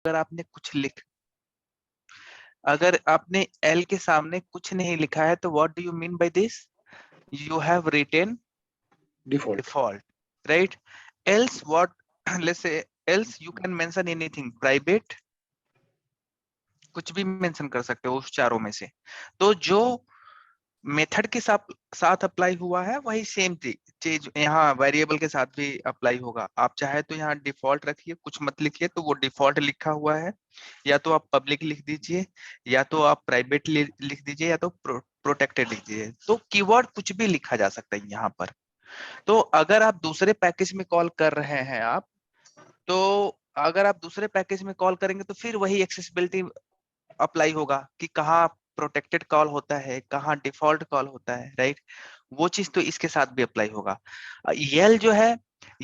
अगर आपने कुछ अगर आपने एल के सामने कुछ नहीं लिखा है तो what do you mean by this? You have written default, right? Else what? Let's say else you can mention anything, private, कुछ भी मेंशन कर सकते हो उस चारों में से। तो जो मेथड के साथ अप्लाई हुआ है वही सेम चीज यहाँ वेरिएबल के साथ भी अप्लाई होगा। आप चाहे तो यहाँ डिफॉल्ट रखिए, कुछ मत लिखिए, तो वो डिफॉल्ट लिखा हुआ है, या तो आप पब्लिक लिख दीजिए, या तो आप प्राइवेट लिख दीजिए, या तो प्रोटेक्टेड लिख दीजिए। तो कीवर्ड कुछ भी लिखा जा सकता है यहाँ पर। तो अगर आप दूसरे पैकेज में कॉल कर रहे हैं तो अगर आप दूसरे पैकेज में कॉल करेंगे तो फिर वही एक्सेसिबिलिटी अप्लाई होगा कि कहाँ प्रोटेक्टेड कॉल होता है, कहाँ डिफॉल्ट कॉल होता है, राइट? वो चीज तो इसके साथ भी अप्लाई होगा। यल जो है,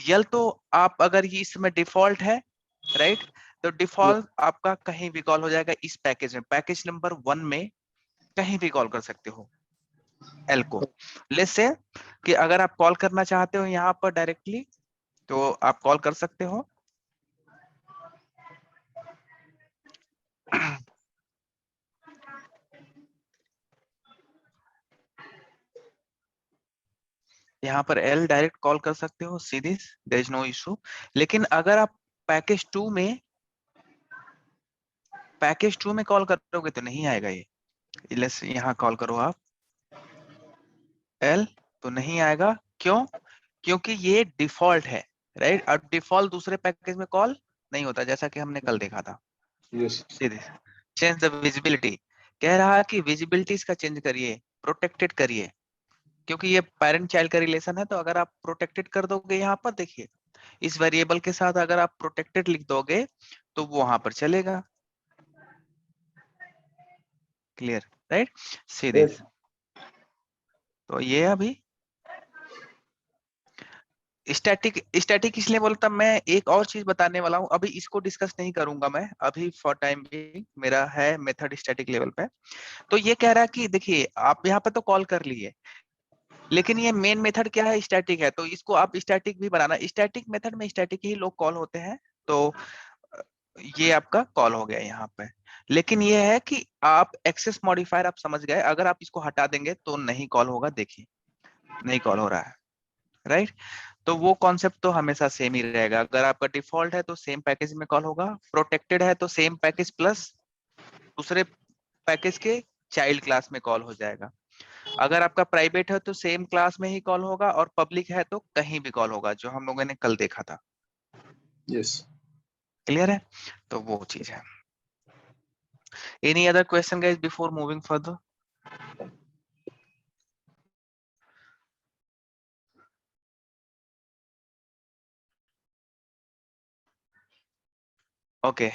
यल तो आप अगर ये इसमें डिफॉल्ट है, राइट, तो डिफॉल्ट आपका कहीं भी कॉल हो जाएगा इस पैकेज में, पैकेज नंबर 1 में कहीं भी कॉल कर सकते हो एल को। लेट्स से कि अगर आप कॉल करना चाहते हो यहाँ पर डायरेक्टली तो आप कॉल कर सकते हो। यहाँ पर एल डायरेक्ट कॉल कर सकते हो सीधे, देयर इज नो इशू। लेकिन अगर आप पैकेज 2 में कॉल करोगे तो नहीं आएगा ये। लेट्स यहाँ कॉल करो आप एल, तो नहीं आएगा। क्यों? क्योंकि ये डिफॉल्ट है, राइट? अब डिफॉल्ट दूसरे पैकेज में कॉल नहीं होता, जैसा कि हमने कल देखा था। सीधे चेंज द विजिबिलिटी, कह रहा है कि विजिबिलिटी इसका चेंज करिए, प्रोटेक्टेड करिए, क्योंकि ये पेरेंट चाइल्ड का रिलेशन है। तो अगर आप प्रोटेक्टेड कर दोगे यहाँ पर, देखिए इस वेरिएबल के साथ अगर आप प्रोटेक्टेड लिख दोगे तो वो वहां पर चलेगा। Clear, right? सीधे तो ये अभी स्टैटिक इसलिए बोलता, मैं एक और चीज बताने वाला हूँ, अभी इसको डिस्कस नहीं करूंगा मैं अभी, फॉर टाइम भी मेरा है मेथड स्टैटिक लेवल पे। तो ये कह रहा है कि देखिए आप यहाँ पे तो कॉल कर लिए, लेकिन ये मेन मेथड क्या है? स्टैटिक है, तो इसको आप स्टैटिक भी बनाना। स्टैटिक मेथड में स्टैटिक ही लोग कॉल होते हैं, तो ये आपका कॉल हो गया यहाँ पे। लेकिन ये है कि आप एक्सेस मॉडिफायर आप समझ गए, अगर आप इसको हटा देंगे तो नहीं कॉल होगा। देखिए नहीं कॉल हो रहा है, राइट? तो वो कॉन्सेप्ट तो हमेशा सेम ही रहेगा। अगर आपका डिफॉल्ट है तो सेम पैकेज में कॉल होगा, प्रोटेक्टेड है तो सेम पैकेज प्लस दूसरे पैकेज के चाइल्ड क्लास में कॉल हो जाएगा। अगर आपका प्राइवेट है तो सेम क्लास में ही कॉल होगा, और पब्लिक है तो कहीं भी कॉल होगा, जो हम लोगों ने कल देखा था। क्लियर है? तो वो चीज है। Any other question guys before moving further? Okay,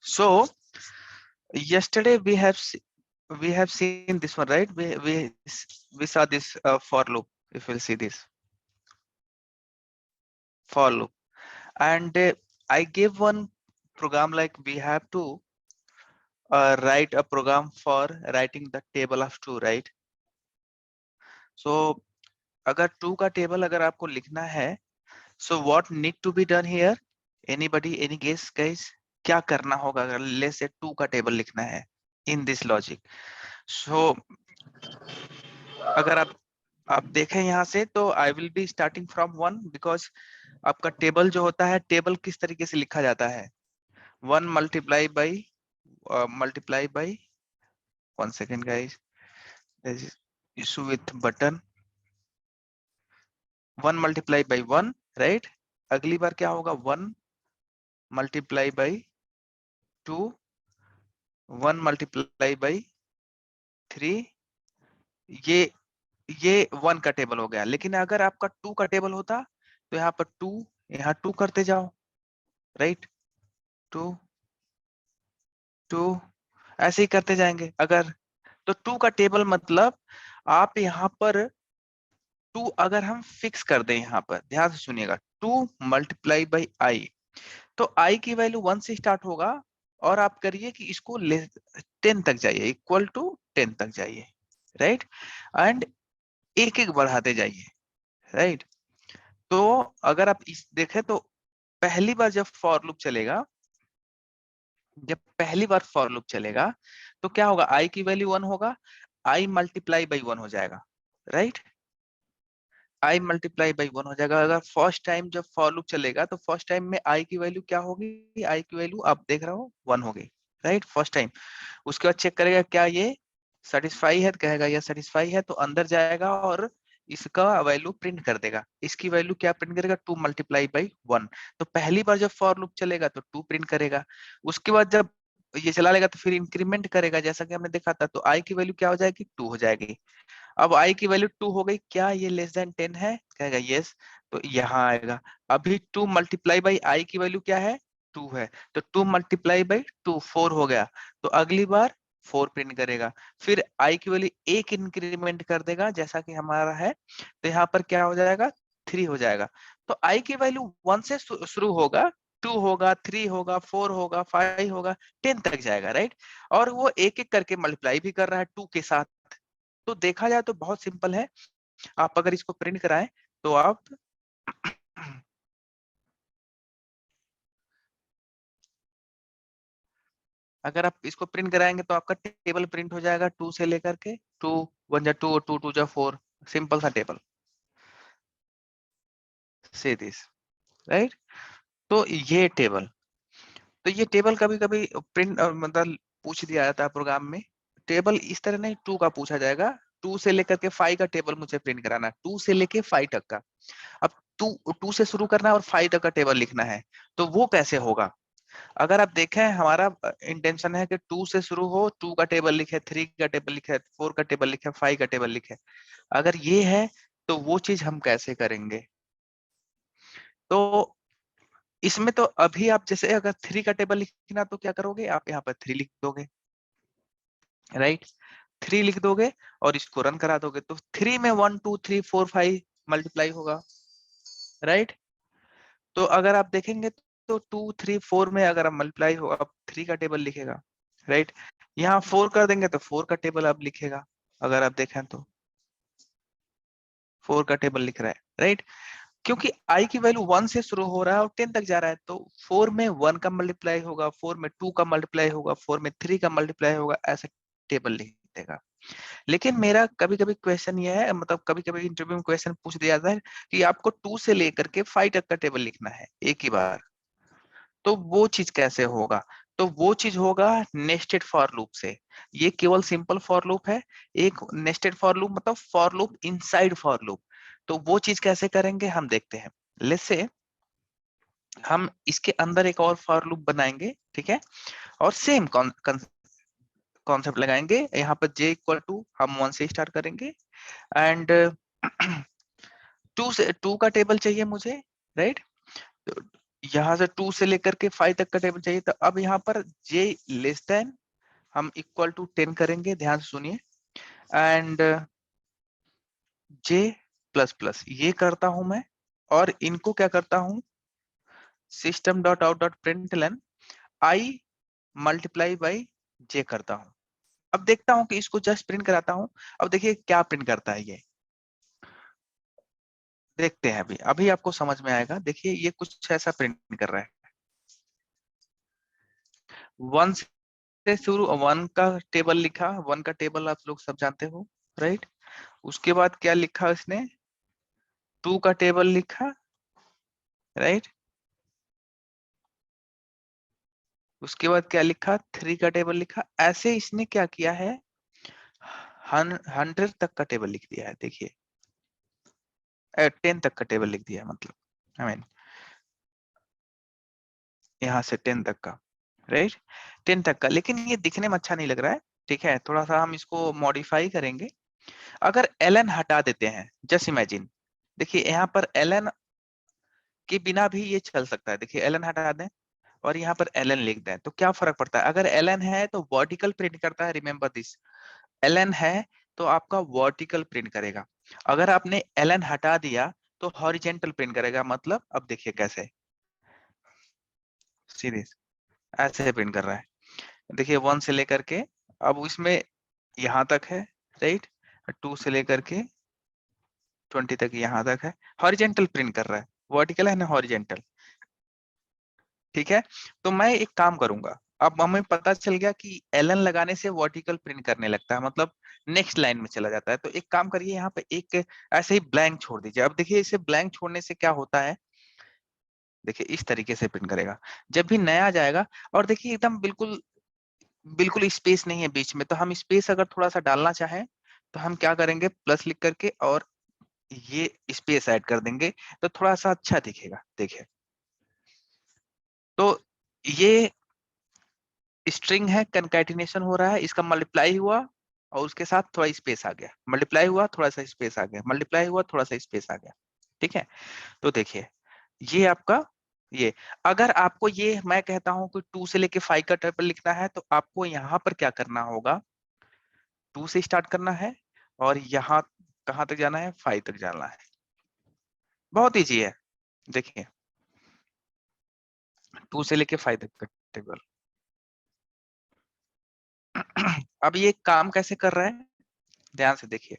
so yesterday we have seen this one, right? We saw this for loop. If we'll see this for loop, and I gave one program, like we have to write a program for writing the table of 2, right? So अगर 2 का table अगर आपको लिखना है, so what need to be done here? Anybody, any guess guys? क्या करना होगा अगर let's say 2 का टेबल लिखना है in this logic? So अगर आप देखें यहाँ से तो I will be starting from 1, because आपका टेबल जो होता है, टेबल किस तरीके से लिखा जाता है? 1 multiply by 1 second guys, issue with button. 1 multiply by 1, right? अगली बार क्या होगा? 1 मल्टीप्लाई बाई 2, 1 मल्टीप्लाई बाई 3। ये 1 का टेबल हो गया। लेकिन अगर आपका 2 का टेबल होता तो यहाँ पर 2, यहाँ 2 करते जाओ, राइट? 2 2 ऐसे ही करते जाएंगे। अगर तो 2 का टेबल मतलब आप यहाँ पर 2 अगर हम फिक्स कर दें, यहाँ पर ध्यान से सुनिएगा, 2 मल्टीप्लाई बाई आई, तो आई की वैल्यू 1 से स्टार्ट होगा, और आप करिए कि इसको 10 तक जाइए, इक्वल टू 10 तक जाइए, राइट? एंड एक एक बढ़ाते जाइए, राइट? तो अगर आप इस देखें तो पहली बार जब फॉर लूप चलेगा जब पहली बार फॉर लूप चलेगा तो क्या होगा, आई की वैल्यू 1 होगा, आई मल्टीप्लाई बाई 1 हो जाएगा, राइट, आई मल्टीप्लाई बाई 1 हो जाएगा। अगर फर्स्ट टाइम जब फॉर लूप चलेगा तो फर्स्ट टाइम में आई की वैल्यू क्या होगी, आई की वैल्यू आप देख रहे हो 1 होगी, राइट, फर्स्ट टाइम। उसके बाद चेक करेगा क्या ये सेटिस्फाई है, कहेगा ये सेटिस्फाई है, तो अंदर जाएगा और इसका वैल्यू प्रिंट कर देगा। इसकी वैल्यू क्या प्रिंट करेगा, 2 मल्टीप्लाई बाई 1। तो पहली बार जब फॉर लूप चलेगा तो 2 प्रिंट करेगा। उसके बाद जब ये चला लेगा तो फिर इंक्रीमेंट करेगा, जैसा कि हमने देखा था, तो आई की वैल्यू क्या हो जाएगी, 2 हो जाएगी। अब आई की वैल्यू 2 हो गई, क्या ये लेस देन 10 है, कहेगा यस, तो यहाँ आएगा। अभी 2 मल्टीप्लाई बाई आई की वैल्यू क्या है, 2 है, तो 2 मल्टीप्लाई बाई 2 4 हो गया, तो अगली बार 4 प्रिंट करेगा। फिर आई की वैल्यू एक इंक्रीमेंट कर देगा जैसा कि हमारा है, तो यहाँ पर क्या हो जाएगा, 3 हो जाएगा। तो आई की वैल्यू 1 से शुरू होगा, 2 होगा, 3 होगा, 4 होगा, 5 होगा, 10 तक जाएगा, राइट। और वो एक एक करके मल्टीप्लाई भी कर रहा है 2 के साथ। तो देखा जाए तो बहुत सिंपल है। आप अगर इसको प्रिंट कराएं तो आप अगर आप इसको प्रिंट कराएंगे तो आपका टेबल प्रिंट हो जाएगा 2 से लेकर के 2 1 जा 2 और 2 2 जा 4, सिंपल सा टेबल, से दिस, राइट। तो ये टेबल, तो ये टेबल कभी कभी प्रिंट मतलब पूछ दिया जाता है प्रोग्राम में। टेबल इस तरह नहीं, 2 का पूछा जाएगा, 2 से लेकर के 5 का टेबल मुझे प्रिंट कराना है, 2 से लेके 5 तक का। अब 2 से शुरू करना है और 5 तक का टेबल लिखना है, तो वो कैसे होगा। अगर आप देखें हमारा इंटेंशन है कि 2 से शुरू हो, 2 का टेबल लिखे, 3 का टेबल लिखे, 4 का टेबल लिखे, 5 का टेबल लिखे। अगर ये है तो वो चीज हम कैसे करेंगे। तो इसमें तो अभी आप जैसे अगर 3 का टेबल लिखना तो क्या करोगे, आप यहाँ पर 3 लिख दोगे, राइट, 3 लिख दोगे और इसको रन करा दोगे, तो 3 में 1 2 3 4 5 मल्टीप्लाई होगा, राइट। तो अगर आप देखेंगे तो 2 3 4 में अगर आप मल्टीप्लाई हो, अब 3 का टेबल लिखेगा, राइट। यहाँ 4 कर देंगे तो 4 का टेबल अब लिखेगा, अगर आप देखें तो 4 का टेबल लिख रहा है, राइट। क्योंकि i की वैल्यू 1 से शुरू हो रहा है और 10 तक जा रहा है, तो 4 में 1 का मल्टीप्लाई होगा, 4 में 2 का मल्टीप्लाई होगा, 4 में 3 का मल्टीप्लाई होगा, ऐसा टेबल लिख देगा। लेकिन मेरा कभी कभी क्वेश्चन ये है, मतलब कभी कभी इंटरव्यू में क्वेश्चन पूछ दिया जाता है कि आपको 2 से लेकर के 5 तक का टेबल लिखना है एक ही बार, तो वो चीज कैसे होगा। तो वो चीज होगा नेस्टेड फॉर लूप से। ये केवल सिंपल फॉर लूप है, एक नेस्टेड फॉर लूप मतलब for loop inside for loop. तो वो चीज कैसे करेंगे हम देखते हैं। लेट्स से हम इसके अंदर एक और फॉर लूप बनाएंगे, ठीक है, और सेम कॉन्सेप्ट लगाएंगे। यहाँ पर j इक्वल टू हम 1 से स्टार्ट करेंगे एंड 2 से 2 का टेबल चाहिए मुझे, राइट। तो यहाँ से 2 से लेकर के 5 तक का टेबल चाहिए, तो अब यहाँ पर j लेस देन हम इक्वल टू 10 करेंगे, ध्यान से सुनिए, एंड j प्लस प्लस ये करता हूं मैं, और इनको क्या करता हूं, system dot out dot println i multiply by j करता हूं। अब देखता हूं कि इसको जस्ट प्रिंट कराता हूं। अब देखिए क्या प्रिंट करता है ये, देखते हैं अभी अभी आपको समझ में आएगा। देखिए ये कुछ ऐसा प्रिंट कर रहा है, 1 से शुरू, 1 का टेबल लिखा, 1 का टेबल आप लोग सब जानते हो, राइट। उसके बाद क्या लिखा इसने, 2 का टेबल लिखा, राइट। उसके बाद क्या लिखा, 3 का टेबल लिखा। ऐसे इसने क्या किया है, 100 तक का टेबल लिख दिया है। देखिए 10 तक का टेबल लिख दिया है, मतलब आई मीन यहाँ से 10 तक का, राइट, 10 तक का। लेकिन ये दिखने में अच्छा नहीं लग रहा है, ठीक है, थोड़ा सा हम इसको मॉडिफाई करेंगे। अगर ln हटा देते हैं, जस्ट इमेजिन, देखिए यहाँ पर ln के बिना भी ये चल सकता है। देखिए ln हटा दें और यहाँ पर ln लिख दें तो क्या फर्क पड़ता है। अगर ln है तो वर्टिकल प्रिंट करता है, रिमेंबर दिस, ln है तो आपका वर्टिकल प्रिंट करेगा। अगर आपने ln हटा दिया तो हॉरिजेंटल प्रिंट करेगा। मतलब अब देखिए कैसे, सीरीज ऐसे प्रिंट कर रहा है। देखिए 1 से लेकर के अब इसमें यहाँ तक है, राइट, 2 से लेकर के 20 तक यहाँ तक है, हॉरिजेंटल प्रिंट कर रहा है, वर्टिकल है ना हॉरिजेंटल, ठीक है। तो मैं एक काम करूंगा, अब हमें पता चल गया कि ln लगाने से वर्टिकल प्रिंट करने लगता है, मतलब नेक्स्ट लाइन में चला जाता है। तो एक काम करिए, यहाँ पे एक ऐसे ही ब्लैंक छोड़ दीजिए। अब देखिए इसे ब्लैंक छोड़ने से क्या होता है, देखिए इस तरीके से प्रिंट करेगा जब भी नया जाएगा। और देखिए एकदम बिल्कुल बिल्कुल स्पेस नहीं है बीच में, तो हम स्पेस अगर थोड़ा सा डालना चाहें तो हम क्या करेंगे, प्लस लिख करके और ये स्पेस ऐड कर देंगे, तो थोड़ा सा अच्छा दिखेगा। देखिए तो ये स्ट्रिंग है, कंकैटिनेशन हो रहा है, इसका मल्टीप्लाई हुआ और उसके साथ थोड़ा स्पेस आ गया, मल्टीप्लाई हुआ थोड़ा सा स्पेस आ गया, मल्टीप्लाई हुआ थोड़ा सा स्पेस आ गया। ठीक है, तो देखिए ये आपका ये, अगर आपको ये मैं कहता हूं कि 2 से लेके 5 का टेबल लिखना है, तो आपको यहाँ पर क्या करना होगा, 2 से स्टार्ट करना है और यहाँ कहाँ तक जाना है, 5 तक जाना है। बहुत इजी है, देखिए 2 से लेके 5 तक का टेबल। अब ये काम कैसे कर रहा है, ध्यान से देखिए।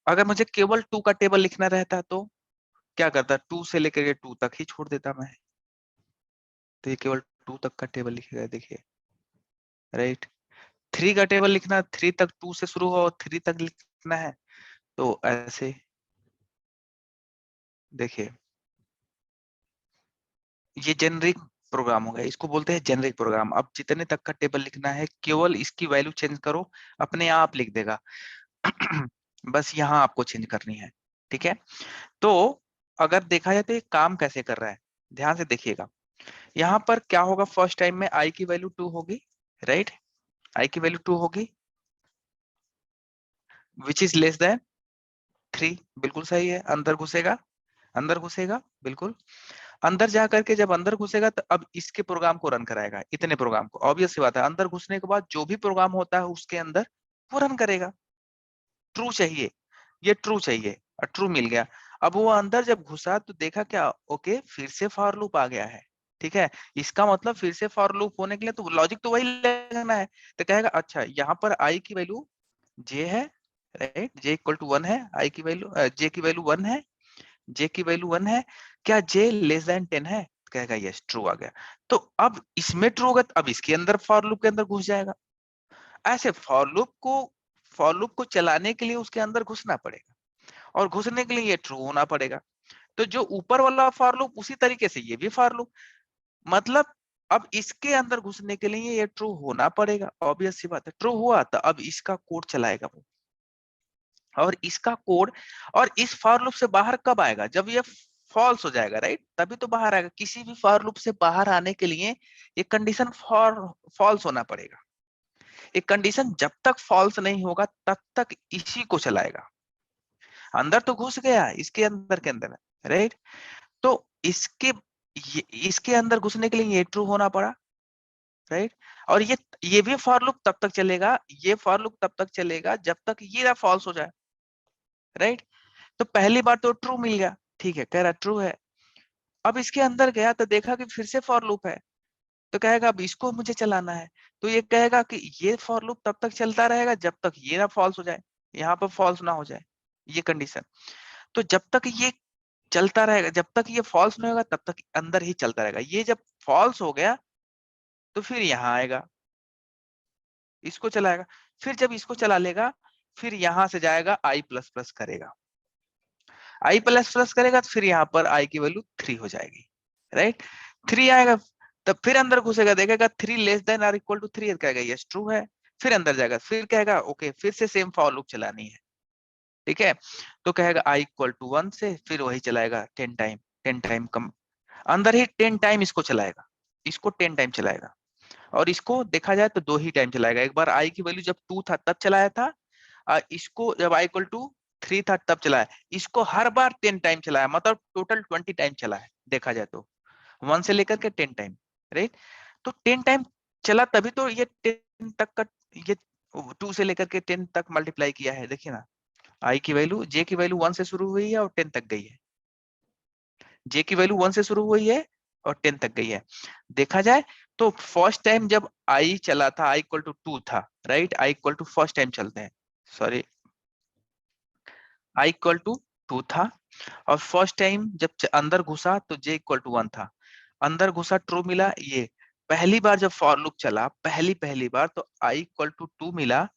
अगर मुझे केवल 2 का टेबल लिखना रहता तो क्या करता, 2 से लेकर के 2 तक ही छोड़ देता मैं, तो ये केवल 2 तक का टेबल लिखेगा। देखिए राइट, 3 का टेबल लिखना, 3 तक 2 से शुरू हो और 3 तक लिखना है, तो ऐसे देखिए ये जेनरिक प्रोग्राम हो गया, इसको बोलते हैं जेनरिक प्रोग्राम। अब जितने तक का टेबल लिखना है केवल इसकी वैल्यू चेंज करो, अपने आप लिख देगा। बस यहाँ आपको चेंज करनी है। ठीक है, तो अगर देखा जाए तो ये काम कैसे कर रहा है, ध्यान से देखिएगा। यहाँ पर क्या होगा, फर्स्ट टाइम में आई की वैल्यू 2 होगी, राइट, आई की वैल्यू 2 होगी, विच इज लेस देन 3, बिल्कुल सही है। अंदर घुसेगा, अंदर घुसेगा, बिल्कुल अंदर जा करके जब अंदर घुसेगा तो अब इसके प्रोग्राम को रन कराएगा, इतने प्रोग्राम को। ऑब्वियस सी बात है, अंदर घुसने के बाद जो भी प्रोग्राम होता है उसके अंदर वो रन करेगा। ट्रू चाहिए, ये ट्रू चाहिए और ट्रू मिल गया। अब वो अंदर जब घुसा तो देखा क्या, ओके फिर से फॉर लूप आ गया है। ठीक है, इसका मतलब फिर से फॉर लूप होने के लिए तो लॉजिक तो वही लगना है। तो कहेगा अच्छा यहाँ पर आई की वैल्यू जे है, राइट, जे इक्वल टू 1 है, आई की वैल्यू जे की वैल्यू 1 है, जे की वैल्यू 1 है, क्या जे लेस देन 10 है, कहेगा यस ट्रू आ गया। तो अब इसमें ट्रू होगा तो अब इसके अंदर फॉर लूप के अंदर घुस जाएगा। ऐसे फॉर लूप को चलाने के लिए उसके अंदर घुसना पड़ेगा, और घुसने के लिए ये ट्रू होना पड़ेगा। तो जो ऊपर वाला फॉर लूप उसी तरीके से ये भी फॉर लूप, मतलब अब इसके अंदर घुसने के लिए ये ट्रू होना पड़ेगा। ऑब्वियस सी बात है, ट्रू हुआ तो अब इसका कोड चलाएगा वो, और इसका कोड, और इस फॉर लूप से बाहर कब आएगा, जब ये फॉल्स हो जाएगा, राइट, तभी तो बाहर आएगा। किसी भी फॉर लूप से बाहर आने के लिए ये कंडीशन फॉल्स होना पड़ेगा। ये कंडीशन जब तक फॉल्स नहीं होगा तब तक इसी को चलाएगा। अंदर तो घुस गया इसके अंदर के अंदर, राइट, तो इसके अंदर घुसने के लिए ये ट्रू होना पड़ा, राइट। और ये भी फॉर लूप तब तक चलेगा, ये फॉर लूप तब तक चलेगा जब तक ये फॉल्स हो जाए, राइट। तो पहली बार तो ट्रू मिल गया, ठीक है, कह रहा ट्रू है। अब इसके अंदर गया तो देखा कि फिर से फॉर लूप है, तो कहेगा अब इसको मुझे चलाना है। तो ये कहेगा कि ये फॉर लूप तब तक चलता रहेगा जब तक ये ना फॉल्स हो जाए, यहाँ पर फॉल्स ना हो जाए ये कंडीशन। तो जब तक ये चलता रहेगा, जब तक ये फॉल्स नहीं होगा तब तक अंदर ही चलता रहेगा। ये जब फॉल्स हो गया तो फिर यहाँ आएगा, इसको चलाएगा। फिर जब इसको चला लेगा फिर यहाँ से जाएगा आई प्लस प्लस करेगा, आई प्लस प्लस करेगा तो फिर यहाँ पर आई की वैल्यू 3 हो जाएगी, राइट। 3 आएगा, तब फिर अंदर घुसेगा, देखेगा 3 लेस देन और इक्वल टू 3 कहेगा यस ट्रू है। फिर अंदर जाएगा, फिर कहेगा ओके फिर से सेम फॉर लूप चलानी है, ठीक है। तो कहेगा आई इक्वल टू 1 से फिर वही चलाएगा 10 टाइम, 10 टाइम कम, अंदर ही 10 टाइम इसको चलाएगा, इसको 10 टाइम चलाएगा। और इसको देखा जाए तो 2 ही टाइम चलाएगा, एक बार आई की वैल्यू जब 2 था तब चलाया था, इसको जब आई इक्वल टू 3 था तब चलाया। इसको हर बार 10 टाइम चलाया, मतलब टोटल 20 टाइम चला है देखा जाए तो, 1 से लेकर के 10 टाइम, राइट। तो 10 टाइम चला तभी तो ये 10 तक का, ये 2 से लेकर के 10 तक मल्टीप्लाई किया है। देखिए ना, आई की वैल्यू जे की वैल्यू 1 से शुरू हुई है और 10 तक गई है, जे की वैल्यू 1 से शुरू हुई है और 10 तक गई है। देखा जाए तो फर्स्ट टाइम जब आई चला था आई इक्वल टू 2 था, right, I equal to first time चलते हैं, सॉरी, आई इक्वल टू 2 था, और फर्स्ट टाइम जब अंदर घुसा तो जे इक्वल टू 1 था। अंदर घुसा ट्रू मिला। ये पहली बार जब फॉर लूप चला पहली बार तो i इक्वल टू 2 मिला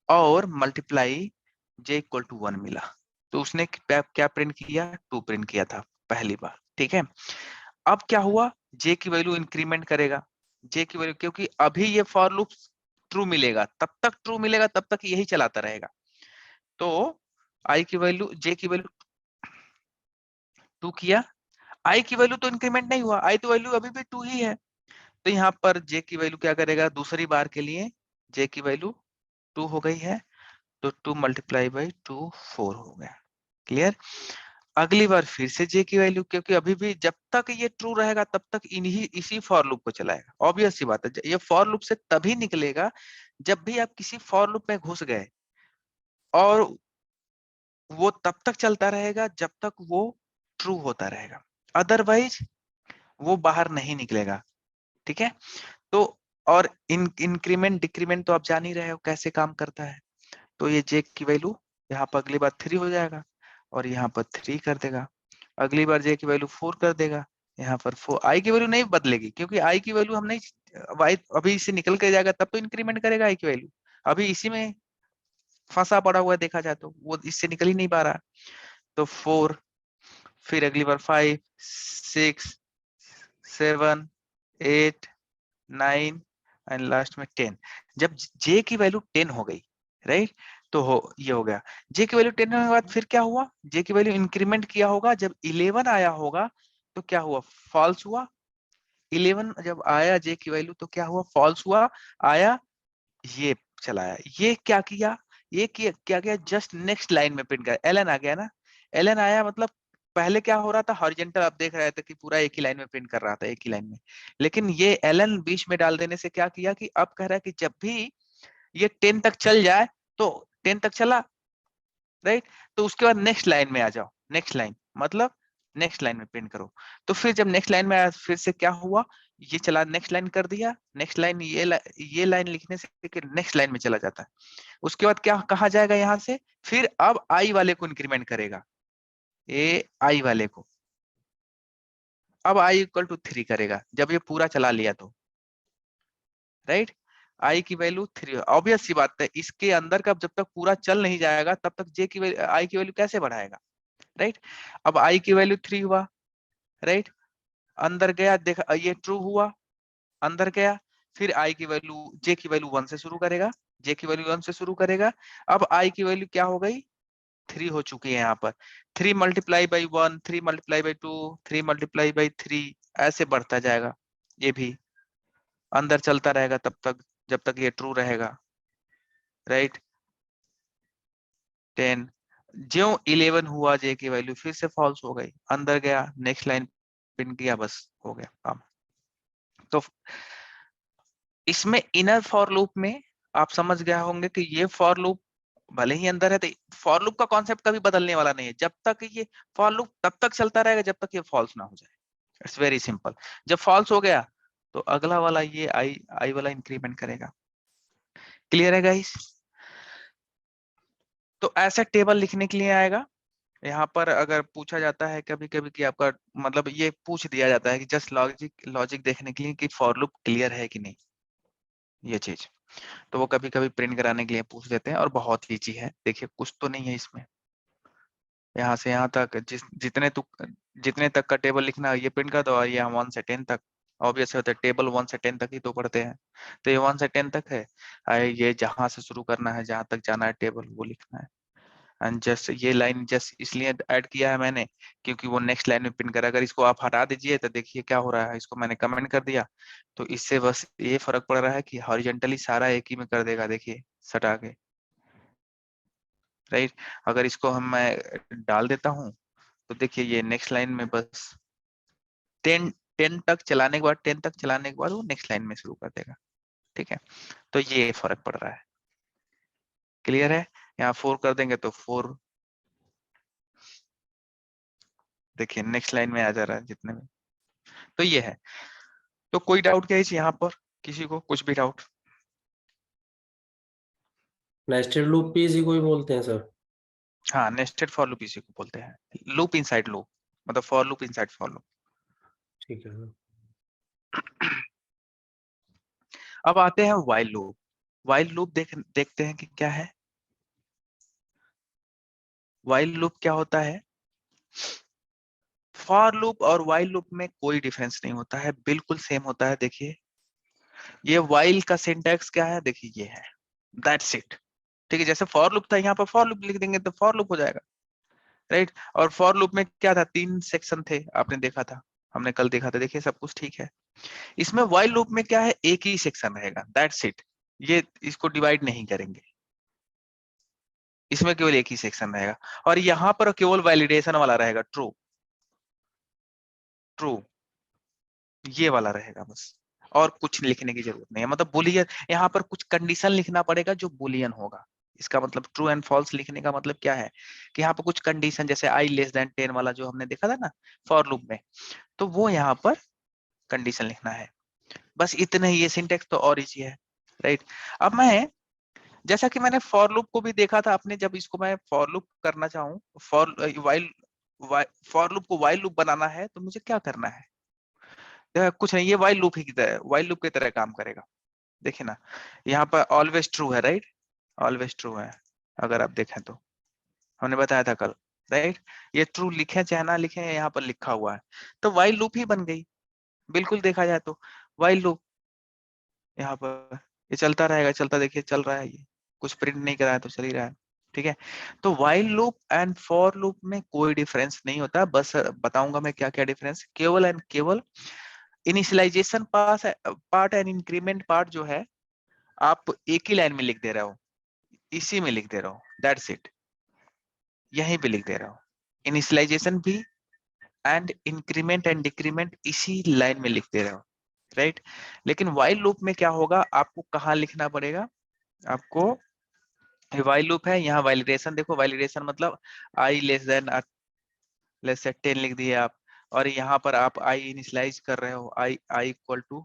और मल्टीप्लाई j इक्वल टू 1 मिला। तो उसने क्या प्रिंट किया, 2 प्रिंट किया था पहली बार, ठीक है। अब क्या हुआ, j की वैल्यू इंक्रीमेंट करेगा, j की वैल्यू, क्योंकि अभी ये फॉर लूप ट्रू मिलेगा, तब तक ट्रू मिलेगा, तब तक यही चलाता रहेगा। तो i की वैल्यू, j की वैल्यू 2 किया, i की वैल्यू तो इंक्रीमेंट नहीं हुआ, i तो वैल्यू अभी भी 2 ही है। तो यहाँ पर j की वैल्यू क्या करेगा, दूसरी बार के लिए j की वैल्यू 2 हो गई है, तो 2 मल्टीप्लाई बाई 2 4 हो गया। क्लियर। अगली बार फिर से j की वैल्यू, क्योंकि अभी भी जब तक ये ट्रू रहेगा तब तक इसी फॉर लूप को चलाएगा। ऑब्वियस सी बात है, ये फॉर लूप से तभी निकलेगा जब भी आप किसी फॉर लूप में घुस गए, और वो तब तक चलता रहेगा जब तक वो ट्रू होता रहेगा, अदरवाइज वो बाहर नहीं निकलेगा, ठीक है। तो और इंक्रीमेंट डिक्रीमेंट तो आप जान ही रहे हो कैसे काम करता है। तो ये j की वैल्यू यहाँ पर अगली बार 3 हो जाएगा और यहाँ पर 3 कर देगा, अगली बार j की वैल्यू 4 कर देगा, यहाँ पर 4। i की वैल्यू नहीं बदलेगी, क्योंकि i की वैल्यू हम नहीं, y अभी इससे निकल के जाएगा तब तो इंक्रीमेंट करेगा i की वैल्यू, अभी इसी में फंसा पड़ा हुआ है, देखा जाए तो वो इससे निकल ही नहीं पा रहा। तो 4, फिर अगली बार 5 6 7 8 9 एंड लास्ट में 10। जब j की वैल्यू 10 हो गई, राइट, तो ये हो गया। j की वैल्यू 10 होने के बाद फिर क्या हुआ, j की वैल्यू इंक्रीमेंट किया होगा, जब 11 आया होगा तो क्या हुआ, फॉल्स हुआ। 11 जब आया j की वैल्यू तो क्या हुआ, फॉल्स हुआ, आया, ये चलाया, ये क्या किया, ये क्या किया, जस्ट नेक्स्ट लाइन में प्रिंट कर ln आ गया ना। ln आया मतलब पहले क्या हो रहा था, हॉरिजॉन्टल आप देख रहे थे कि पूरा एक ही लाइन में प्रिंट कर रहा था, एक ही लाइन में, लेकिन ये ln बीच में डाल देने से क्या किया कि अब कह रहा है कि जब भी ये 10 तक चल जाए, तो 10 तक चला, राइट, तो उसके बाद नेक्स्ट लाइन में आ जाओ, नेक्स्ट लाइन मतलब नेक्स्ट लाइन में प्रिंट करो। तो फिर जब नेक्स्ट लाइन में आया, फिर से क्या हुआ, ये चला नेक्स्ट लाइन कर दिया, नेक्स्ट लाइन, ये लाइन लिखने से नेक्स्ट लाइन में चला जाता है। उसके बाद क्या कहा जाएगा यहाँ से, फिर अब आई वाले को इंक्रीमेंट करेगा, ए आई वाले को, अब आई इक्वल टू 3 करेगा जब ये पूरा चला लिया तो, राइट। आई की वैल्यू 3, ऑब्वियस सी बात है, इसके अंदर का जब तक पूरा चल नहीं जाएगा तब तक जे की वैल्यू, आई की वैल्यू कैसे बढ़ाएगा, राइट। अब आई की वैल्यू 3 हुआ, राइट, अंदर गया, देखा ये ट्रू हुआ, अंदर गया, फिर आई की वैल्यू, जे की वैल्यू 1 से शुरू करेगा, जे की वैल्यू 1 से शुरू करेगा। अब आई की वैल्यू क्या हो गई, 3 हो चुकी है यहाँ पर, 3 multiply by 1, 3 multiply by 2, 3 multiply by 3, ऐसे बढ़ता जाएगा, ये भी अंदर चलता रहेगा तब तक जब तक ये ट्रू रहेगा, राइट। 10, जो 11 हुआ जे की वैल्यू फिर से फॉल्स हो गई, अंदर गया, नेक्स्ट लाइन प्रिंट किया, बस हो गया काम। तो इसमें इनर फॉर लूप में आप समझ गए होंगे कि ये फॉर लूप भले ही अंदर है, तो फॉर लूप का कॉन्सेप्ट कभी बदलने वाला नहीं है, जब तक ये फॉर लूप तब तक चलता रहेगा जब तक ये फॉल्स ना हो जाए। It's very simple. जब फॉल्स हो गया तो अगला वाला ये आई वाला इंक्रीमेंट करेगा। क्लियर है गाइस। तो ऐसा टेबल लिखने के लिए आएगा। यहाँ पर अगर पूछा जाता है कभी कभी कि आपका मतलब, ये पूछ दिया जाता है कि जस्ट लॉजिक लॉजिक देखने के लिए कि फॉर लूप क्लियर है कि नहीं, ये चीज, तो वो कभी कभी प्रिंट कराने के लिए पूछ देते हैं, और बहुत ईजी है, देखिए कुछ तो नहीं है इसमें, यहाँ से यहाँ तक जितने तक का टेबल लिखना है ये प्रिंट कर दो, और ये 1 से 10 तक, ऑब्वियस होता है टेबल 1 से 10 तक ही तो पढ़ते हैं, तो ये 1 से 10 तक है। ये जहां से शुरू करना है, जहां तक जाना है टेबल वो लिखना है। एंड जस्ट ये लाइन जस्ट इसलिए ऐड किया है मैंने क्योंकि वो नेक्स्ट लाइन में पिन कर, अगर इसको आप हटा दीजिए तो देखिए क्या हो रहा है, इसको मैंने कमेंट कर दिया, तो इससे बस ये फर्क पड़ रहा है कि हॉरिजॉन्टली सारा एक ही में कर देगा, देखिए सटा के, राइट। अगर इसको मैं डाल देता हूँ तो देखिए ये नेक्स्ट लाइन में बस 10 10 तक चलाने के बाद, 10 तक चलाने के बाद वो नेक्स्ट लाइन में शुरू कर देगा, ठीक है। तो ये फर्क पड़ रहा है। क्लियर है। यहाँ 4 कर देंगे तो 4, देखिए नेक्स्ट लाइन में आ जा रहा है जितने में, तो ये है। तो कोई डाउट क्या है यहाँ पर, किसी को कुछ भी डाउट। नेस्टेड लूप भी इसी को ही बोलते हैं सर? हाँ, नेस्टेड फॉर लूप इसी को बोलते हैं, लूप इनसाइड लूप, मतलब for loop inside for loop. ठीक है सर। अब आते हैं व्हाइल लूप। व्हाइल लूप देखते हैं कि क्या है। व्हाइल लूप क्या होता है? फॉर लूप और व्हाइल लूप में कोई डिफरेंस नहीं होता है, बिल्कुल सेम होता है। देखिए ये व्हाइल का सिंटैक्स क्या है, देखिए ये है, दैट्स इट। ठीक है, जैसे फॉर लूप था यहाँ पर फॉर लूप लिख देंगे तो फॉर लूप हो जाएगा, राइट। और फॉर लूप में क्या था, 3 सेक्शन थे, आपने देखा था, हमने कल देखा था। देखिए सब कुछ ठीक है। इसमें व्हाइल लूप में क्या है, एक ही सेक्शन रहेगा, दैट्स इट। ये इसको डिवाइड नहीं करेंगे, इसमें केवल एक ही सेक्शन रहेगा। और यहाँ पर केवल वैलिडेशन वाला रहेगा, ट्रू ट्रू, ये वाला रहेगा बस। और कुछ लिखने की जरूरत नहीं है, मतलब बुलियन, यहाँ पर कुछ कंडीशन लिखना पड़ेगा जो बुलियन होगा। इसका मतलब ट्रू एंड फॉल्स लिखने का मतलब क्या है कि यहाँ पर कुछ कंडीशन, जैसे आई लेस देन 10 वाला जो हमने देखा था ना फॉर लूप में, तो वो यहाँ पर कंडीशन लिखना है, बस इतना ही। ये सिंटेक्स तो और इजी है, राइट। अब मैं, जैसा कि मैंने फॉर लूप को भी देखा था आपने, जब इसको मैं फॉर लूप करना चाहूँ, फॉर वाइल फॉर लूप को वाइल लूप बनाना है तो मुझे क्या करना है, कुछ नहीं, ये वाइल लूप ही की तरह, वाइल लूप की तरह काम करेगा। देखिए ना, यहाँ पर ऑलवेज ट्रू है, राइट, ऑलवेज ट्रू है। अगर आप देखें तो हमने बताया था कल, राइट। ये ट्रू लिखे चाहे ना लिखे, यहाँ पर लिखा हुआ है, तो वाइल लूप ही बन गई। बिल्कुल देखा जाए तो वाइल लूप, यहाँ पर ये चलता रहेगा, चलता, देखिए चल रहा है, ये कुछ प्रिंट नहीं करा है तो चल ही रहा है, ठीक है। तो while loop and for loop में कोई डिफरेंस नहीं होता, बस बताऊंगा मैं क्या क्या डिफरेंस, केवल एंड केवल initialization part and increment part जो है, आप एक ही लाइन में लिख दे रहे हो, इसी में लिख दे रहा हो, दैट्स इट, यहीं पे लिख दे रहा हो। इनिशियलाइजेशन भी एंड इंक्रीमेंट एंड डिक्रीमेंट इसी लाइन में लिख दे रहे हो, राइट। लेकिन वाइल लूप में क्या होगा, आपको कहाँ लिखना पड़ेगा, आपको, वाइल लूप है, यहाँ वैलिडेशन देखो, वैलिडेशन मतलब आई लेस से 10 लिख दिए आप, और यहाँ पर आप आई इनिशियलाइज कर रहे हो, आई आई इक्वल टू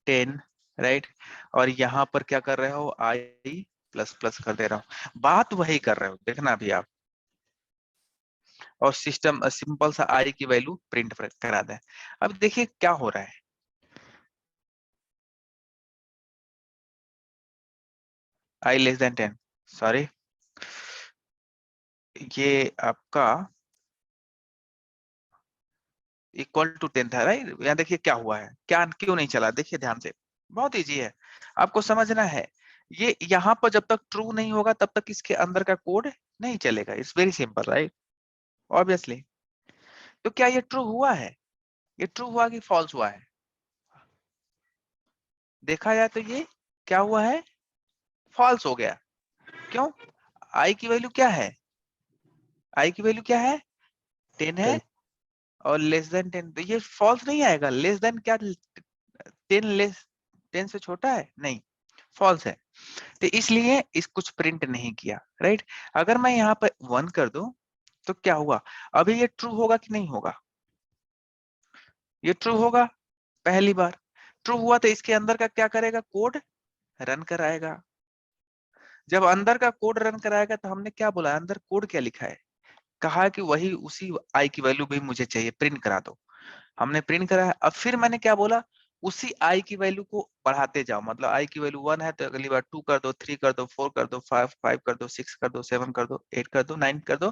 10, राइट। और यहाँ पर क्या कर रहे हो, आई प्लस प्लस कर दे रहा हूँ, बात वही कर रहे हो, देखना अभी आप। और सिस्टम सिंपल सा आई की वैल्यू प्रिंट करा दें। अब देखिए क्या हो रहा है, आई लेस देन 10, सॉरी, ये आपका इक्वल टू 10 था, राइट। यहाँ देखिए क्या हुआ है, क्या क्यों नहीं चला, देखिए ध्यान से, बहुत इजी है, आपको समझना है। ये यहाँ पर जब तक ट्रू नहीं होगा तब तक इसके अंदर का कोड नहीं चलेगा, it's very simple, right, obviously. तो क्या ये ट्रू हुआ है, ये ट्रू हुआ कि फॉल्स हुआ है, देखा जाए तो ये क्या हुआ है, फॉल्स हो गया। क्यों, आई की वैल्यू क्या है, आई की वैल्यू क्या है, 10 है, और लेस देन 10, तो ये फॉल्स नहीं आएगा। लेस देन क्या, 10 लेस, 10 से छोटा है, नहीं, फॉल्स है। तो इसलिए इस कुछ प्रिंट नहीं किया, राइट। अगर मैं यहाँ पर 1 कर दूं तो क्या हुआ, अभी ये ट्रू होगा कि नहीं होगा, ये ट्रू होगा, पहली बार ट्रू हुआ तो इसके अंदर का क्या करेगा, कोड रन कराएगा। जब अंदर का कोड रन कराएगा तो हमने क्या बोला, अंदर कोड क्या लिखा है, कहा कि वही उसी आई की वैल्यू भी मुझे चाहिए, प्रिंट करा दो। हमने प्रिंट करा है। अब फिर मैंने क्या बोला, उसी आई की वैल्यू को बढ़ाते जाओ, मतलब आई की वैल्यू 1 है तो अगली बार 2 कर दो, 3 कर दो, 4 कर दो, 5 कर दो, 6 कर दो, 7 कर दो, 8 कर दो, 9 कर दो,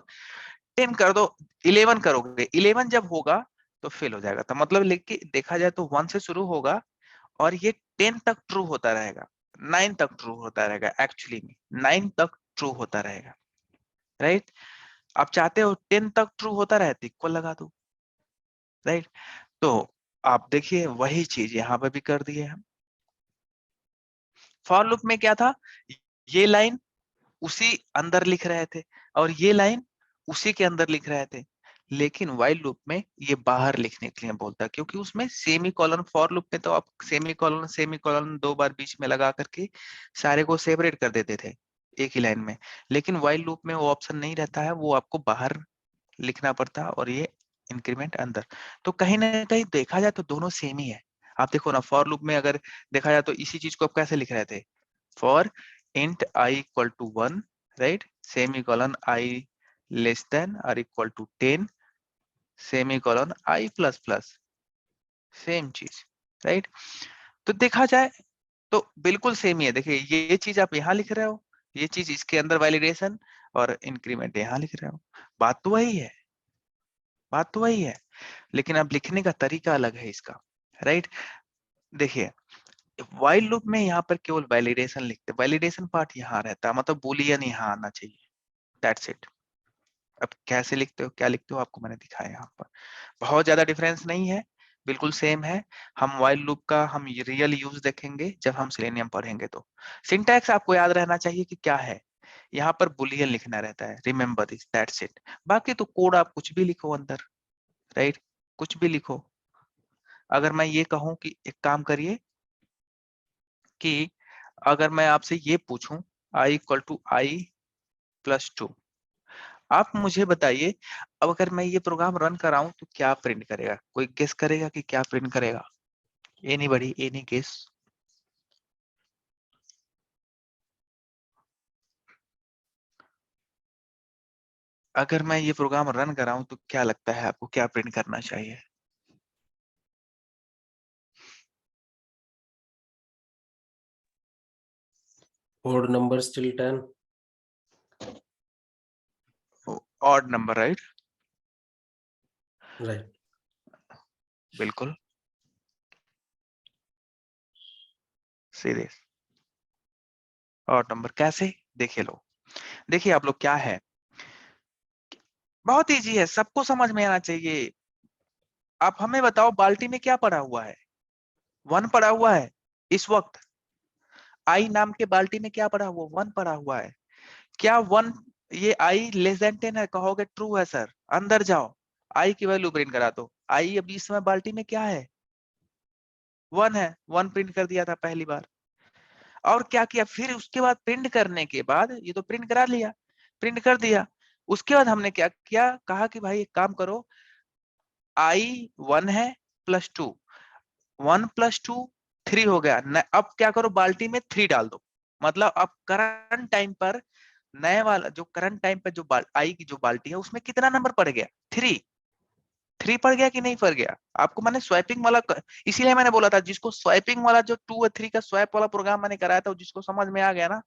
10 कर दो, 11 करोगे। 11 जब होगा तो फेल हो जाएगा, तो मतलब लेके देखा जाए तो 1 से शुरू होगा और ये 10 तक ट्रू होता रहेगा, 9 तक ट्रू होता रहेगा, एक्चुअली में 9 तक ट्रू होता रहेगा, राइट। आप चाहते हो 10 तक ट्रू होता रहे तो इक्वल लगा दो, राइट। तो आप देखिए वही चीज यहाँ पे भी कर दिए हम। फॉर लूप में क्या था, ये लाइन उसी अंदर लिख रहे थे और ये लाइन उसी के अंदर लिख रहे थे, लेकिन व्हाइल लूप में ये बाहर लिखने के लिए बोलता है, क्योंकि उसमें सेमी कॉलन, फॉर लूप में तो आप सेमी कॉलन 2 बार बीच में लगा करके सारे को सेपरेट कर देते थे एक ही लाइन में, लेकिन व्हाइल लूप में वो ऑप्शन नहीं रहता है, वो आपको बाहर लिखना पड़ता है और ये इंक्रीमेंट अंदर। तो कहीं ना कहीं देखा जाए तो दोनों सेम ही है। आप देखो ना, फॉर लूप में अगर देखा जाए तो इसी चीज को आप कैसे लिख रहे थे, for int I equal to 1, right, semicolon I less than और equal to 10, semicolon I plus plus, same चीज, राइट। तो देखा जाए तो बिल्कुल सेम ही है। देखिए ये चीज आप यहाँ लिख रहे हो, ये चीज इसके अंदर वैलिडेशन और इंक्रीमेंट यहाँ लिख रहे हो, बात तो वही है, बात तो वही है, लेकिन अब लिखने का तरीका अलग है इसका, राइट। देखिए व्हाइल लूप में यहाँ पर केवल वैलिडेशन लिखते, वैलिडेशन पार्ट यहाँ रहता है, मतलब बूलियन यहाँ आना चाहिए, दैट्स इट। अब कैसे लिखते हो, क्या लिखते हो, आपको मैंने दिखाया यहाँ पर, बहुत ज्यादा डिफरेंस नहीं है, बिल्कुल सेम है। हम व्हाइल लूप का हम रियल यूज देखेंगे जब हम सेलेनियम पढ़ेंगे। तो सिंटैक्स आपको याद रहना चाहिए कि क्या है, यहाँ पर बुलियन लिखना रहता है, रिमेम्बर दिस, दैट्स इट। बाकी तो कोड आप कुछ भी लिखो अंदर, राइट, कुछ भी लिखो। अगर मैं ये कहूं कि एक काम करिए कि अगर मैं आपसे ये पूछूं i equal to I plus 2, आप मुझे बताइए अब अगर मैं ये प्रोग्राम रन कराऊं तो क्या प्रिंट करेगा, कोई गेस करेगा कि क्या प्रिंट करेगा? Anybody, any guess? अगर मैं ये प्रोग्राम रन कराऊं तो क्या लगता है आपको क्या प्रिंट करना चाहिए? odd number still 10. Odd number, right, Right. बिल्कुल सीधे ऑड नंबर कैसे, देखिए लो, देखिए आप लोग क्या है, बहुत इजी है, सबको समझ में आना चाहिए। आप हमें बताओ बाल्टी में क्या पड़ा हुआ है? 1 पड़ा हुआ है इस वक्त। आई नाम के बाल्टी में क्या पड़ा हुआ? 1 पड़ा हुआ है। क्या 1 ये आई लेस देन 10 है? कहोगे ट्रू है सर, अंदर जाओ, आई की वैल्यू प्रिंट करा दो। आई अभी इस समय बाल्टी में क्या है? 1 है, 1 प्रिंट कर दिया था पहली बार। और क्या किया फिर उसके बाद? प्रिंट करने के बाद ये तो प्रिंट करा लिया, प्रिंट कर दिया, उसके बाद हमने क्या किया, कहा कि भाई एक काम करो, आई 1 है प्लस 2, 1 प्लस 2 3 हो गया न, अब क्या करो बाल्टी में 3 डाल दो। मतलब अब करंट टाइम पर नए वाला जो करंट टाइम पर जो आई की जो बाल्टी है उसमें कितना नंबर पड़ गया? 3। 3 पड़ गया कि नहीं पड़ गया? आपको मैंने स्वैपिंग वाला इसीलिए मैंने बोला था, जिसको स्वैपिंग वाला जो 2 और 3 का स्वैप वाला प्रोग्राम मैंने कराया था, जिसको समझ में आ गया ना,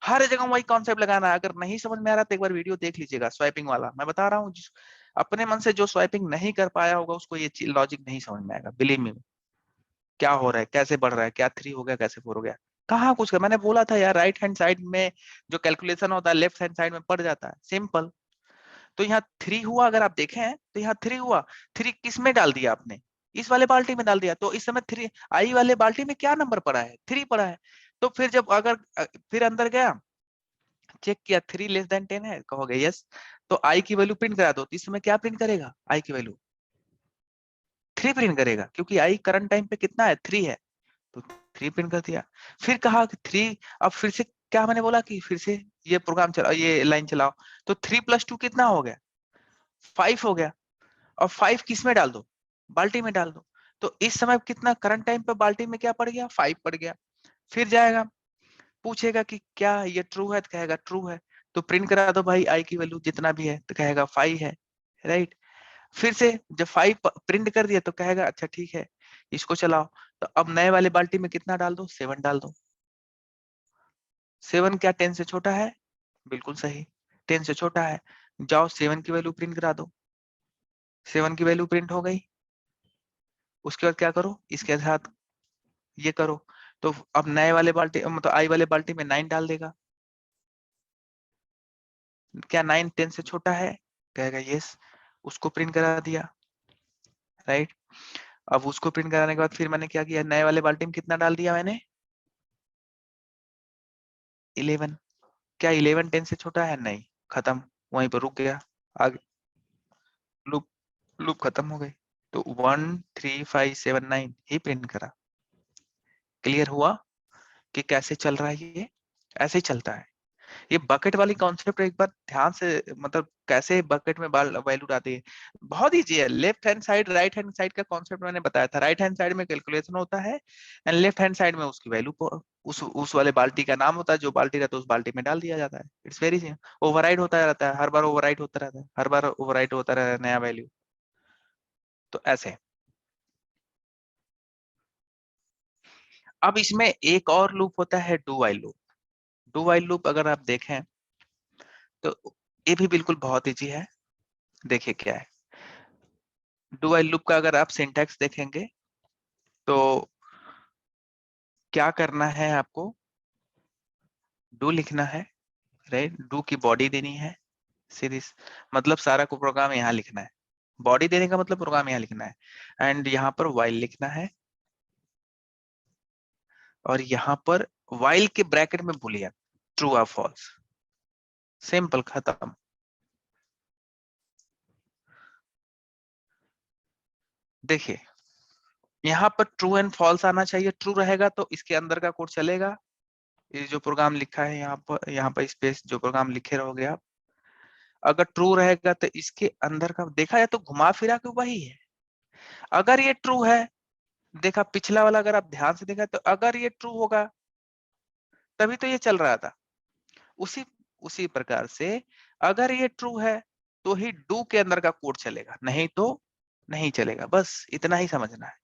हर जगह वही कॉन्सेप्ट लगाना है। अगर नहीं समझ में आ रहा तो एक बार वीडियो देख लीजिएगा स्वैपिंग वाला, मैं बता रहा हूँ, जिस अपने मन से जो स्वैपिंग नहीं कर पाया होगा उसको ये लॉजिक नहीं समझ में आएगा, बिलीव मी। क्या हो रहा है, कैसे बढ़ रहा है, क्या 3 हो गया, कैसे 4 हो गया, कहाँ कुछ कर, मैंने बोला था यार राइट हैंड साइड में जो कैलकुलेशन होता है लेफ्ट हैंड साइड में पड़ जाता है, सिंपल। तो यहाँ 3 हुआ, अगर आप देखें तो यहाँ 3 हुआ। 3 किस में डाल दिया आपने? इस वाले बाल्टी में डाल दिया, तो इस समय 3 आई वाले बाल्टी में क्या नंबर पड़ा है? 3 पड़ा है। तो फिर जब अगर फिर अंदर गया, चेक किया 3 लेस देन 10 है, कहोगे यस, तो आई की वैल्यू प्रिंट करा दो। तो इस समय क्या प्रिंट करेगा? आई की वैल्यू 3 प्रिंट करेगा, क्योंकि आई करंट टाइम पे कितना है? 3 है, तो 3 प्रिंट कर दिया। फिर कहा कि 3, अब फिर से क्या मैंने बोला कि फिर से ये प्रोग्राम चलाओ, ये लाइन चलाओ, तो 3 प्लस 2 कितना हो गया? 5 हो गया। और 5 किस में डाल दो? बाल्टी में डाल दो। तो इस समय कितना करंट टाइम पे बाल्टी में क्या पड़ गया? 5 पड़ गया। फिर जाएगा, पूछेगा कि क्या ये ट्रू है, तो कहेगा ट्रू है, तो प्रिंट करा दो भाई आई की वैल्यू जितना भी है, तो कहेगा 5 है, राइट। फिर से जब 5 प्रिंट कर दिया तो कहेगा अच्छा ठीक है, इसको चलाओ। तो अब नए वाले बाल्टी में कितना डाल दो? 7 डाल दो। 7 क्या 10 से छोटा है? बिल्कुल सही, 10 से छोटा है। जाओ 7 की वैल्यू प्रिंट करा दो। 7 की वैल्यू प्रिंट हो गई। उसके बाद क्या करो, इसके साथ ये करो, तो अब नए वाले बाल्टी मतलब आई वाले बाल्टी में 9 डाल देगा। क्या 9 10 से छोटा है? कहेगा यस, उसको प्रिंट करा दिया, राइट। अब उसको प्रिंट कराने के बाद फिर मैंने क्या किया, नए वाले बाल्टी में कितना डाल दिया मैंने? 11। क्या 11 10 से छोटा है? नहीं, खत्म, वहीं पर रुक गया, आगे लूप, लूप खत्म हो गई। तो 1 3 5 7 9 ही प्रिंट करा। क्लियर हुआ कि कैसे चल रहा है? ये ऐसे ही चलता है। ये बकेट वाली कॉन्सेप्ट एक बार ध्यान से, मतलब कैसे बकेट में वैल्यू आती है, बहुत ईजी है। Left hand side right hand side का कॉन्सेप्ट मैंने बताया था। राइट हैंड साइड में कैलकुलेशन होता है एंड लेफ्ट हैंड साइड में उसकी वैल्यू उस वाले बाल्टी का नाम होता है, जो बाल्टी रहता है उस बाल्टी में डाल दिया जाता है। It's very simple. ओवरराइड होता रहता है, हर बार ओवरराइड होता रहता है, हर बार ओवरराइड होता रहता है नया वैल्यू। तो ऐसे अब इसमें एक और लूप होता है do while loop. Do while loop अगर आप देखें तो ये भी बिल्कुल बहुत इजी है। देखिए क्या है डू व्हाइल लूप का, अगर आप सिंटैक्स देखेंगे तो क्या करना है आपको, डू लिखना है, राइट। डू की बॉडी देनी है सीरीज, मतलब सारा को प्रोग्राम यहाँ लिखना है। बॉडी देने का मतलब प्रोग्राम यहाँ लिखना है, एंड यहाँ पर व्हाइल लिखना है, और यहाँ पर व्हाइल के ब्रैकेट में बुलियन ट्रू और फॉल्स। सिंपल, खत्म। देखिए यहाँ पर ट्रू एंड फॉल्स आना चाहिए। ट्रू रहेगा तो इसके अंदर का कोड चलेगा, ये जो प्रोग्राम लिखा है यहाँ पर स्पेस जो प्रोग्राम लिखे रहोगे आप। अगर ट्रू रहेगा तो इसके अंदर का देखा जाए तो घुमा फिरा के वही है। अगर ये ट्रू है, देखा पिछला वाला अगर आप ध्यान से देखा तो अगर ये ट्रू होगा तभी तो ये चल रहा था। उसी उसी प्रकार से अगर ये ट्रू है तो ही डू के अंदर का कोड चलेगा, नहीं तो नहीं चलेगा। बस इतना ही समझना है।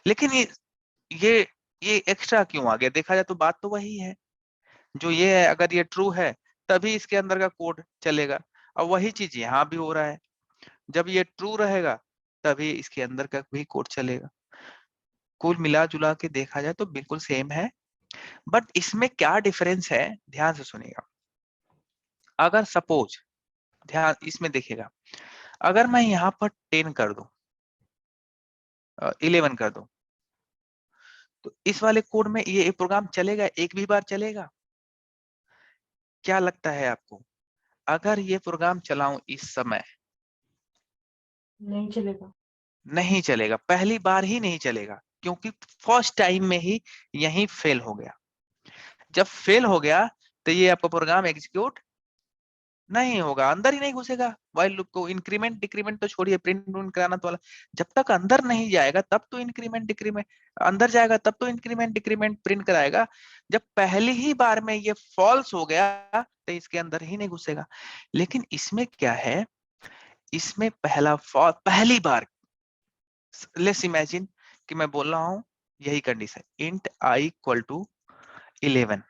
लेकिन ये ये एक्स्ट्रा क्यों आ गया? देखा जाए तो बात तो वही है जो ये है। अगर ये ट्रू है तभी इसके अंदर का कोड चलेगा, और वही चीज यहाँ भी हो रहा है। जब ये ट्रू रहेगा तभी इसके अंदर का भी कोड चलेगा। कुल मिला जुला के देखा जाए तो बिल्कुल सेम है, बट इसमें क्या डिफरेंस है ध्यान से सुनिएगा। अगर सपोज ध्यान इसमें देखिएगा, अगर मैं यहाँ पर 10 कर दूं, 11 कर दूं, तो इस वाले कोड में ये प्रोग्राम चलेगा? एक भी बार चलेगा? क्या लगता है आपको? अगर ये प्रोग्राम चलाऊं इस समय, नहीं चलेगा। नहीं चलेगा, पहली बार ही नहीं चलेगा, क्योंकि फर्स्ट टाइम में ही यही फेल हो गया। जब फेल हो गया तो ये आपका प्रोग्राम एग्जीक्यूट नहीं होगा, अंदर ही नहीं घुसेगा। व्हाइल लूप को इंक्रीमेंट डिक्रीमेंट तो छोड़िए, प्रिंट कराना तो वाला, जब तक अंदर नहीं जाएगा तब तो इंक्रीमेंट डिक्रीमेंट, अंदर जाएगा तब तो इंक्रीमेंट डिक्रीमेंट प्रिंट कराएगा। जब पहली ही बार में ये फॉल्स हो गया तो इसके अंदर ही नहीं घुसेगा। लेकिन इसमें क्या है, इसमें पहली बार, लेट्स इमेजिन कि मैं बोल रहा हूं यही condition int I equal to 11,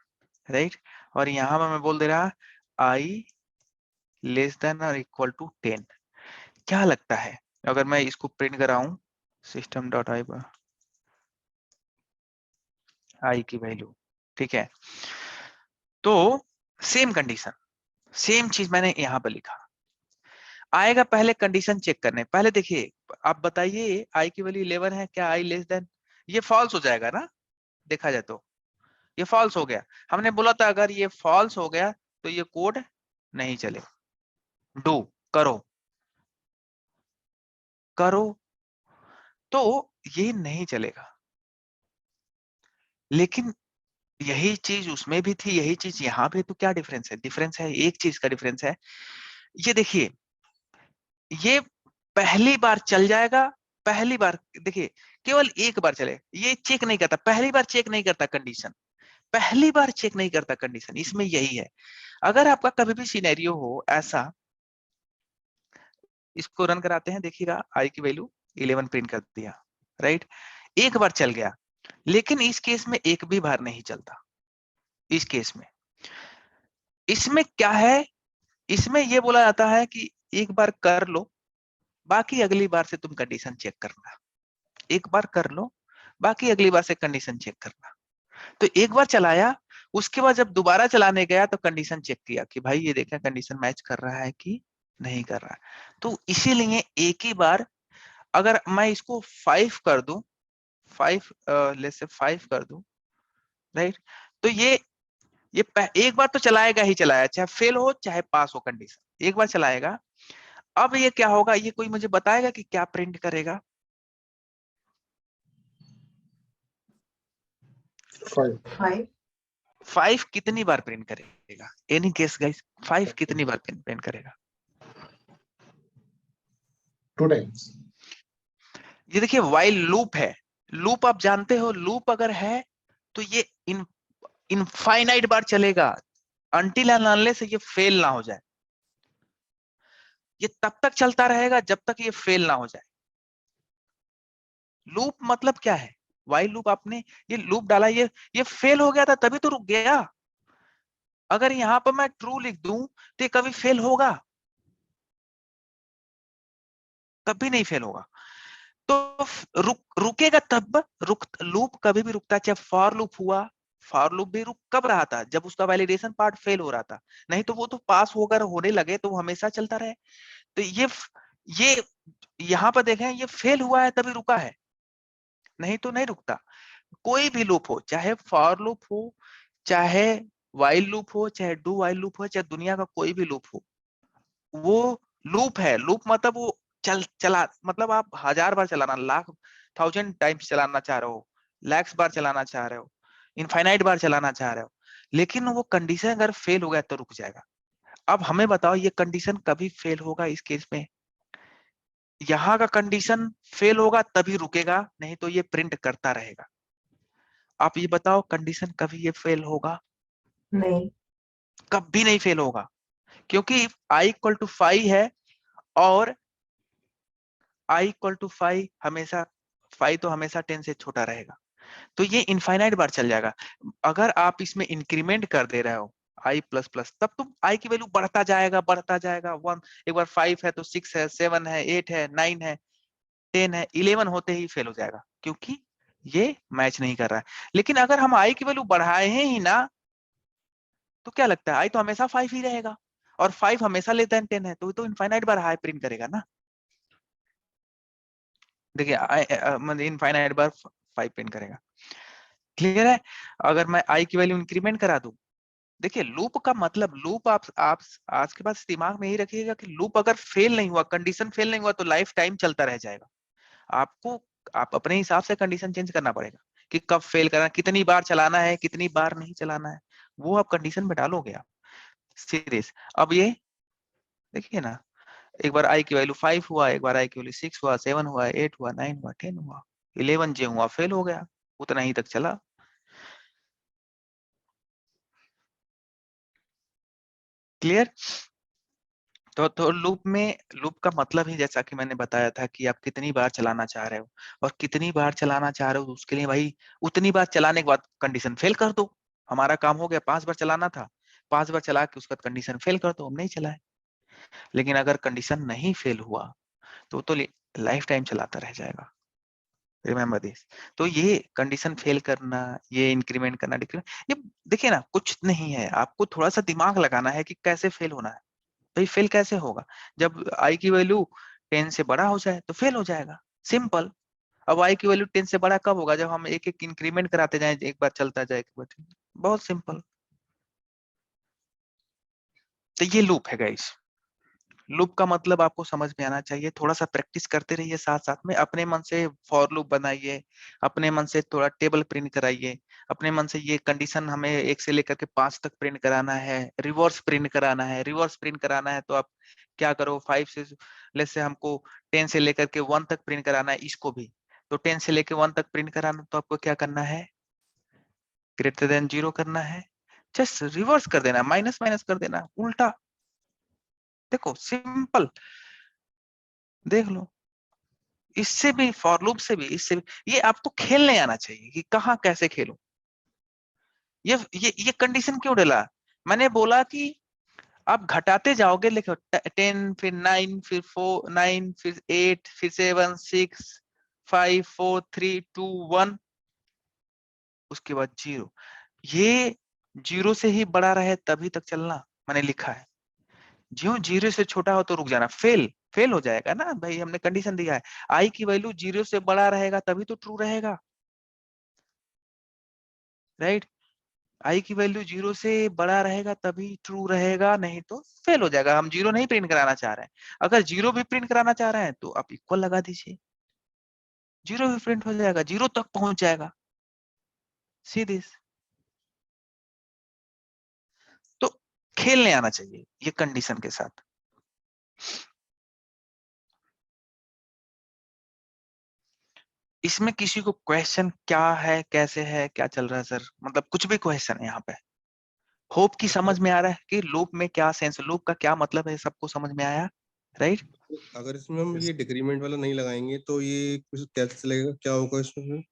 right, और यहां पर मैं बोल दे रहा आई लेस देन और इक्वल टू 10। क्या लगता है अगर मैं इसको प्रिंट कराऊं सिस्टम डॉट आई पर आई की वैल्यू, ठीक है, तो सेम कंडीशन, सेम चीज मैंने यहां पर लिखा। आएगा पहले कंडीशन चेक करने, पहले देखिए आप बताइए आई की वैल्यू 11 है, क्या आई लेस देन, ये फॉल्स हो जाएगा ना? देखा जाए तो ये फॉल्स हो गया। हमने बोला था अगर ये फॉल्स हो गया तो ये कोड नहीं चलेगा। डू करो करो तो ये नहीं चलेगा। लेकिन यही चीज उसमें भी थी, यही चीज यहाँ पे, तो क्या डिफरेंस है? डिफरेंस है, एक चीज का डिफरेंस है। ये देखिए ये पहली बार चल जाएगा, पहली बार देखिए केवल एक बार चले, ये चेक नहीं करता, पहली बार चेक नहीं करता कंडीशन, पहली बार चेक नहीं करता कंडीशन। इसमें यही है। अगर आपका कभी भी सिनेरियो हो ऐसा, इसको रन कराते हैं, देखिएगा आई की वैल्यू 11 प्रिंट कर दिया, राइट, एक बार चल गया। लेकिन इस केस में एक भी बार नहीं चलता। इस केस में इसमें क्या है, इसमें ये बोला जाता है कि एक बार कर लो, बाकी अगली बार से तुम कंडीशन चेक करना। एक बार कर लो, बाकी अगली बार से कंडीशन चेक करना। तो एक बार चलाया, उसके बाद जब दोबारा चलाने गया तो कंडीशन चेक किया कि भाई ये देखें कंडीशन मैच कर रहा है कि नहीं कर रहा है। तो इसीलिए एक ही बार, अगर मैं इसको 5 कर दूं, 5 लेट्स से 5 कर दूं, राइट, तो ये एक बार तो चलाएगा ही चलाया, चाहे फेल हो चाहे पास हो कंडीशन, एक बार चलाएगा। अब ये क्या होगा, ये कोई मुझे बताएगा कि क्या प्रिंट करेगा? 5 कितनी बार प्रिंट करेगा? एनी गेस गाइस, 5 कितनी बार प्रिंट करेगा? 2 times। ये देखिए व्हाइल लूप है, लूप आप जानते हो, लूप अगर है तो ये इनफाइनाइट बार चलेगा, अनटिल एंड अनलेस ये फेल ना हो जाए। ये तब तक चलता रहेगा जब तक ये फेल ना हो जाए। लूप मतलब क्या है? while लूप आपने ये लूप डाला, ये फेल हो गया था तभी तो रुक गया। अगर यहाँ पर मैं ट्रू लिख दूं तो ये कभी फेल होगा? कभी नहीं फेल होगा। तो रुकेगा तब, लूप कभी भी रुकता है, चाहे फॉर लूप हुआ, फॉर लूप भी रुक कब रहा था? जब उसका वैलिडेशन पार्ट फेल हो रहा था, नहीं तो वो तो पास होकर होने लगे तो वो हमेशा चलता रहे। तो ये यहाँ पर देखें, ये फेल हुआ है तभी रुका है, नहीं तो नहीं रुकता। कोई भी लूप हो, चाहे फॉर लूप हो, चाहे वाइल लूप हो, चाहे डू वाइल लूप हो, चाहे दुनिया का कोई भी लूप हो, वो लूप है। लूप मतलब वो चला, मतलब आप 1000 बार चलाना, लाख 1000 टाइम्स चलाना चाह रहे हो, लैक्स बार चलाना चाह रहे हो, इनफाइनाइट बार चलाना चाह रहे हो, लेकिन वो कंडीशन अगर फेल हो गया तो रुक जाएगा। अब हमें बताओ ये कंडीशन कभी फेल होगा इस केस में? यहाँ का कंडीशन फेल होगा तभी रुकेगा, नहीं तो ये प्रिंट करता रहेगा। आप ये बताओ कंडीशन कभी ये फेल होगा? नहीं। कभी नहीं फेल होगा, क्योंकि i इक्वल टू 5 है और i इक्वल टू 5 हमेशा, 5 तो हमेशा 10 से छोटा रहेगा, तो ये इनफाइनाइट बार चल जाएगा। अगर आप इसमें इंक्रीमेंट कर दे रहे हो i प्लस प्लस, तब तो i की वैल्यू बढ़ता जाएगा, बढ़ता जाएगा। 1 एक बार 5 है तो 6 है, 7 है, 8 है, 9 है, 10 है, 11 होते ही फेल हो जाएगा, क्योंकि ये मैच नहीं कर रहा है। लेकिन अगर हम i की वैल्यू बढ़ाए हैं ही ना, तो क्या लगता है i तो हमेशा 5 ही रहेगा, और 5 हमेशा लेस देन 10 है, तो इनफाइनाइट बार हाई प्रिंट करेगा ना। देखिए मतलब इनफाइनाइट बार 5 प्रिंट करेगा। क्लियर है? अगर मैं i की वैल्यू इंक्रीमेंट करा दूं, देखिए लूप का मतलब, लूप आप आज के बाद दिमाग में ही रखिएगा कि लूप अगर फेल नहीं हुआ, कंडीशन फेल नहीं हुआ, तो लाइफ टाइम चलता रह जाएगा। आपको आप अपने हिसाब से कंडीशन चेंज करना पड़ेगा कि कब फेल करना, कितनी बार चलाना है, कितनी बार नहीं चलाना है, वो आप कंडीशन में डालोगे आप सीरीज। अब ये देखिए ना, एक बार i की वैल्यू 5 हुआ, एक बार i की वैल्यू 6 हुआ, 7 हुआ, 8 हुआ, 9 हुआ, 10 हुआ, 11 जे हुआ, फेल हो गया, उतना ही तक चला। क्लियर? तो लूप का मतलब ही जैसा कि मैंने बताया था कि आप कितनी बार चलाना चाह रहे हो, और कितनी बार चलाना चाह रहे हो उसके लिए भाई उतनी बार चलाने के बाद कंडीशन फेल कर दो। हमारा काम हो गया, 5 बार चलाना था, 5 बार चला के उसका कंडीशन फेल कर दो, हम नहीं चलाए। लेकिन अगर कंडीशन नहीं फेल हुआ तो लाइफ टाइम चलाता रह जाएगा। Remember this. तो ये कंडीशन फेल करना, ये इंक्रीमेंट करना, डिक्रीमेंट, ये देखिए ना कुछ नहीं है, आपको थोड़ा सा दिमाग लगाना है कि कैसे फेल होना है। भाई फेल कैसे होगा? जब i की वैल्यू 10 से बड़ा हो जाए तो फेल हो जाएगा, सिंपल। अब i की वैल्यू 10 से बड़ा कब होगा? जब हम एक एक इंक्रीमेंट कराते जाएं, एक बार चलता जाए, एक बार बहुत सिंपल। तो ये लूप है गाइस। लूप का मतलब आपको समझ में आना चाहिए, थोड़ा सा प्रैक्टिस करते रहिए, साथ साथ में अपने मन से फॉर लूप बनाइए, अपने मन से थोड़ा टेबल प्रिंट कराइए, अपने मन से ये कंडीशन हमें 1 से लेकर के 5 तक प्रिंट कराना है, रिवर्स प्रिंट कराना है। रिवर्स प्रिंट कराना है तो आप क्या करो, 5 से लेस से हमको 10 से लेकर के 1 तक प्रिंट कराना है, इसको भी तो 10 से लेकर 1 तक प्रिंट कराना, तो आपको क्या करना है, ग्रेटर देन 0 करना है, जस्ट रिवर्स कर देना, माइनस माइनस कर देना, उल्टा। देखो सिंपल, देख लो। इससे भी, फॉर लूप से भी, इससे भी, ये आपको खेलने आना चाहिए कि कहाँ कैसे खेलो। ये कंडीशन क्यों डाला? मैंने बोला कि आप घटाते जाओगे, लिखो 10 फिर 9 फिर 4 9 फिर 8 फिर 7 6 5 4 3 2 1, उसके बाद 0। ये 0 से ही बड़ा रहे तभी तक चलना, मैंने लिखा है। ज्यों 0 से छोटा हो तो रुक जाना, फेल हो जाएगा ना भाई, हमने कंडीशन दिया है i की वैल्यू 0 से बड़ा रहेगा तभी तो ट्रू रहेगा, राइट? i की वैल्यू 0 से बड़ा रहेगा तभी ट्रू रहेगा, नहीं तो फेल हो जाएगा। हम 0 नहीं प्रिंट कराना चाह रहे हैं, अगर 0 भी प्रिंट कराना चाह रहे हैं तो आप इक्वल लगा दीजिए, 0 भी प्रिंट हो जाएगा, 0 तक पहुंच जाएगा, सीधे। तो खेलने आना चाहिए ये कंडीशन के साथ। इसमें किसी को क्वेश्चन क्या है, कैसे है, क्या चल रहा है सर, मतलब कुछ भी क्वेश्चन है यहाँ पे? होप की समझ में आ रहा है कि लूप में क्या सेंस, लूप का क्या मतलब है, सबको समझ में आया, राइट? अगर इसमें हम ये डिक्रीमेंट वाला नहीं लगाएंगे तो ये कुछ कैसे चलेगा, क्या होगा इसमें?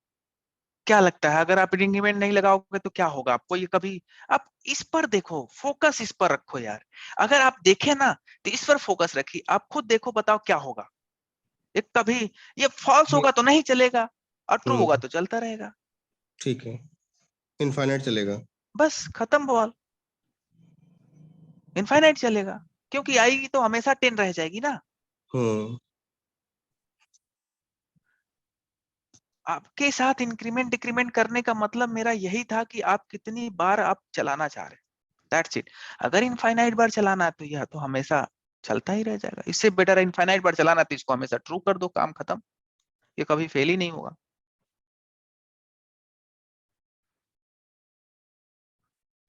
क्या लगता है अगर आप इंक्रीमेंट नहीं लगाओगे तो क्या होगा आपको? ये कभी आप इस पर देखो, फोकस इस पर रखो यार। अगर आप देखें ना तो इस पर फोकस रखिए, आप खुद देखो, बताओ क्या होगा। ये कभी ये फॉल्स होगा तो नहीं चलेगा और ट्रू होगा तो चलता रहेगा। ठीक है, इनफाइनाइट चलेगा। बस खत्म बवाल, इनफाइनाइट चलेगा, क्योंकि आएगी तो हमेशा 10 रह जाएगी ना। आपके साथ इंक्रीमेंट डिक्रीमेंट करने का मतलब मेरा यही था कि आप कितनी बार आप चलाना चाह रहे हैं, दैट्स इट। अगर इनफाइनाइट बार चलाना है तो यह तो हमेशा चलता ही रह जाएगा। इससे बेटर है इनफाइनाइट बार चलाना तो इसको हमेशा ट्रू कर दो, काम खत्म, ये कभी फेल ही नहीं होगा।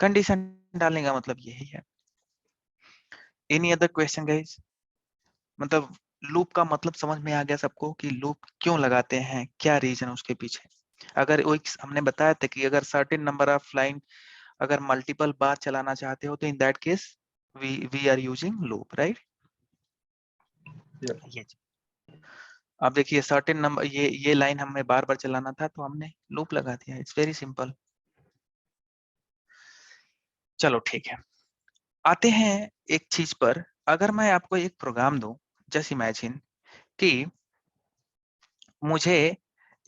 कंडीशन डालने का मतलब यही है। Any other question guys? मतलब लूप का मतलब समझ में आ गया सबको कि लूप क्यों लगाते हैं, क्या रीजन उसके पीछे? अगर वो हमने बताया था कि अगर सर्टेन नंबर ऑफ लाइन अगर मल्टीपल बार चलाना चाहते हो तो in that case we are using loop, right? ये अब देखिए सर्टेन नंबर, ये लाइन हमें बार बार चलाना था तो हमने लूप लगा दिया। It's very simple. चलो ठीक है, आते हैं एक चीज पर। अगर मैं आपको एक प्रोग्राम दूं, जस्ट इमेजिन कि मुझे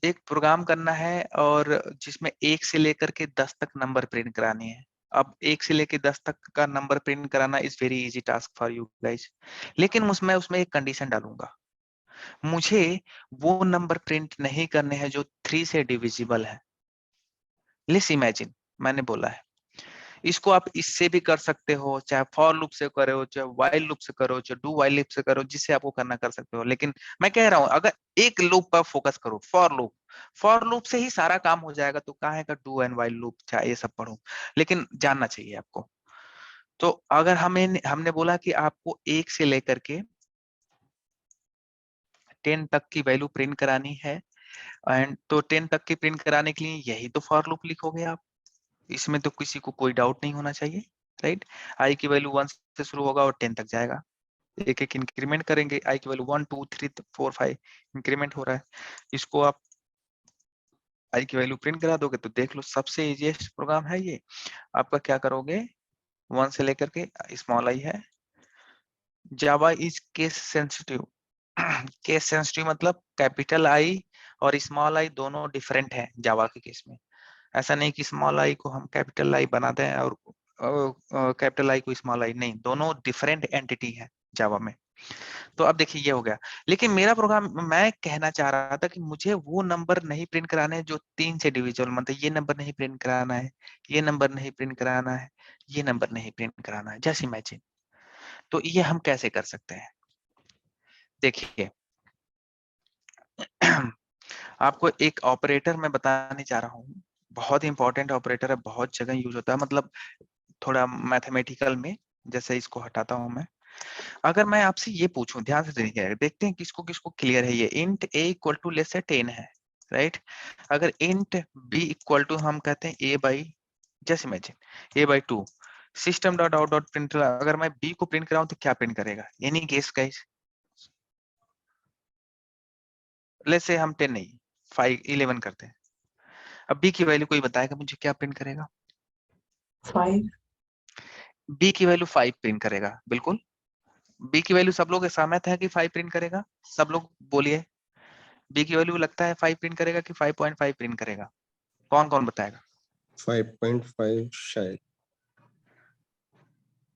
एक प्रोग्राम करना है और जिसमें 1 से लेकर के 10 तक नंबर प्रिंट करानी है। अब 1 से लेकर 10 तक का नंबर प्रिंट कराना is very easy task for you guys, लेकिन उसमें एक कंडीशन डालूंगा। मुझे वो नंबर प्रिंट नहीं करने हैं जो 3 से डिविजिबल है। लेट्स इमेजिन, मैंने बोला है इसको आप इससे भी कर सकते हो, चाहे फॉर लूप से करो, चाहे व्हाइल लूप से करो, चाहे डू व्हाइल लूप से करो, जिससे आपको करना कर सकते हो। लेकिन मैं कह रहा हूं अगर एक लूप पर फोकस करो, फॉर लूप से ही सारा काम हो जाएगा, तो कहाँ का डू एंड व्हाइल लूप चाहे ये सब पढ़ो, लेकिन जानना चाहिए आपको। तो अगर हमने बोला कि आपको 1 से लेकर के 10 तक की वैल्यू प्रिंट करानी है, एंड तो 10 तक की प्रिंट कराने के लिए यही तो फॉर लूप लिखोगे आप। इसमें तो किसी को कोई डाउट नहीं होना चाहिए, राइट? आई की वैल्यू 1 से शुरू होगा और 10 तक जाएगा। एक एक इंक्रीमेंट करेंगे, आई की वैल्यू 1 2 3 4 5 इंक्रीमेंट हो रहा है। इसको आप आई की वैल्यू प्रिंट करा दोगे तो देख लो, सबसे इजीएस्ट प्रोग्राम है ये। आपका क्या करोगे, 1 से लेकर के स्मॉल आई है। Java is case sensitive. Case sensitive मतलब कैपिटल आई और स्मॉल आई दोनों डिफरेंट है जावा के केस में। ऐसा नहीं कि स्मॉल आई को हम कैपिटल आई बना दें और कैपिटल आई को स्मॉल आई, नहीं, दोनों डिफरेंट एंटिटी है जावा में। तो अब देखिए ये हो गया, लेकिन मेरा प्रोग्राम, मैं कहना चाह रहा था कि मुझे वो नंबर नहीं प्रिंट कराने हैं जो 3 से डिविजिबल, मतलब ये नंबर नहीं प्रिंट कराना है, ये नंबर नहीं प्रिंट कराना है, ये नंबर नहीं प्रिंट कराना है, जस्ट इमेजिन। तो ये हम कैसे कर सकते हैं? देखिए आपको एक ऑपरेटर मैं बताने जा रहा हूँ, बहुत इंपॉर्टेंट ऑपरेटर है, बहुत जगह यूज होता है, मतलब थोड़ा मैथमेटिकल में। जैसे इसको हटाता हूं मैं, अगर मैं आपसे ये पूछूं, ध्यान से देखिए, देखते हैं किसको किसको क्लियर है ये। Int a equal to let's say 10 है, राइट? अगर इंट b इक्वल टू हम कहते हैं a by, just imagine a by 2, system dot out dot print, अगर मैं b को प्रिंट कराऊं तो क्या प्रिंट करेगा? Any guess guys? Let's say हम 10 नहीं 5 11 करते हैं। अब b की वैल्यू कोई बताएगा मुझे क्या प्रिंट करेगा? 5 b की वैल्यू 5 प्रिंट करेगा, बिल्कुल। b की वैल्यू सब लोग सहमत है कि 5 प्रिंट करेगा? सब लोग बोलिए, b की वैल्यू लगता है 5 प्रिंट करेगा कि 5.5 प्रिंट करेगा? कौन कौन बताएगा? 5.5 शायद।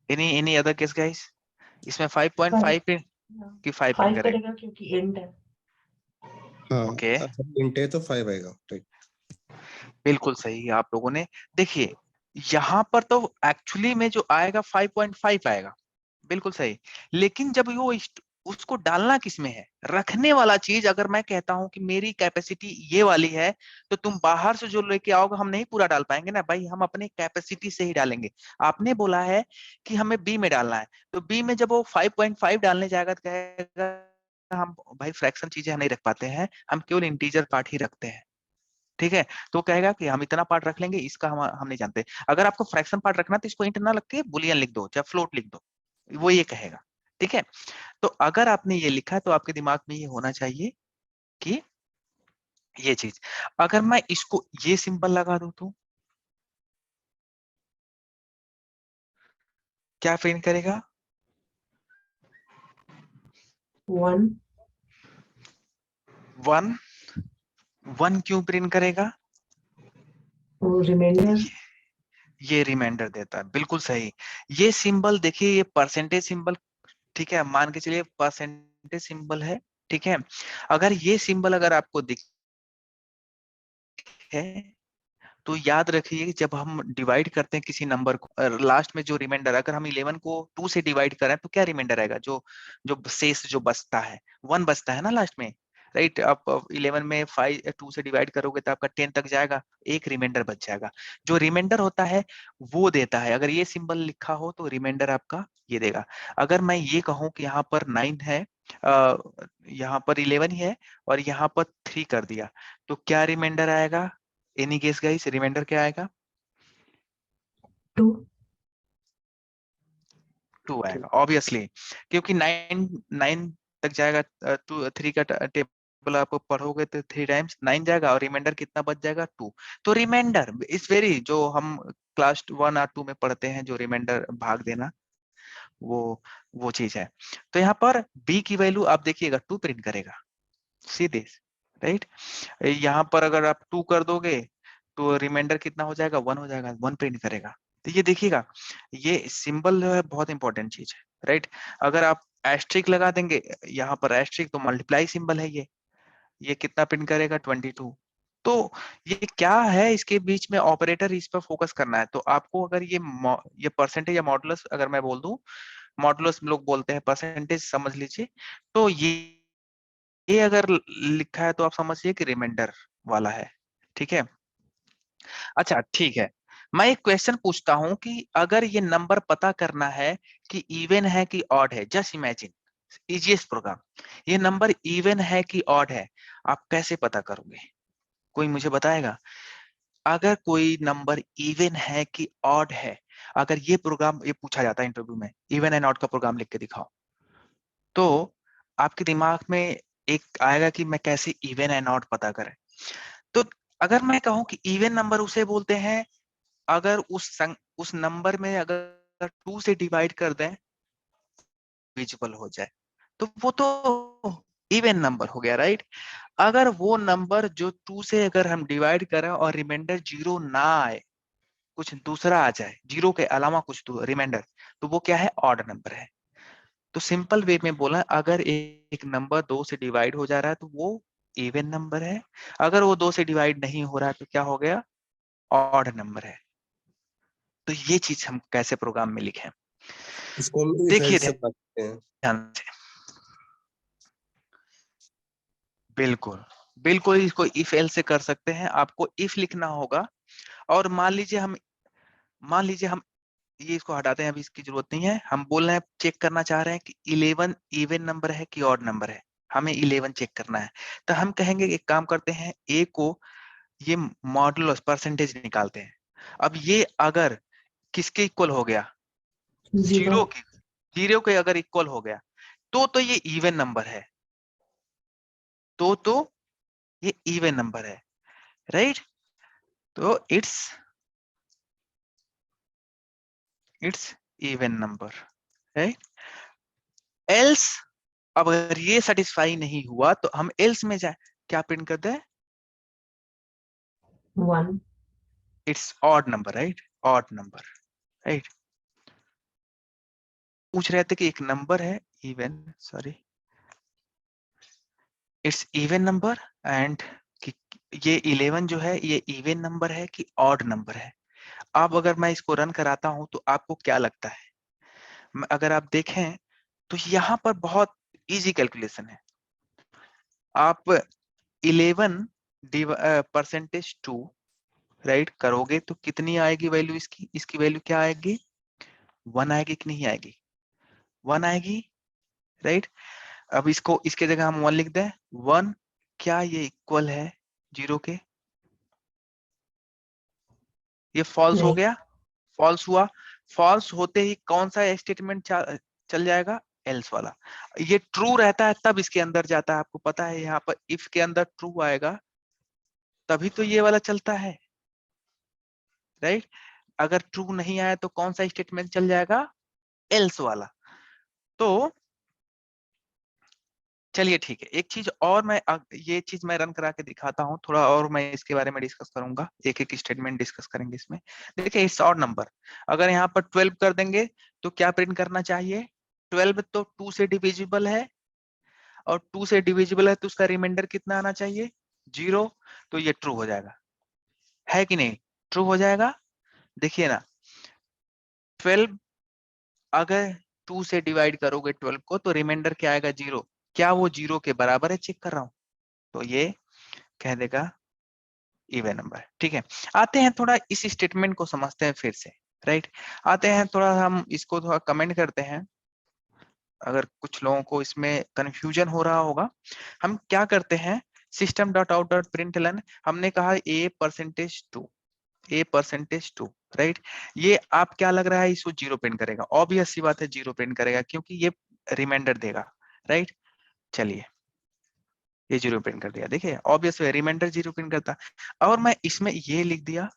Any other case guys? इसमें 5.5 प्रिंट कि 5 प्रिंट 5 करेगा? करेगा क्योंकि एंड है। हाँ, ओके, अगर इंट है तो 5 आएगा, राइट? बिल्कुल सही आप लोगों ने। देखिए यहाँ पर तो एक्चुअली में जो आएगा 5.5 आएगा, बिल्कुल सही। लेकिन जब वो उसको डालना किसमें है, रखने वाला चीज, अगर मैं कहता हूं कि मेरी कैपेसिटी ये वाली है, तो तुम बाहर से जो लेके आओगे हम नहीं पूरा डाल पाएंगे ना भाई, हम अपने कैपेसिटी से ही डालेंगे। आपने बोला है कि हमें बी में डालना है, तो बी में जब वो 5.5 डालने जाएगा तो कहेगा हम भाई फ्रैक्शन चीजें नहीं रख पाते हैं, हम केवल इंटीजर पार्ट ही रखते हैं, ठीक है? तो कहेगा कि हम इतना पार्ट रख लेंगे, इसका हम नहीं जानते। अगर आपको फ्रैक्शन पार्ट रखना तो इसको इंट ना लिख के बुलियन लिख दो, चाहे फ्लोट लिख दो, वो ये कहेगा, ठीक है? तो अगर आपने ये लिखा है तो आपके दिमाग में ये होना चाहिए कि ये चीज। अगर मैं इसको ये सिंबल लगा दूं तो क्या प्रिंट करेगा? 1. 1। 1 क्यों प्रिंट करेगा? रिमाइंडर. ये रिमाइंडर देता है, बिल्कुल सही। ये सिंबल देखिए, ये परसेंटेज सिंबल, ठीक है, मान के चलिए परसेंटेज सिंबल है, ठीक है। अगर ये सिंबल अगर आपको दिखे तो याद रखिए कि जब हम डिवाइड करते हैं किसी नंबर को, लास्ट में जो रिमाइंडर, अगर हम 11 को 2 से डिवाइड करें तो क्या रिमाइंडर आएगा? जो जो शेष जो बचता है 1 बचता है ना लास्ट में, राइट। आप 11 में 2 से डिवाइड करोगे तो आपका 10 तक जाएगा, एक रिमाइंडर बच जाएगा। जो रिमाइंडर होता है वो देता है। अगर ये सिंबल लिखा हो तो रिमाइंडर आपका ये देगा। अगर मैं ये कहूं कि यहाँ पर 9 है, यहाँ पर 11 ही है और यहाँ पर 3 कर दिया, तो क्या रिमाइंडर आएगा? एनी गेस गाइस, रिमाइंडर क्या आएगा? 2. 2 आएगा ऑब्वियसली, क्योंकि 9 तक जाएगा। 3 का टेबल आपको पढ़ोगे तो 3 टाइम्स 9 जाएगा और रिमाइंडर कितना बच जाएगा? 2। तो रिमाइंडर इज वेरी, जो हम क्लास 1 और 2 में पढ़ते हैं, जो रिमाइंडर भाग देना, वो चीज है। तो यहाँ पर b की वैल्यू आप देखिएगा 2 प्रिंट करेगा, सी दिस, राइट। यहाँ पर अगर आप 2 कर दोगे तो रिमाइंडर कितना हो जाएगा? 1 हो जाएगा, 1 प्रिंट करेगा। तो ये देखिएगा, ये सिंबल जो है बहुत इंपॉर्टेंट चीज है, राइट। अगर आप एस्ट्रिक लगा देंगे यहाँ पर, एस्ट्रिक तो मल्टीप्लाई सिंबल है, ये कितना प्रिंट करेगा? 22। तो ये क्या है, इसके बीच में ऑपरेटर, इस पर फोकस करना है। तो आपको अगर ये परसेंटेज या मॉडुलस अगर मैं बोल दूं, मॉडुलस लोग बोलते हैं, परसेंटेज समझ लीजिए। तो ये अगर लिखा है तो आप समझिए कि रिमाइंडर वाला है, ठीक है। अच्छा ठीक है, मैं एक क्वेश्चन पूछता हूं कि अगर ये नंबर पता करना है कि इवन है कि ऑड है, जस्ट इमेजिन, इजीएस्ट प्रोग्राम, ये नंबर इवन है कि ऑड है, आप कैसे पता करोगे? कोई मुझे बताएगा? अगर कोई नंबर इवन है कि ऑड है, अगर ये प्रोग्राम, ये पूछा जाता है इंटरव्यू में, इवन एंड ऑड का प्रोग्राम लिख के दिखाओ, तो आपके दिमाग में एक आएगा कि मैं कैसे इवन एंड ऑड पता करें। तो अगर मैं कहूं कि इवन नंबर उसे बोलते हैं अगर उस नंबर में अगर 2 से डिवाइड कर दें विजिबल हो जाए, तो वो तो इवन नंबर हो गया, राइट। अगर वो नंबर जो 2 से अगर हम डिवाइड करें और रिमाइंडर 0 ना आए, कुछ दूसरा आ जाए, 0 के अलावा कुछ रिमाइंडर, तो वो क्या है? ऑड नंबर है। तो सिंपल वे में बोला, अगर एक नंबर 2 से डिवाइड हो जा रहा है तो वो इवन नंबर है, अगर वो 2 से डिवाइड नहीं हो रहा है तो क्या हो गया? ऑड नंबर है। तो ये चीज हम कैसे प्रोग्राम में लिखें, इसको हम if देखिए else से बात करते हैं। ध्यान से। बिल्कुल बिल्कुल, इसको इफ एल से कर सकते हैं। आपको इफ लिखना होगा और मान लीजिए हम ये इसको हटाते हैं, अभी इसकी जरूरत नहीं है। हम बोल रहे हैं, चेक करना चाह रहे हैं कि 11 इवन नंबर है कि ऑड नंबर है, हमें 11 चेक करना है। तो हम कहेंगे एक काम करते हैं, ए को ये मॉडुलस परसेंटेज निकालते हैं। अब ये अगर किसके इक्वल हो गया? 0. 0 के अगर इक्वल हो गया तो ये इवन नंबर है, तो ये इवन नंबर है, राइट। तो it's even number, right. Else, अब अगर ये सेटिस्फाई नहीं हुआ तो हम एल्स में जाए, क्या प्रिंट करते हैं? 1. It's odd number, right, odd number, right. पूछ रहे थे कि एक नंबर है even, sorry, it's even number and कि ये 11 जो है ये इवन नंबर है कि ऑड नंबर है। अब अगर मैं इसको रन कराता हूं तो आपको क्या लगता है? अगर आप देखें तो यहाँ पर बहुत इजी कैलकुलेशन है। आप 11 परसेंटेज 2 राइट करोगे तो कितनी आएगी वैल्यू? इसकी वैल्यू क्या आएगी? 1 आएगी कि नहीं आएगी? 1 आएगी, राइट। अब इसको इसके जगह हम 1 लिख दें। 1 क्या ये इक्वल है 0 के? ये फॉल्स हो नहीं. गया, फॉल्स हुआ। फॉल्स होते ही कौन सा स्टेटमेंट चल जाएगा? एल्स वाला। ये ट्रू रहता है तब इसके अंदर जाता है, आपको पता है। यहाँ पर इफ के अंदर ट्रू आएगा तभी तो ये वाला चलता है, राइट। अगर ट्रू नहीं आया तो कौन सा स्टेटमेंट चल जाएगा, एल्स वाला। तो चलिए ठीक है, एक चीज और मैं ये चीज मैं रन करा के दिखाता हूँ, थोड़ा और मैं इसके बारे में डिस्कस करूंगा, एक एक स्टेटमेंट डिस्कस करेंगे इसमें। देखिए इट्स ऑड नंबर, अगर यहाँ पर 12 कर देंगे तो क्या प्रिंट करना चाहिए, 12 तो 2 से डिविजिबल है, और 2 से डिविजिबल है तो उसका रिमाइंडर कितना आना चाहिए, 0। तो ये ट्रू हो जाएगा, है कि नहीं, ट्रू हो जाएगा। देखिए ना 12 अगर 2 से डिवाइड करोगे 12 को तो रिमाइंडर क्या आएगा, 0। क्या वो 0 के बराबर है, चेक कर रहा हूं, तो ये कह देगा इवन नंबर। ठीक है, आते हैं थोड़ा इस स्टेटमेंट को समझते हैं फिर से, राइट। आते हैं थोड़ा, हम इसको थोड़ा कमेंट करते हैं, अगर कुछ लोगों को इसमें कंफ्यूजन हो रहा होगा। हम क्या करते हैं, system dot out dot println, हमने कहा a%2, a%2, राइट। ये आप क्या लग रहा है, इसको 0 प्रिंट करेगा, ऑब्वियस सी बात है 0 प्रिंट करेगा, क्योंकि ये रिमाइंडर देगा, राइट। चलिए ये 0 प्रिंट कर दिया, देखिए ऑब्वियस है, रिमाइंडर 0 प्रिंट करता। और मैं इसमें ये लिख दिया,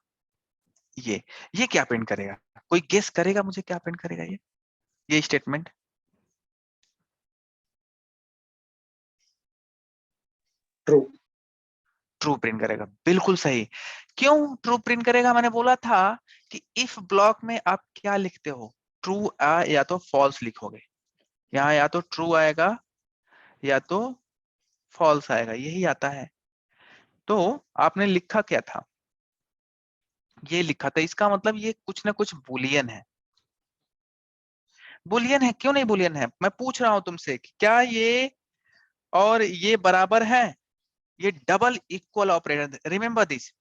ये क्या प्रिंट करेगा, कोई गेस करेगा मुझे क्या प्रिंट करेगा ये स्टेटमेंट, ट्रू। ट्रू प्रिंट करेगा, बिल्कुल सही। क्यों ट्रू प्रिंट करेगा, मैंने बोला था कि इफ ब्लॉक में आप क्या लिखते हो, ट्रू या तो फॉल्स लिखोगे, यहाँ या तो ट्रू आएगा या तो फॉल्स आएगा, यही आता है। तो आपने लिखा क्या था, ये लिखा था, इसका मतलब ये कुछ ना कुछ बुलियन है। बुलियन है, क्यों नहीं बुलियन है, मैं पूछ रहा हूं तुमसे कि क्या ये और ये बराबर है, ये double equal operator, remember this.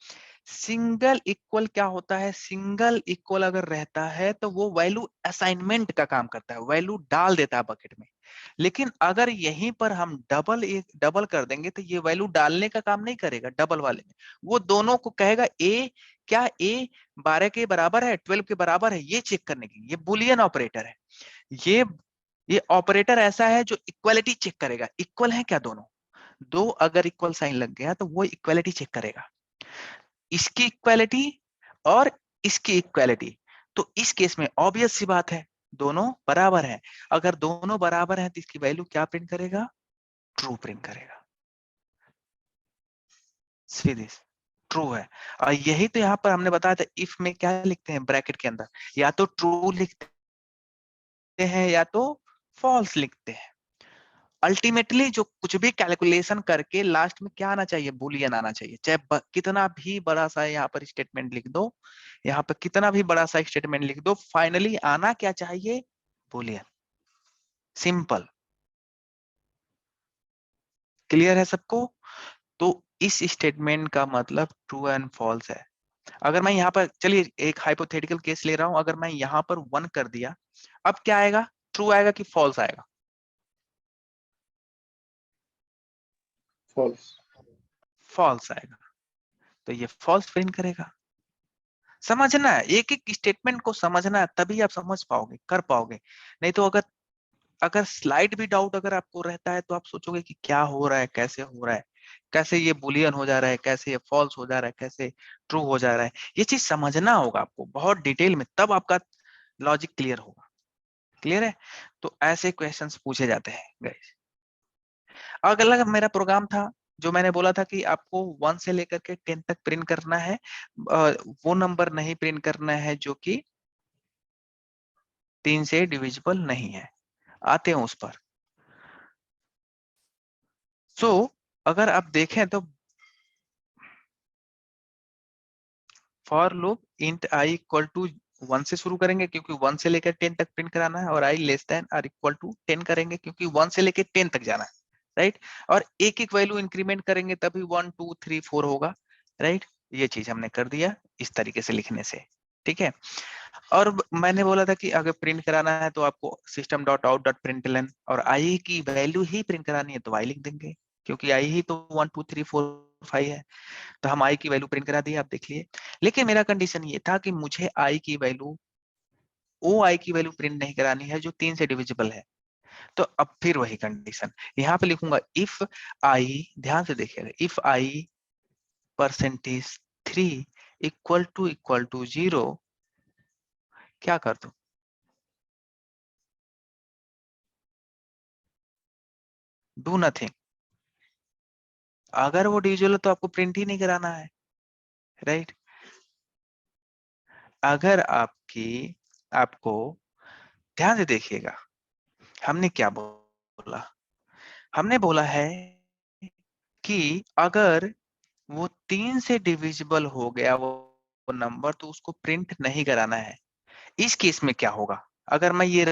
Single equal क्या होता है, सिंगल इक्वल अगर रहता है तो वो वैल्यू असाइनमेंट का काम करता है, वैल्यू डाल देता है बकेट में। लेकिन अगर यहीं पर हम डबल कर देंगे तो ये वैल्यू डालने का काम नहीं करेगा, डबल वाले में वो दोनों को कहेगा ए, क्या ए 12 के बराबर है, 12 के बराबर है, ये चेक करने के लिए। ये बुलियन ऑपरेटर है, ये ये ऑपरेटर ऐसा है जो इक्वालिटी चेक करेगा, इक्वल है क्या दोनों, दो अगर इक्वल साइन लग गया तो वो इक्वालिटी चेक करेगा, इसकी इक्वालिटी और इसकी इक्वालिटी। तो इस केस में ऑब्वियस सी बात है दोनों बराबर है, अगर दोनों बराबर है तो इसकी वैल्यू क्या प्रिंट करेगा, ट्रू प्रिंट करेगा, सीधे ट्रू है। और यही तो यहाँ पर हमने बताया था, इफ में क्या लिखते हैं ब्रैकेट के अंदर, या तो ट्रू लिखते हैं या तो फॉल्स लिखते हैं। अल्टीमेटली जो कुछ भी कैलकुलेशन करके लास्ट में क्या आना चाहिए, बुलियन आना चाहिए, चाहे कितना भी बड़ा सा यहाँ पर स्टेटमेंट लिख दो, यहाँ पर कितना भी बड़ा सा स्टेटमेंट लिख दो, फाइनली आना क्या चाहिए, बुलियन। सिंपल, क्लियर है सबको। तो इस स्टेटमेंट का मतलब ट्रू एंड फॉल्स है। अगर मैं यहाँ पर, चलिए एक हाइपोथेटिकल केस ले रहा हूं, अगर मैं यहाँ पर 1 कर दिया, अब क्या आएगा, ट्रू आएगा कि फॉल्स आएगा, फॉल्स। फॉल्स आएगा। तो ये फॉल्स प्रिंट करेगा। समझना है, एक एक स्टेटमेंट को समझना है, तभी आप समझ पाओगे, कर पाओगे। नहीं तो अगर अगर स्लाइड भी डाउट अगर आपको रहता है तो आप सोचोगे कि क्या हो रहा है, कैसे हो रहा है, कैसे ये बुलियन हो जा रहा है, कैसे ये फॉल्स हो जा रहा है, कैसे ट्रू हो जा रहा है। ये चीज समझना होगा आपको बहुत डिटेल में, तब आपका लॉजिक क्लियर होगा। क्लियर है। तो ऐसे क्वेश्चंस पूछे जाते हैं गाइस। अगला मेरा प्रोग्राम था जो मैंने बोला था कि आपको 1 से लेकर के 10 तक प्रिंट करना है, वो नंबर नहीं प्रिंट करना है जो कि 3 से डिविजिबल नहीं है। आते हैं उस पर। सो अगर आप देखें तो for loop int I equal to 1 से शुरू करेंगे क्योंकि 1 से लेकर 10 तक प्रिंट कराना है, और I less than or equal to 10 करेंगे क्योंकि 1 से लेकर 10 तक जाना है, राइट। और एक एक वैल्यू इंक्रीमेंट करेंगे तभी 1 2 3 4 होगा, राइट। ये चीज हमने कर दिया इस तरीके से लिखने से, ठीक है। और मैंने बोला था कि अगर प्रिंट कराना है तो आपको system dot out dot println और आई की वैल्यू ही प्रिंट करानी है तो आई लिख देंगे, क्योंकि आई ही तो 1 2 3 4 5 है, तो हम आई की वैल्यू प्रिंट करा दी, आप देख लिए। लेकिन मेरा कंडीशन ये था कि मुझे आई की वैल्यू, ओ आई की वैल्यू प्रिंट नहीं करानी है जो 3 से डिविजिबल है। तो अब फिर वही कंडीशन यहाँ पे लिखूंगा, इफ आई, ध्यान से देखिएगा, if I percentage 3 equal to 0, क्या कर दूं? Do nothing. अगर वो डिविजिबल है तो आपको प्रिंट ही नहीं कराना है, राइट? अगर आपको ध्यान से देखिएगा, हमने क्या बोला? हमने बोला है कि अगर वो 3 से डिविजिबल हो गया वो नंबर, तो उसको प्रिंट नहीं कराना है। इस केस में क्या होगा? अगर मैं ये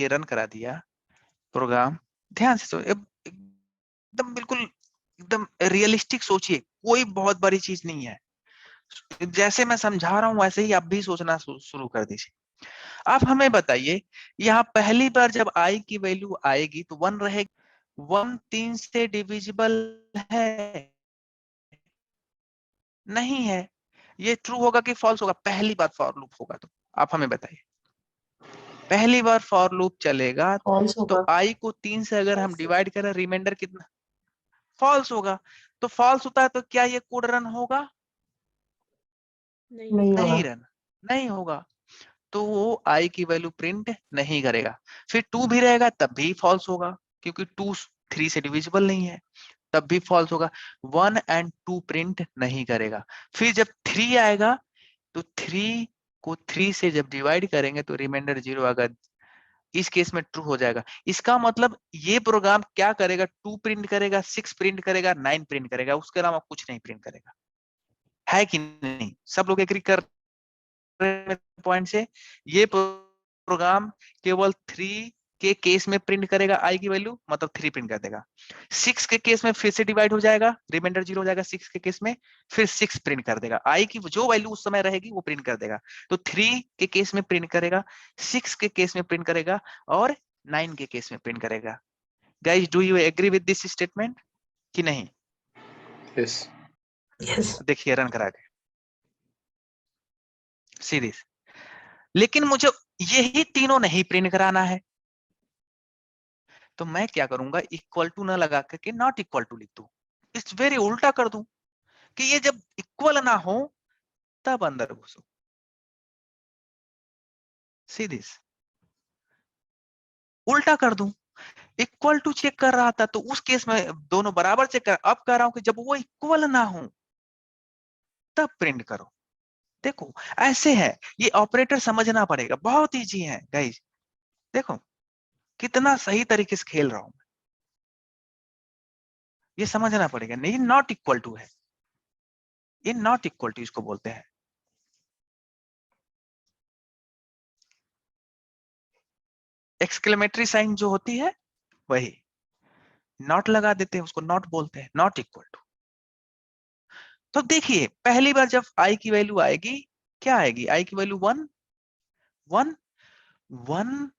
रन करा दिया प्रोग्राम, ध्यान से एकदम बिल्कुल एकदम रियलिस्टिक सोचिए, कोई बहुत बड़ी चीज नहीं है। जैसे मैं समझा रहा हूं वैसे ही आप भी सोचना शुरू कर दीजिए। आप हमें बताइए, यहाँ पहली बार जब आई की वैल्यू आएगी तो 1 रहेगी। 1 3 से डिविजिबल है? नहीं है। ये ट्रू होगा कि फॉल्स होगा? पहली बार फॉर लूप होगा तो आप हमें बताइए। पहली बार फॉर लूप चलेगा फॉल्स तो होगा। आई को 3 से अगर हम डिवाइड करें, रिमाइंडर कितना? फॉल्स होगा। तो फॉल्स होता है तो क्या ये कोड रन होगा? नहीं नहीं होगा। रन नहीं होगा। तो वो आई की वैल्यू प्रिंट नहीं करेगा। फिर 2 भी रहेगा तब भी फॉल्स होगा, क्योंकि 2 3 से डिविजिबल नहीं है, तब भी फॉल्स होगा। 1 और 2 प्रिंट नहीं करेगा। फिर जब 3 आएगा तो 3 को 3 से जब डिवाइड करेंगे तो रिमाइंडर 0 आएगा। इस केस में ट्रू हो जाएगा। इसका मतलब ये प्रोग्राम क्या करेगा? 2 प्रिंट करेगा, 6 प्रिंट करेगा, 9 प्रिंट करेगा, उसके अलावा कुछ नहीं प्रिंट करेगा। है कि नहीं? सब लोग एग्री कर पॉइंट से? ये प्रोग्राम केवल 3 के केस में प्रिंट करेगा आई की वैल्यू, मतलब 3 प्रिंट कर देगा। 6 के केस में फिर से डिवाइड हो जाएगा, रिमाइंडर 0 हो जाएगा 6 के केस में, फिर 6 प्रिंट कर देगा। आई की जो वैल्यू उस समय रहेगी वो प्रिंट कर देगा। तो 3 के केस में प्रिंट करेगा, 6 के केस में प्रिंट करेगा और 9 के केस में प्रिंट करेगा। Guys, do you agree with this statement कि नहीं? Yes. यस। देखिए रन करा के सीरीज। लेकिन मुझे यही तीनों नहीं प्रिंट कराना है, तो मैं क्या करूंगा? इक्वल टू ना लगा करके नॉट इक्वल टू लिख दूं। इट्स वेरी उल्टा कर दूं कि ये जब इक्वल ना हो तब अंदर घुसो। सी दिस, उल्टा कर दूं। इक्वल टू चेक कर रहा था तो उस केस में दोनों बराबर चेक कर, अब कह रहा हूं कि जब वो इक्वल ना हो तब प्रिंट करो। देखो ऐसे है, ये ऑपरेटर समझना पड़ेगा, बहुत इजी है गाइस। देखो कितना सही तरीके से खेल रहा हूं, ये समझना पड़ेगा। नहीं, नॉट इक्वल टू है, ये नॉट इक्वल टू इसको बोलते हैं। एक्सक्लेमेटरी साइन जो होती है वही नॉट लगा देते हैं, उसको नॉट बोलते हैं, नॉट इक्वल टू। तो देखिए पहली बार जब आई की वैल्यू आएगी, क्या आएगी? आई की वैल्यू 1 1 1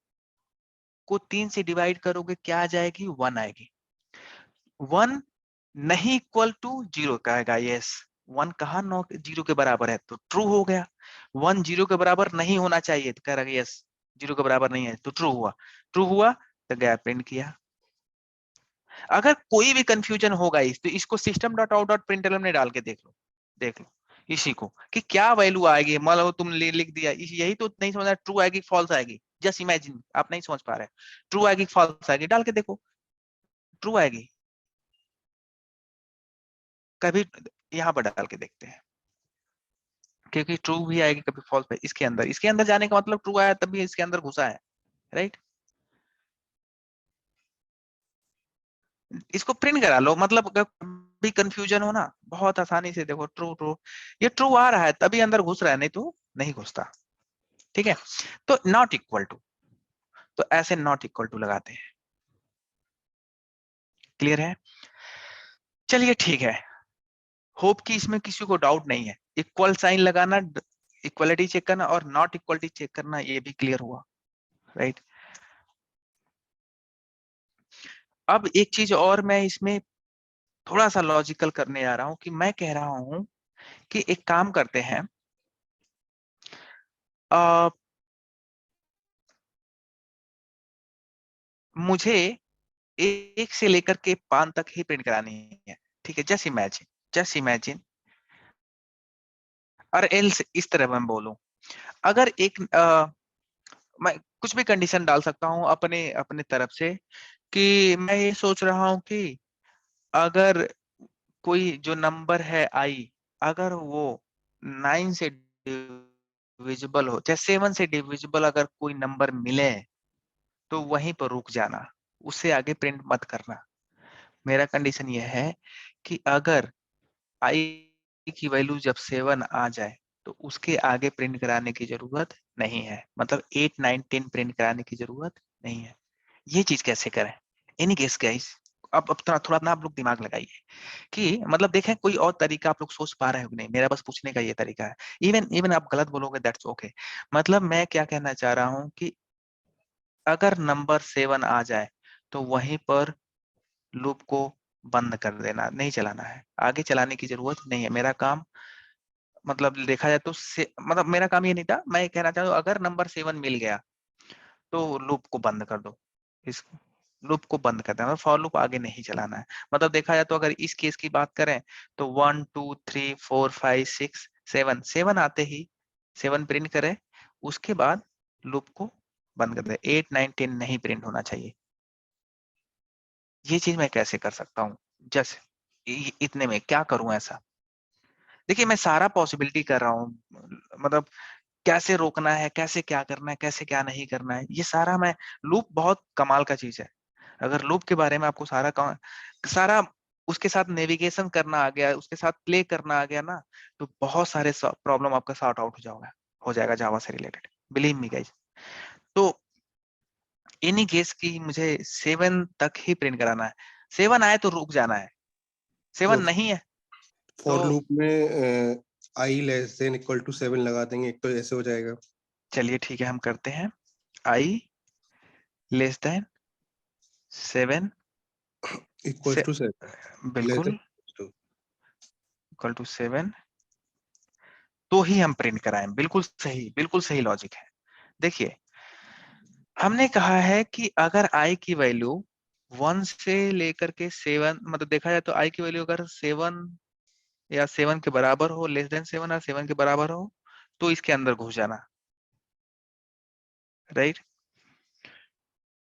को 3 से डिवाइड करोगे क्या आ जाएगी? 1 आएगी। 1 नहीं इक्वल टू 0 कहेगा, यस। 1 कहा 0 के बराबर है तो ट्रू हो गया। 1 0 के बराबर नहीं होना चाहिए तो कह रहा है यस 0 के बराबर नहीं है तो ट्रू हुआ। ट्रू हुआ तो गया प्रिंट किया। अगर कोई भी कंफ्यूजन होगा तो इसको system.out.println में डाल के देख लो इसी को कि क्या वैल्यू आएगी। मान लो तुम लिख दिया, यही तो नहीं समझ, ट्रू आएगी फॉल्स आएगी? जस्ट इमेजिन, आप नहीं समझ पा रहे, ट्रू आएगी फॉल्स आएगी, डाल के देखो ट्रू आएगी। कभी यहाँ पर डाल के देखते हैं, क्योंकि ट्रू भी आएगी कभी फॉल्स पे। इसके अंदर जाने का मतलब ट्रू आया तभी इसके अंदर घुसा है, राइट? इसको प्रिंट करा लो, मतलब भी कंफ्यूजन हो ना, बहुत आसानी से देखो ट्रू ट्रू, ये ट्रू आ रहा है तभी अंदर घुस रहा है, नहीं तो नहीं घुसता। ठीक है, तो नॉट इक्वल टू, तो ऐसे नॉट इक्वल टू लगाते हैं। क्लियर है? चलिए ठीक है, होप कि इसमें किसी को डाउट नहीं है। इक्वल साइन लगाना, इक्वलिटी चेक करना और नॉट इक्वलिटी चेक करना, ये भी क्लियर हुआ, राइट? अब एक चीज और मैं इसमें थोड़ा सा लॉजिकल करने आ रहा हूं कि मैं कह रहा हूं कि एक काम करते हैं, मुझे 1 से लेकर के 5 तक ही प्रिंट करानी है, ठीक है। जस्ट इमेजिन और एल्स इस तरह मैं बोलूं, अगर एक मैं कुछ भी कंडीशन डाल सकता हूं अपने अपने तरफ से कि मैं ये सोच रहा हूं कि अगर कोई जो नंबर है आई, अगर वो 9 से डिविजिबल हो, चाहे 7 से डिविजिबल अगर कोई नंबर मिले तो वहीं पर रुक जाना, उससे आगे प्रिंट मत करना। मेरा कंडीशन यह है कि अगर आई की वैल्यू जब 7 आ जाए तो उसके आगे प्रिंट कराने की जरूरत नहीं है, मतलब 8 9 10 प्रिंट कराने की जरूरत नहीं है। ये चीज कैसे करें? Any guess guys? अब थोड़ा थोड़ा अपना आप लोग दिमाग लगाइए कि मतलब देखें कोई और तरीका आप लोग सोच पा रहे हो कि नहीं। मेरा बस पूछने का ये तरीका है। इवन आप गलत बोलोगे दैट्स ओके। मतलब मैं क्या कहना चाह रहा हूँ कि अगर नंबर 7 आ जाए तो वहीं पर लूप को बंद कर देना, नहीं चलाना है, आगे चलाने की जरूरत नहीं है। मेरा काम मतलब देखा जाए तो मतलब मेरा काम ये नहीं था। मैं कहना चाहता हूँ अगर नंबर 7 मिल गया तो लूप को बंद कर दो, इस लूप को बंद कर देना, फॉर लूप आगे नहीं चलाना है। मतलब देखा जाए तो अगर इस केस की बात करें तो 1 2 3 4 5 6 7 7 आते ही 7 प्रिंट करें, उसके बाद लूप को बंद कर दे। 8 9 10 नहीं प्रिंट होना चाहिए। ये चीज मैं कैसे कर सकता हूँ? जस्ट इतने में क्या करूं ऐसा? देखिए मैं सारा पॉसिबिलिटी कर रहा हूँ, मतलब कैसे रोकना है, कैसे क्या करना है, कैसे क्या नहीं करना है, ये सारा मैं लूप बहुत कमाल का चीज है। अगर लूप के बारे में आपको सारा उसके साथ नेविगेशन करना आ गया, उसके साथ प्ले करना आ गया ना, तो बहुत सारे प्रॉब्लम आपका सॉर्ट आउट हो जाएगा जावा से रिलेटेड, बिलीव मी गाइस। तो एनी केस की मुझे 7 तक ही प्रिंट कराना है। 7 आए तो रुक जाना है, 7 नहीं है फॉर तो लूप में आई लेस देन इक्वल टू 7 लगा देंगे, एक तो ऐसे हो जाएगा। चलिए ठीक है, हम करते हैं आई लेस देन 7 इक्वल से टू 7 लेस बिल्कुल देन इक्वल टू 7 तो ही हम प्रिंट कराएं। बिल्कुल सही लॉजिक है। देखिए हमने कहा है कि अगर आई की वैल्यू 1 से लेकर के 7, मतलब देखा जाए तो आई की वैल्यू अगर 7 या 7 के बराबर हो, लेस देन 7 या 7 के बराबर हो, तो इसके अंदर घुस जाना, राइट?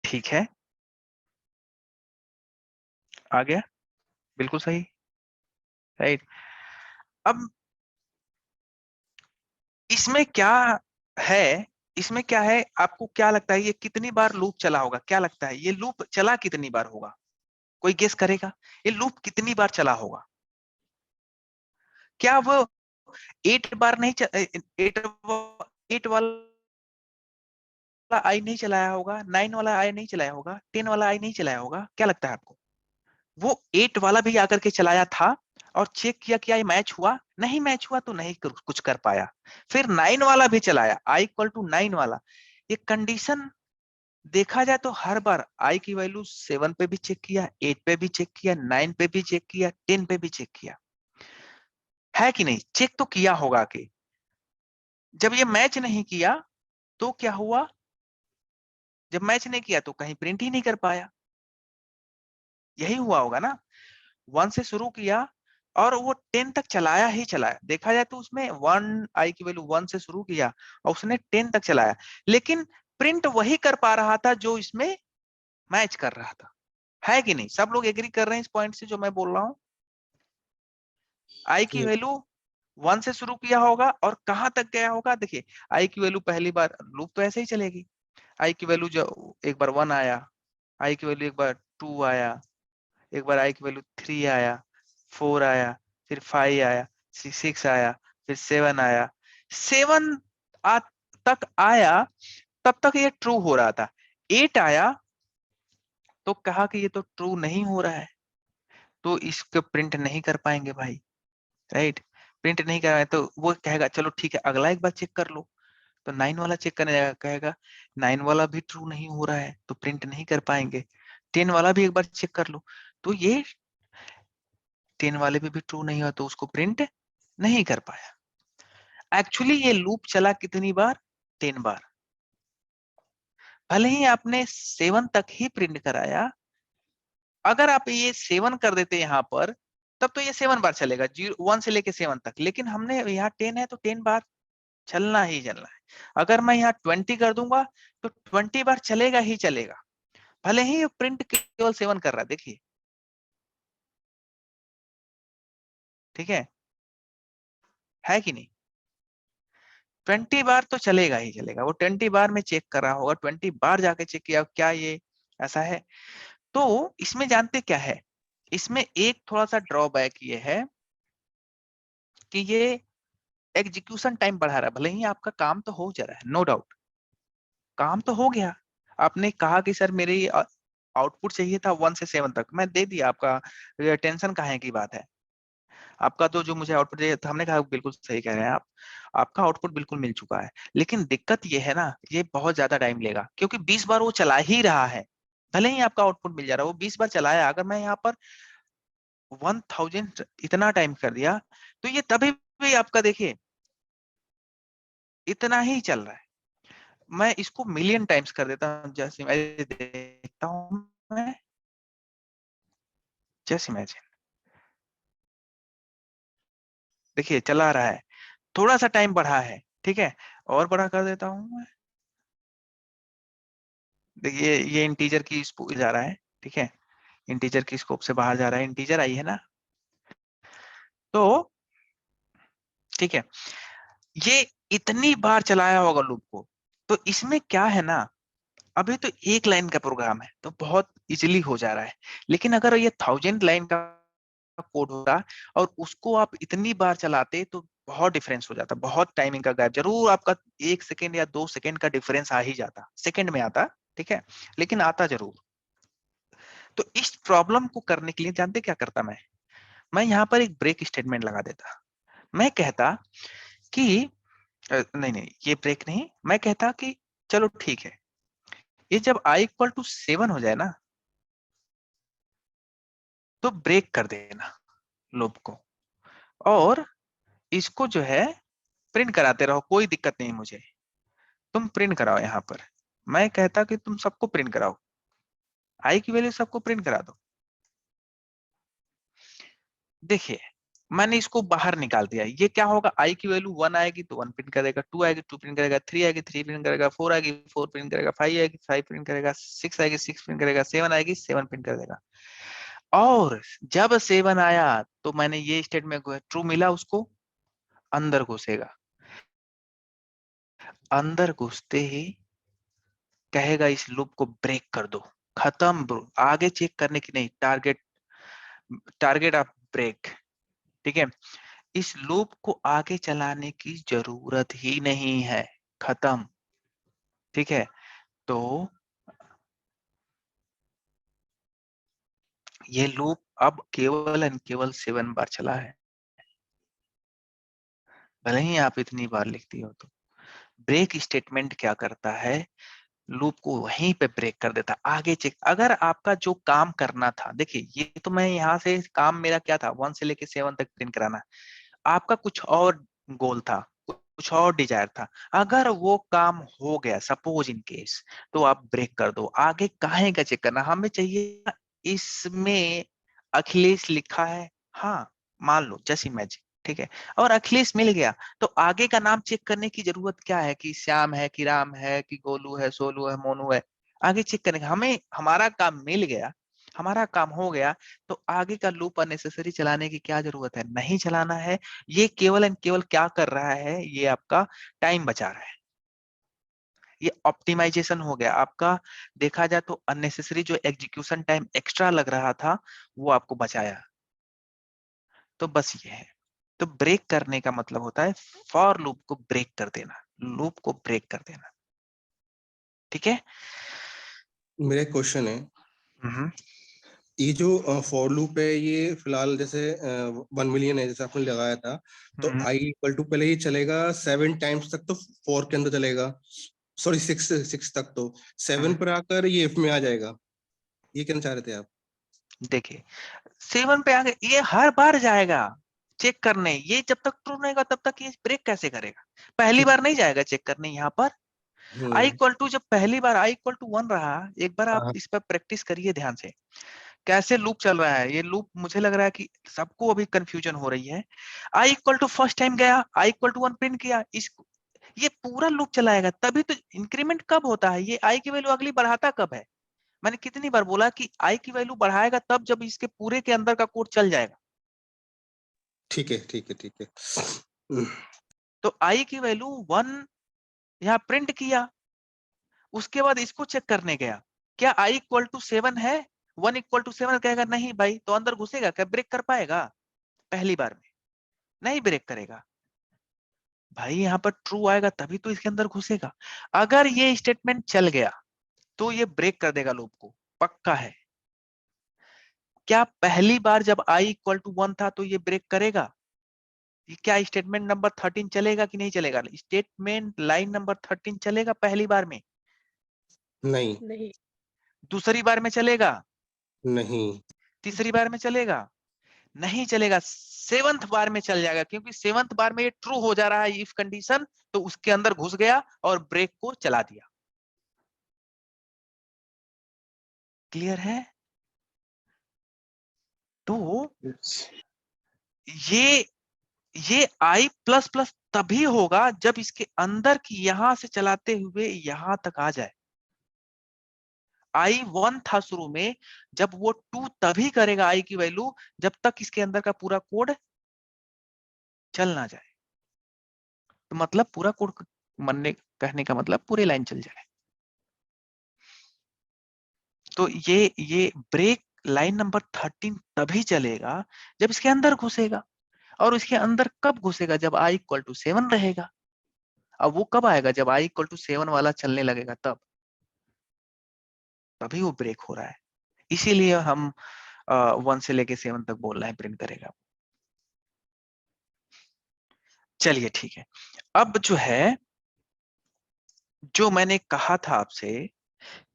ठीक है, आ गया, बिल्कुल सही, राइट। अब इसमें क्या है, इसमें क्या है, आपको क्या लगता है ये कितनी बार लूप चला होगा? क्या लगता है ये लूप चला कितनी बार होगा? कोई गेस करेगा ये लूप कितनी बार चला होगा? क्या वो 8 बार नहीं 8 वाला आई नहीं चलाया होगा, 9 वाला आई नहीं चलाया होगा, 10 वाला आई नहीं चलाया होगा? क्या लगता है आपको? वो 8 वाला भी आकर के चलाया था और चेक किया कि आई मैच हुआ, नहीं मैच हुआ तो नहीं कुछ कर पाया। फिर 9 वाला भी चलाया, आई इक्वल टू 9 वाला। ये कंडीशन देखा जाए तो हर बार आई की वैल्यू 7 पे भी चेक किया, 8 पे भी चेक किया, 9 पे भी चेक किया, 10 पे भी चेक किया, है कि नहीं? चेक तो किया होगा कि जब ये मैच नहीं किया तो क्या हुआ? जब मैच नहीं किया तो कहीं प्रिंट ही नहीं कर पाया, यही हुआ होगा ना। 1 से शुरू किया और वो 10 तक चलाया ही चलाया। देखा जाए तो उसमें 1 आई की वैल्यू 1 से शुरू किया और उसने 10 तक चलाया, लेकिन प्रिंट वही कर पा रहा था जो इसमें मैच कर रहा था, है कि नहीं? सब लोग एग्री कर रहे हैं इस पॉइंट से जो मैं बोल रहा हूं? आई की वैल्यू 1 से शुरू किया होगा और कहां तक गया होगा? देखिए आई की वैल्यू पहली बार लूप तो ऐसे ही चलेगी। आई की वैल्यू जो एक बार 1 आया, आई की वैल्यू एक बार 2 आया, एक बार आई की वैल्यू 3 आया, 4 आया, फिर 5 आया, फिर 6 आया, फिर 7 आया। 7 तक आया, तब तक ये ट्रू हो रहा था। 8 आया तो कहा कि ये तो ट्रू नहीं हो रहा है, तो इसको प्रिंट नहीं कर पाएंगे भाई, राइट? प्रिंट नहीं कर रहा है तो वो कहेगा चलो ठीक है अगला एक बार चेक कर लो। तो 9 वाला चेक करने जाएगा, कहेगा 9 वाला भी ट्रू नहीं हो रहा है तो प्रिंट नहीं कर पाएंगे। 10 वाला भी एक बार चेक कर लो, तो ये 10 वाले पे भी ट्रू नहीं हुआ तो उसको प्रिंट नहीं कर पाया। एक्चुअली ये लूप चला कितनी बार? 10 बार। भले ही आपने 7 तक ही प्रिंट कराया, अगर आप ये 7 कर देते यहाँ पर, तब तो ये 7 बार चलेगा, 1 से लेके 7 तक। लेकिन हमने यहाँ 10 है तो 10 बार चलना ही चलना है। अगर मैं यहाँ 20 कर दूंगा तो 20 बार चलेगा ही चलेगा, भले ही प्रिंट केवल 7 कर रहा है। देखिए, ठीक है कि नहीं? 20 बार तो चलेगा ही चलेगा। वो 20 बार में चेक कर रहा होगा, 20 बार जाके चेक किया क्या ये ऐसा है। तो इसमें जानते क्या है, इसमें एक थोड़ा सा ड्रॉबैक ये है कि ये एग्जीक्यूशन टाइम बढ़ा रहा है। भले ही आपका काम तो हो जा रहा है, नो डाउट, काम तो हो गया। आपने कहा कि सर मेरे आउटपुट चाहिए था 1 से 7 तक, मैं दे दिया। आपका टेंशन काहे की बात है? आपका तो जो मुझे आउटपुट चाहिए था, हमने कहा बिल्कुल सही कह रहे हैं आप, आपका आउटपुट बिल्कुल मिल चुका है। लेकिन दिक्कत ये है ना, ये बहुत ज्यादा टाइम लेगा, क्योंकि 20 बार वो चला ही रहा है। भले ही आपका आउटपुट मिल जा रहा है, वो 20 बार चलाया। अगर मैं यहाँ पर 1000 इतना टाइम कर दिया, तो ये तभी भी आपका देखिए इतना ही चल रहा है। मैं इसको मिलियन टाइम्स कर देता हूँ। जैसे मैं देखता हूँ, मैं जस्ट इमेजिन, देखिए चला रहा है, थोड़ा सा टाइम बढ़ा है, ठीक है, और बड़ा कर देता हूँ मैं। देखिए ये इंटीजर की जा रहा है, ठीक है, इंटीजर की स्कोप से बाहर जा रहा है, इंटीजर आई है ना। तो ठीक है, ये इतनी बार चलाया होगा लूप को। तो इसमें क्या है ना, अभी तो एक लाइन का प्रोग्राम है तो बहुत इजीली हो जा रहा है। लेकिन अगर ये 1000 लाइन का कोड होता और उसको आप इतनी बार चलाते, तो बहुत डिफरेंस हो जाता, बहुत टाइमिंग का गैप। जरूर आपका 1 सेकेंड या 2 सेकेंड का डिफरेंस आ ही जाता, सेकेंड में आता, ठीक है, लेकिन आता जरूर। तो इस प्रॉब्लम को करने के लिए जानते क्या करता मैं यहाँ पर एक ब्रेक स्टेटमेंट लगा देता। मैं कहता कि नहीं, ये ब्रेक नहीं, मैं कहता कि चलो ठीक है, ये जब i इक्वल टू 7 हो जाए ना, तो ब्रेक कर देना लूप को, और इसको जो है प्रिंट कराते रहो, कोई दिक्कत नहीं मुझे, तुम प्रिंट कराओ। यहाँ पर मैं कहता कि तुम सबको प्रिंट कराओ, i की वैल्यू सबको प्रिंट करा दो। देखिए मैंने इसको बाहर निकाल दिया, ये क्या होगा, i की वैल्यू 1 आएगी तो 1 प्रिंट करेगा, 2 आएगी 2 प्रिंट करेगा, 3 आएगी 3 प्रिंट करेगा, 4 आएगी 4 प्रिंट करेगा, 5 आएगी 5 प्रिंट करेगा, 6 आएगी 6 प्रिंट करेगा, 7 आएगी 7 प्रिंट कर देगा। और जब 7 आया तो मैंने ये स्टेटमेंट ट्रू मिला, उसको अंदर घुसेगा, अंदर घुसते ही कहेगा इस लूप को ब्रेक कर दो, खत्म ब्रो, आगे चेक करने की नहीं, टारगेट ऑफ ब्रेक, ठीक है। इस लूप को आगे चलाने की जरूरत ही नहीं है, खत्म, ठीक है। तो ये लूप अब केवल एंड केवल 7 बार चला है, भले ही आप इतनी बार लिखती हो। तो ब्रेक स्टेटमेंट क्या करता है, लूप को वहीं पे ब्रेक कर देता, आगे चेक। अगर आपका जो काम करना था, देखिए ये तो मैं यहाँ से काम मेरा क्या था, 1 से लेके 7 तक प्रिंट कराना, आपका कुछ और गोल था, कुछ और डिजायर था। अगर वो काम हो गया सपोज इन केस, तो आप ब्रेक कर दो, आगे काहे का चेक करना। हमें चाहिए इसमें अखिलेश लिखा है, हाँ मान लो जैसी मैजिक, ठीक है, और अखिलेश मिल गया, तो आगे का नाम चेक करने की जरूरत क्या है, कि श्याम है कि राम है कि गोलू है सोलू है मोनू है, आगे चेक करेंगे। हमें हमारा काम मिल गया, हमारा काम हो गया, तो आगे का लूप अननेसेसरी चलाने की क्या जरूरत है, नहीं चलाना है। ये केवल एंड केवल क्या कर रहा है, ये आपका टाइम बचा रहा है, ये ऑप्टिमाइजेशन हो गया आपका। देखा जाए तो अननेसेसरी जो एग्जीक्यूशन टाइम एक्स्ट्रा लग रहा था, वो आपको बचाया। तो बस ये है। तो ब्रेक करने का मतलब होता है फॉर लूप को ब्रेक कर देना, लूप को ब्रेक कर देना, ठीक है। मेरा एक क्वेश्चन है, ये जो फॉर लूप है, ये फिलहाल जैसे 1 मिलियन है जैसे आपने लगाया था, तो i इक्वल टू पहले ये चलेगा 7 टाइम्स तक, तो 4 के अंदर चलेगा, सॉरी 6 तक, तो 7 पर आकर ये if में आ जाएगा, ये कहना चाह रहे थे आप? देखिए 7 पे आगे ये हर बार जाएगा चेक करने, ये जब तक ट्रू नहीं होगा तब तक ये ब्रेक कैसे करेगा, पहली बार नहीं जाएगा चेक करने। यहाँ पर i इक्वल टू, जब पहली बार i इक्वल टू 1 रहा, एक बार आप हाँ। इस पर प्रैक्टिस करिए ध्यान से, कैसे लूप चल रहा है ये लूप, मुझे लग रहा है कि सबको अभी कंफ्यूजन हो रही है। आई इक्वल टू फर्स्ट टाइम गया, आई इक्वल टू 1 प्रिंट किया, इस ये पूरा लूप चलाएगा, तभी तो इंक्रीमेंट कब होता है, ये आई की वैल्यू अगली बढ़ाता कब है। मैंने कितनी बार बोला कि आई की वैल्यू बढ़ाएगा तब जब इसके पूरे के अंदर का कोड चल जाएगा। ठीक है ठीक है ठीक है। तो आई की वैल्यू 1 यहाँ प्रिंट किया, उसके बाद इसको चेक करने गया, क्या आई इक्वल टू 7 है, 1 इक्वल टू 7 कहेगा नहीं भाई, तो अंदर घुसेगा क्या, ब्रेक कर पाएगा पहली बार में, नहीं ब्रेक करेगा भाई। यहाँ पर ट्रू आएगा तभी तो इसके अंदर घुसेगा। अगर ये स्टेटमेंट चल गया तो ये ब्रेक कर देगा लूप को, पक्का है। क्या पहली बार जब i इक्वल टू 1 था तो ये ब्रेक करेगा, क्या स्टेटमेंट नंबर 13 चलेगा कि नहीं चलेगा, स्टेटमेंट लाइन नंबर 13 चलेगा पहली बार में, नहीं नहीं दूसरी बार में चलेगा, नहीं तीसरी बार में चलेगा, नहीं चलेगा, 7th बार में चल जाएगा, क्योंकि 7th बार में ये ट्रू हो जा रहा है इफ कंडीशन, तो उसके अंदर घुस गया और ब्रेक को चला दिया। क्लियर है। तो ये i प्लस प्लस तभी होगा जब इसके अंदर की यहां से चलाते हुए यहां तक आ जाए। i 1 था शुरू में, जब वो 2 तभी करेगा i की वैल्यू जब तक इसके अंदर का पूरा कोड चल ना जाए। तो मतलब पूरा कोड मनने कहने का मतलब पूरी लाइन चल जाए। तो ये ब्रेक लाइन नंबर 13 तभी चलेगा जब इसके अंदर घुसेगा, और इसके अंदर कब घुसेगा, जब i इक्वल टू 7 रहेगा। अब वो कब आएगा, जब i इक्वल टू 7 वाला चलने लगेगा तभी वो ब्रेक हो रहा है। इसीलिए हम 1 से लेके 7 तक बोल रहे हैं प्रिंट करेगा। चलिए ठीक है। अब जो है, जो मैंने कहा था आपसे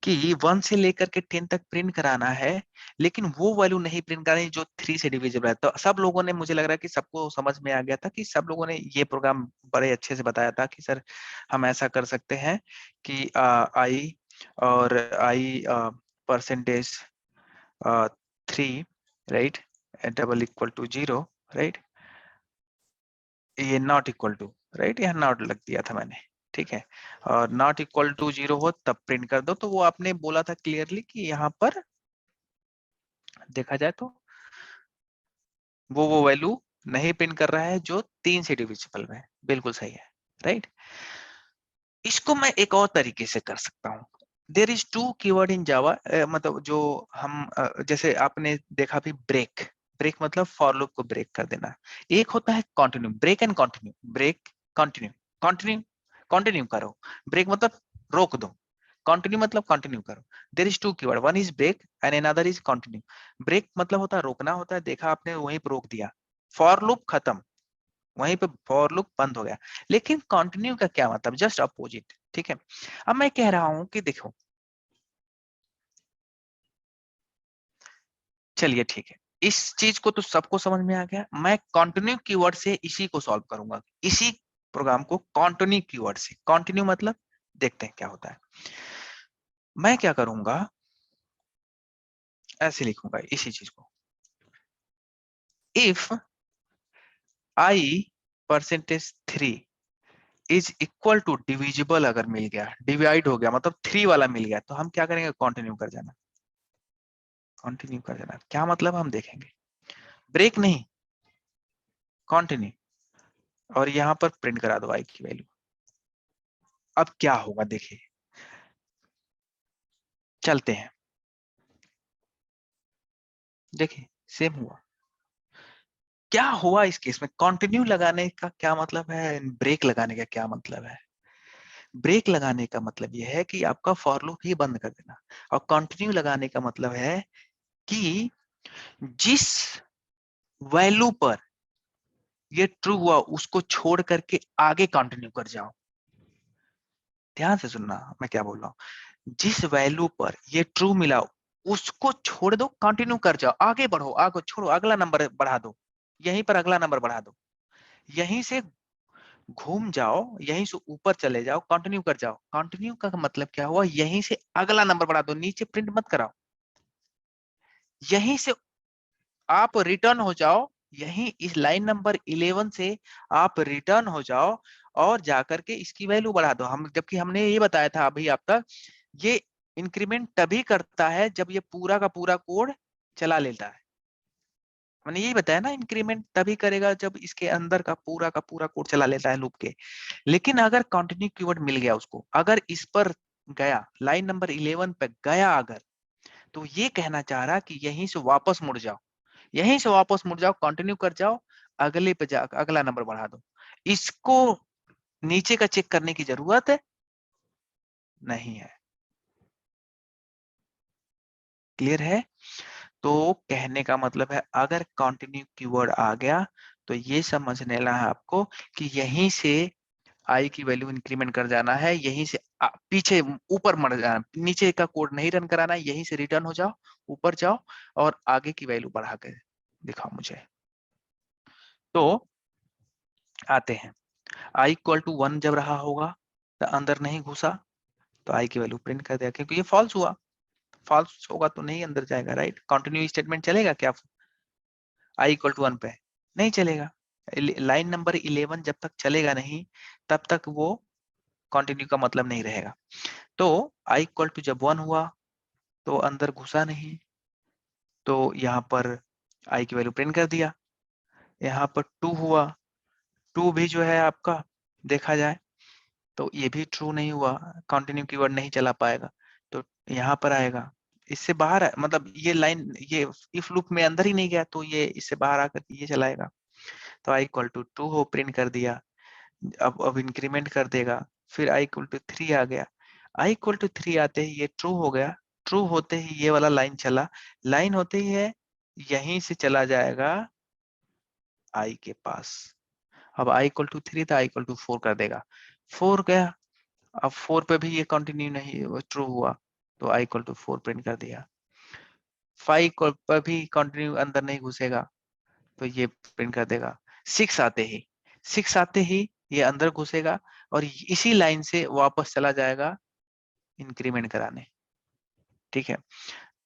कि 1 से लेकर के 10 तक प्रिंट कराना है, लेकिन वो वैल्यू नहीं प्रिंट करानी जो 3 से डिविजिबल है। तो सब लोगों ने, मुझे लग रहा है कि सबको समझ में आ गया था कि सब लोगों ने ये प्रोग्राम बड़े अच्छे से बताया था कि सर हम ऐसा कर सकते हैं कि आई और I percentage 3 right, double equal to 0 right, ये नॉट इक्वल टू राइट, यहाँ नॉट लग दिया था मैंने, ठीक है, और नॉट इक्वल टू 0 हो तब प्रिंट कर दो। तो वो आपने बोला था क्लियरली कि यहाँ पर देखा जाए तो वो वैल्यू नहीं प्रिंट कर रहा है जो 3 से डिविजिबल में है, बिल्कुल सही है राइट। इसको मैं एक और तरीके से कर सकता हूँ। There is 2 keyword in Java, मतलब जो हम जैसे आपने देखा भी ब्रेक, ब्रेक मतलब फॉर लूप को ब्रेक कर देना। एक होता है continue, break and continue, break continue, continue continue करो, ब्रेक मतलब रोक दो, कंटिन्यू मतलब कंटिन्यू करो। There is 2 keyword, one is break and another is continue. Break मतलब होता है रोकना होता है, देखा आपने वहीं पर रोक दिया, फॉर लूप खत्म, वहीं पे फॉर लूप बंद हो गया। लेकिन कंटिन्यू का क्या मतलब, जस्ट अपोजिट, ठीक है। अब मैं कह रहा हूं कि देखो, चलिए ठीक है, इस चीज को तो सबको समझ में आ गया। मैं कंटिन्यू कीवर्ड से इसी को सॉल्व करूंगा, इसी प्रोग्राम को कंटिन्यू कीवर्ड से। कंटिन्यू मतलब देखते हैं क्या होता है। मैं क्या करूंगा, ऐसे लिखूंगा इसी चीज को, if I percentage 3 is equal to divisible, अगर मिल गया, डिवाइड हो गया मतलब 3 वाला मिल गया, तो हम क्या करेंगे, कंटिन्यू कर जाना, कंटिन्यू कर जाना। क्या मतलब हम देखेंगे, ब्रेक नहीं, कंटिन्यू, और यहां पर प्रिंट करा दो आई की वैल्यू। अब क्या होगा देखिए, चलते हैं, देखिए सेम हुआ। क्या हुआ इस केस में, कंटिन्यू लगाने का क्या मतलब है, ब्रेक लगाने का क्या मतलब है। ब्रेक लगाने का मतलब यह है कि आपका फॉर लूप ही बंद कर देना, और कंटिन्यू लगाने का मतलब है कि जिस वैल्यू पर ये ट्रू हुआ उसको छोड़ करके आगे कंटिन्यू कर जाओ। ध्यान से सुनना मैं क्या बोल रहा हूं, जिस वैल्यू पर ये ट्रू मिला उसको छोड़ दो, कंटिन्यू कर जाओ, आगे बढ़ो, आगे छोड़ो, अगला नंबर बढ़ा दो, यहीं पर अगला नंबर बढ़ा दो, यहीं से घूम जाओ, यहीं से ऊपर चले जाओ, कंटिन्यू कर जाओ। कंटिन्यू का मतलब क्या हुआ, यहीं से अगला नंबर बढ़ा दो, नीचे प्रिंट मत कराओ, यहीं से आप रिटर्न हो जाओ, यहीं इस लाइन नंबर 11 से आप रिटर्न हो जाओ और जाकर के इसकी वैल्यू बढ़ा दो। हम जबकि हमने ये बताया था अभी आप तक, ये इंक्रीमेंट तभी करता है जब ये पूरा का पूरा कोड चला लेता है। मैंने यही बताया ना, इंक्रीमेंट तभी करेगा जब इसके अंदर का पूरा कोड चला लेता है लूप के। लेकिन अगर कंटिन्यू कीवर्ड मिल गया उसको, अगर इस पर गया, लाइन नंबर 11 पे गया अगर, तो ये कहना चाह रहा कि यहीं से वापस मुड़ जाओ, यहीं से वापस मुड़ जाओ, कंटिन्यू कर जाओ, अगले पे जा, अगला नंबर बढ़ा दो। इसको नीचे का चेक करने की जरूरत नहीं है। क्लियर है? तो कहने का मतलब है अगर कंटिन्यू कीवर्ड आ गया तो ये समझ लेना है आपको कि यहीं से आई की वैल्यू इंक्रीमेंट कर जाना है, यहीं से पीछे ऊपर मर जाना, नीचे का कोड नहीं रन कराना है, यहीं से रिटर्न हो जाओ, ऊपर जाओ और आगे की वैल्यू बढ़ा के दिखाओ मुझे। तो आते हैं, आई इक्वल टू 1 जब रहा होगा तो अंदर नहीं घुसा तो आई की वैल्यू प्रिंट कर दिया, क्योंकि ये फॉल्स हुआ, फॉल्स होगा तो नहीं अंदर जाएगा, राइट? कंटिन्यू स्टेटमेंट चलेगा क्या आई इक्वल टू 1 पे? नहीं चलेगा। लाइन नंबर 11 जब तक चलेगा नहीं तब तक वो कंटिन्यू का मतलब नहीं रहेगा। तो आई इक्वल टू जब 1 हुआ तो अंदर घुसा नहीं, तो यहाँ पर आई की वैल्यू प्रिंट कर दिया। यहाँ पर 2 हुआ, 2 भी जो है आपका देखा जाए तो ये भी ट्रू नहीं हुआ, कंटिन्यू कीवर्ड नहीं चला पाएगा, तो यहाँ पर आएगा। इससे बाहर मतलब ये लाइन, ये इफ लूप में अंदर ही नहीं गया तो ये इससे बाहर आकर ये चलाएगा। तो आई इक्वल टू 2 हो, प्रिंट कर दिया। अब इंक्रीमेंट कर देगा, फिर आई इक्वल टू 3 आ गया, आई इक्वल टू 3 आते ही ये ट्रू हो गया, ट्रू होते ही ये वाला लाइन चला, लाइन होते ही है यहीं से चला जाएगा आई के पास। अब आई इक्वल टू 3 था, आई इक्वल टू 4 कर देगा, 4 गया, अब 4 पे भी ये कंटिन्यू नहीं ट्रू हुआ तो आई इक्वल टू 4 प्रिंट कर दिया। 5 पर भी कंटिन्यू अंदर नहीं घुसेगा तो ये प्रिंट कर देगा। 6 आते ही ये अंदर घुसेगा और इसी लाइन से वापस चला जाएगा इंक्रीमेंट कराने। ठीक है,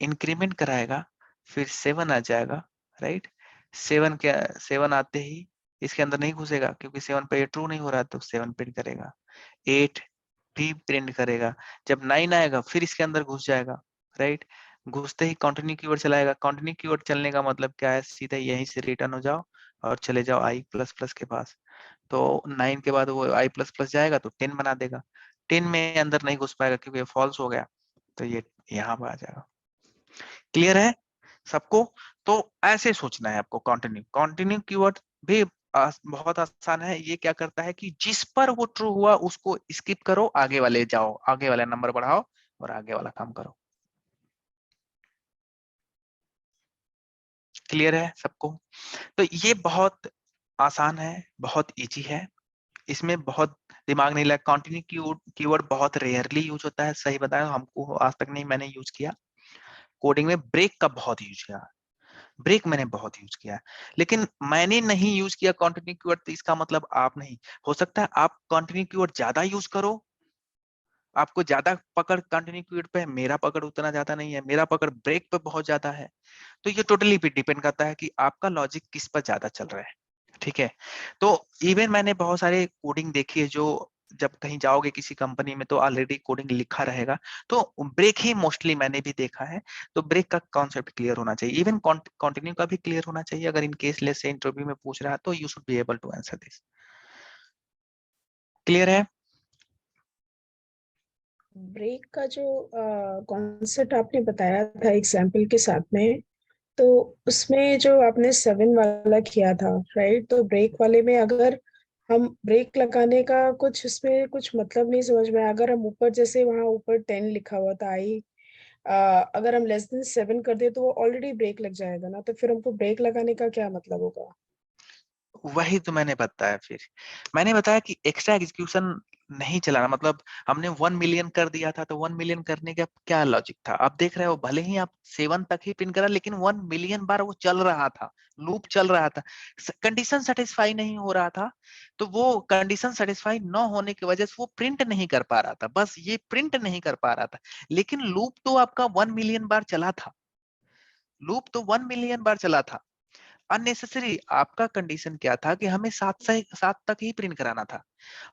इंक्रीमेंट कराएगा, फिर 7 आ जाएगा, राइट? 7 आते ही इसके अंदर नहीं घुसेगा क्योंकि 7 पे ट्रू नहीं हो रहा तो 7 प्रिंट करेगा। 8 भी प्रिंट करेगा। जब 9 आएगा फिर इसके अंदर घुस जाएगा, राइट? घुसते ही कंटिन्यू कीवर्ड चलाएगा। कंटिन्यू कीवर्ड चलने का मतलब क्या है? सीधा यहीं से रिटर्न हो जाओ और चले जाओ आई प्लस प्लस के पास। तो 9 के बाद वो आई प्लस प्लस जाएगा तो 10 बना देगा। 10 में अंदर नहीं घुस पाएगा क्योंकि फॉल्स हो गया, तो ये यहाँ पर आ जाएगा। क्लियर है सबको? तो ऐसे सोचना है आपको। कंटिन्यू कीवर्ड भी बहुत आसान है। ये क्या करता है कि जिस पर वो ट्रू हुआ उसको स्किप करो, आगे वाले जाओ, आगे वाला नंबर बढ़ाओ और आगे वाला काम करो। क्लियर है सबको? तो ये बहुत आसान है, बहुत इजी है, इसमें बहुत दिमाग नहीं लगा। कंटिन्यू कीवर्ड बहुत रेयरली यूज होता है, सही बताया, हमको आज तक नहीं मैंने यूज किया। कोडिंग में ब्रेक का बहुत यूज किया, ब्रेक मैंने बहुत यूज किया है, लेकिन मैंने नहीं यूज किया कंटिन्यू कीवर्ड तो इसका मतलब आप नहीं। हो सकता है आप कंटिन्यू कीवर्ड ज्यादा यूज करो, आपको ज्यादा पकड़ कंटिन्यू कीवर्ड पे है, मेरा पकड़ उतना ज्यादा नहीं है, मेरा पकड़ ब्रेक पे बहुत ज्यादा है। तो ये टोटली पे डिपेंड करता है कि आपका लॉजिक किस पर ज्यादा चल रहा है। ठीक है, तो इवन मैंने बहुत सारे कोडिंग देखी है जो जब कहीं जाओगे किसी कंपनी में तो ऑलरेडी कोडिंग लिखा रहेगा, तो ब्रेक ही मोस्टली मैंने भी देखा है। तो ब्रेक का कॉन्सेप्ट क्लियर होना चाहिए, इवन कंटिन्यू का भी क्लियर होना चाहिए। अगर in case let's say interview में पूछ रहा है तो you should be able to answer this. Clear है? ब्रेक का जो कॉन्सेप्ट आपने बताया था एग्जाम्पल के साथ में, तो उसमें जो आपने 7 वाला किया था, राइट? तो ब्रेक वाले में अगर हम ब्रेक लगाने का कुछ इसमें कुछ मतलब नहीं समझ में आया। अगर हम ऊपर जैसे वहां ऊपर 10 लिखा हुआ था आई, अगर हम लेस देन 7 कर दे तो वो ऑलरेडी ब्रेक लग जाएगा ना, तो फिर हमको ब्रेक लगाने का क्या मतलब होगा? वही तो मैंने बताया, फिर मैंने बताया कि एक्स्ट्रा एग्जीक्यूशन नहीं चलाना। मतलब हमने 1 मिलियन कर दिया था तो 1 मिलियन करने का क्या लॉजिक था? आप देख रहे हो भले ही आप 7 तक ही पिन करा लेकिन 1 मिलियन बार वो चल रहा था, लूप चल रहा था, कंडीशन सेटिस्फाई नहीं हो रहा था, तो वो कंडीशन सेटिस्फाई न होने की वजह से वो प्रिंट नहीं कर पा रहा था, बस ये प्रिंट नहीं कर पा रहा था, लेकिन लूप तो आपका 1 मिलियन बार चला था। लूप तो 1 मिलियन बार चला था। अननेसेसरी आपका कंडीशन क्या था कि हमें 7 तक ही प्रिंट कराना था,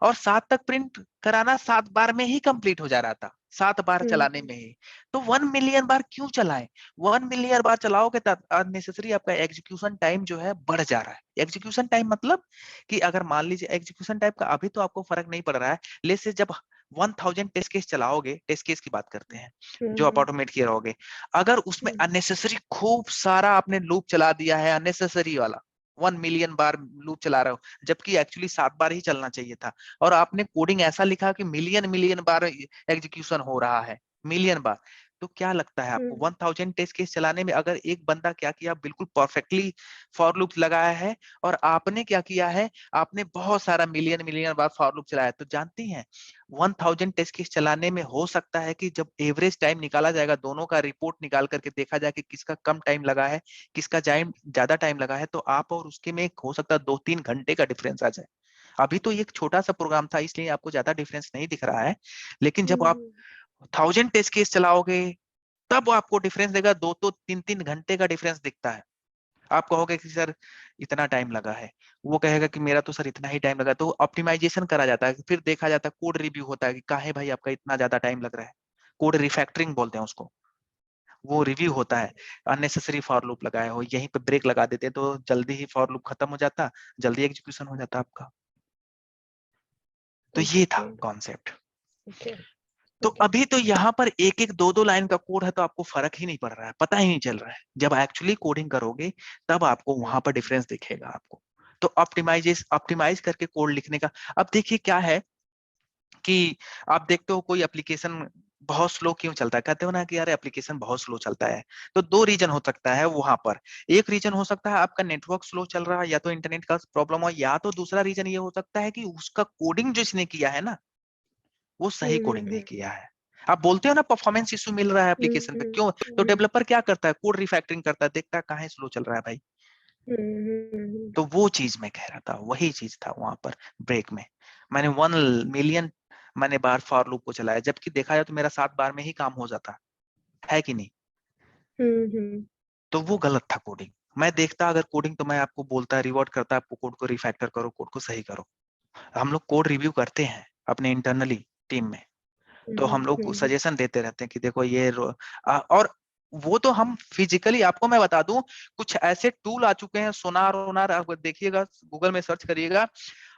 और 7 तक प्रिंट कराना 7 बार में ही कंप्लीट हो जा रहा था, 7 बार चलाने में ही। तो 1 मिलियन बार क्यों चलाएं? 1 मिलियन बार चलाओगे तो अननेसेसरी आपका एग्जीक्यूशन टाइम जो है बढ़ जा रहा है। एग्जीक्यूशन टाइम मतलब कि अगर मान लीजिए एग्जीक्यूशन टाइम का अभी तो आपको फर्क नहीं पड़ रहा है, लेट्स से जब 1000 टेस्ट केस चलाओगे, टेस्ट केस की बात करते हैं जो आप ऑटोमेट किए रहोगे, अगर उसमें अननेसेसरी खूब सारा आपने लूप चला दिया है, अननेसेसरी वाला 1 मिलियन बार लूप चला रहे हो, जबकि एक्चुअली 7 बार ही चलना चाहिए था, और आपने कोडिंग ऐसा लिखा कि मिलियन मिलियन बार एग्जीक्यूशन हो रहा है, मिलियन बार, तो क्या लगता है आपको 1000 टेस्ट केस चलाने में अगर एक बंदा क्या किया, बिल्कुल परफेक्टली फॉर लूप लगाया है, और आपने क्या किया है, आपने बहुत सारा million million bar for loop चलाया, तो जानती हैं 1000 टेस्ट केस चलाने में हो सकता है कि जब एवरेज टाइम निकाला जाएगा, दोनों का रिपोर्ट निकाल करके देखा जाए कि किसका कम टाइम लगा है, किसका ज्यादा टाइम लगा है, तो आप और उसके में हो सकता है 2-3 घंटे का डिफरेंस आ जाए। अभी तो ये एक छोटा सा प्रोग्राम था, इसलिए आपको ज्यादा डिफरेंस नहीं दिख रहा है, लेकिन जब आप 1000 टेस्ट केस चलाओगे तब आपको डिफरेंस देगा, 2-3 घंटे का डिफरेंस दिखता है। आप कहोगे कि सर इतना टाइम लगा है, वो कहेगा कि मेरा तो सर इतना ही टाइम लगा, तो ऑप्टिमाइजेशन करा जाता है, फिर देखा जाता है, कोड रिव्यू होता है कि काहे भाई आपका इतना ज्यादा टाइम लग रहा है, कोड रिफैक्टरिंग बोलते हैं उसको, वो रिव्यू होता है। अननेसेसरी फॉर लूप लगाए हो, यहीं पे ब्रेक लगा देते तो जल्दी ही फॉर लूप खत्म हो जाता, जल्दी एग्जीक्यूशन हो जाता आपका। तो ये था कॉन्सेप्ट। तो अभी तो यहाँ पर एक एक दो दो लाइन का कोड है, तो आपको फर्क ही नहीं पड़ रहा है, पता ही नहीं चल रहा है, जब एक्चुअली कोडिंग करोगे तब आपको वहां पर डिफरेंस दिखेगा आपको। तो ऑप्टिमाइज करके कोड लिखने का, अब देखिए क्या है कि आप देखते हो कोई एप्लीकेशन बहुत स्लो क्यों चलता है, कहते हो ना कि यार एप्लीकेशन बहुत स्लो चलता है, तो 2 रीजन हो सकता है वहां पर। एक रीजन हो सकता है आपका नेटवर्क स्लो चल रहा है, या तो इंटरनेट का प्रॉब्लम हो, या तो दूसरा रीजन ये हो सकता है कि उसका कोडिंग जो इसने किया है ना, वो सही कोडिंग नहीं किया है। आप बोलते हो ना परफॉर्मेंस इशू मिल रहा है एप्लीकेशन पे, क्यों? तो डेवलपर क्या करता है, कोड रिफैक्टरिंग करता है, देखता है कहाँ स्लो चल रहा है भाई। तो वो चीज मैं कह रहा था, वही चीज था वहां पर ब्रेक में। मैंने 1 मिलियन मैंने बार फॉर लूप को चलाया, जबकि देखा जाए तो मेरा 7 बार में ही काम हो जाता है कि नहीं। तो वो गलत था कोडिंग। मैं देखता अगर कोडिंग, तो मैं आपको बोलता, रिवॉर्ड करता आपको, कोड को रिफैक्टर करो, कोड को सही करो। हम लोग कोड रिव्यू करते हैं अपने इंटरनली टीम में, तो हम लोग सजेशन देते रहते हैं कि देखो ये और वो तो हम फिजिकली, आपको मैं बता दूं, कुछ ऐसे टूल आ चुके हैं, सोनार ओनार, आप देखिएगा गूगल में सर्च करिएगा,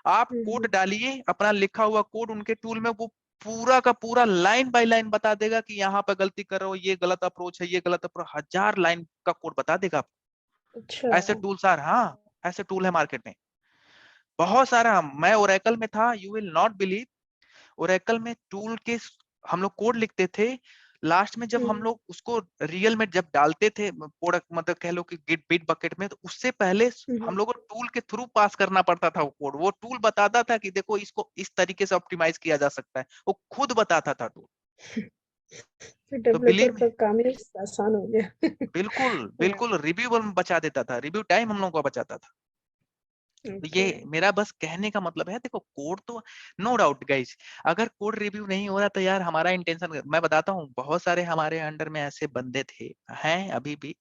आप कोड डालिए अपना लिखा हुआ कोड उनके टूल में, वो पूरा का पूरा लाइन बाय लाइन बता देगा कि यहाँ पे गलती कर रहे हो, ये गलत अप्रोच है, ये गलत अप्रोच, 1000 लाइन का कोड बता देगा आपको। अच्छा। ऐसे टूल्स हाँ, ऐसे टूल है मार्केट में बहुत सारा। मैं ओरेकल में था, you will not believe, Oracle में टूल के हम लोग कोड लिखते थे, लास्ट में जब हम लोग उसको रियल में जब डालते थे प्रोडक्ट, मतलब कह लो कि गिट बिट बकेट में, तो उससे पहले हम लोग को टूल के थ्रू पास करना पड़ता था वो कोड। वो टूल बताता था कि देखो इसको इस तरीके से ऑप्टिमाइज किया जा सकता है, वो खुद बताता था टूल। तो डेवलपर का काम ही आसान हो गया। बिल्कुल बिल्कुल, रिव्यू बचा देता था, रिव्यू टाइम हम लोग को बचाता था। तो ये मेरा बस कहने का मतलब है, देखो कोड तो नो डाउट गाइस, अगर कोड रिव्यू नहीं हो रहा तो यार हमारा इंटेंशन, मैं बताता हूँ बहुत सारे हमारे अंडर में ऐसे बंदे थे, हैं अभी भी,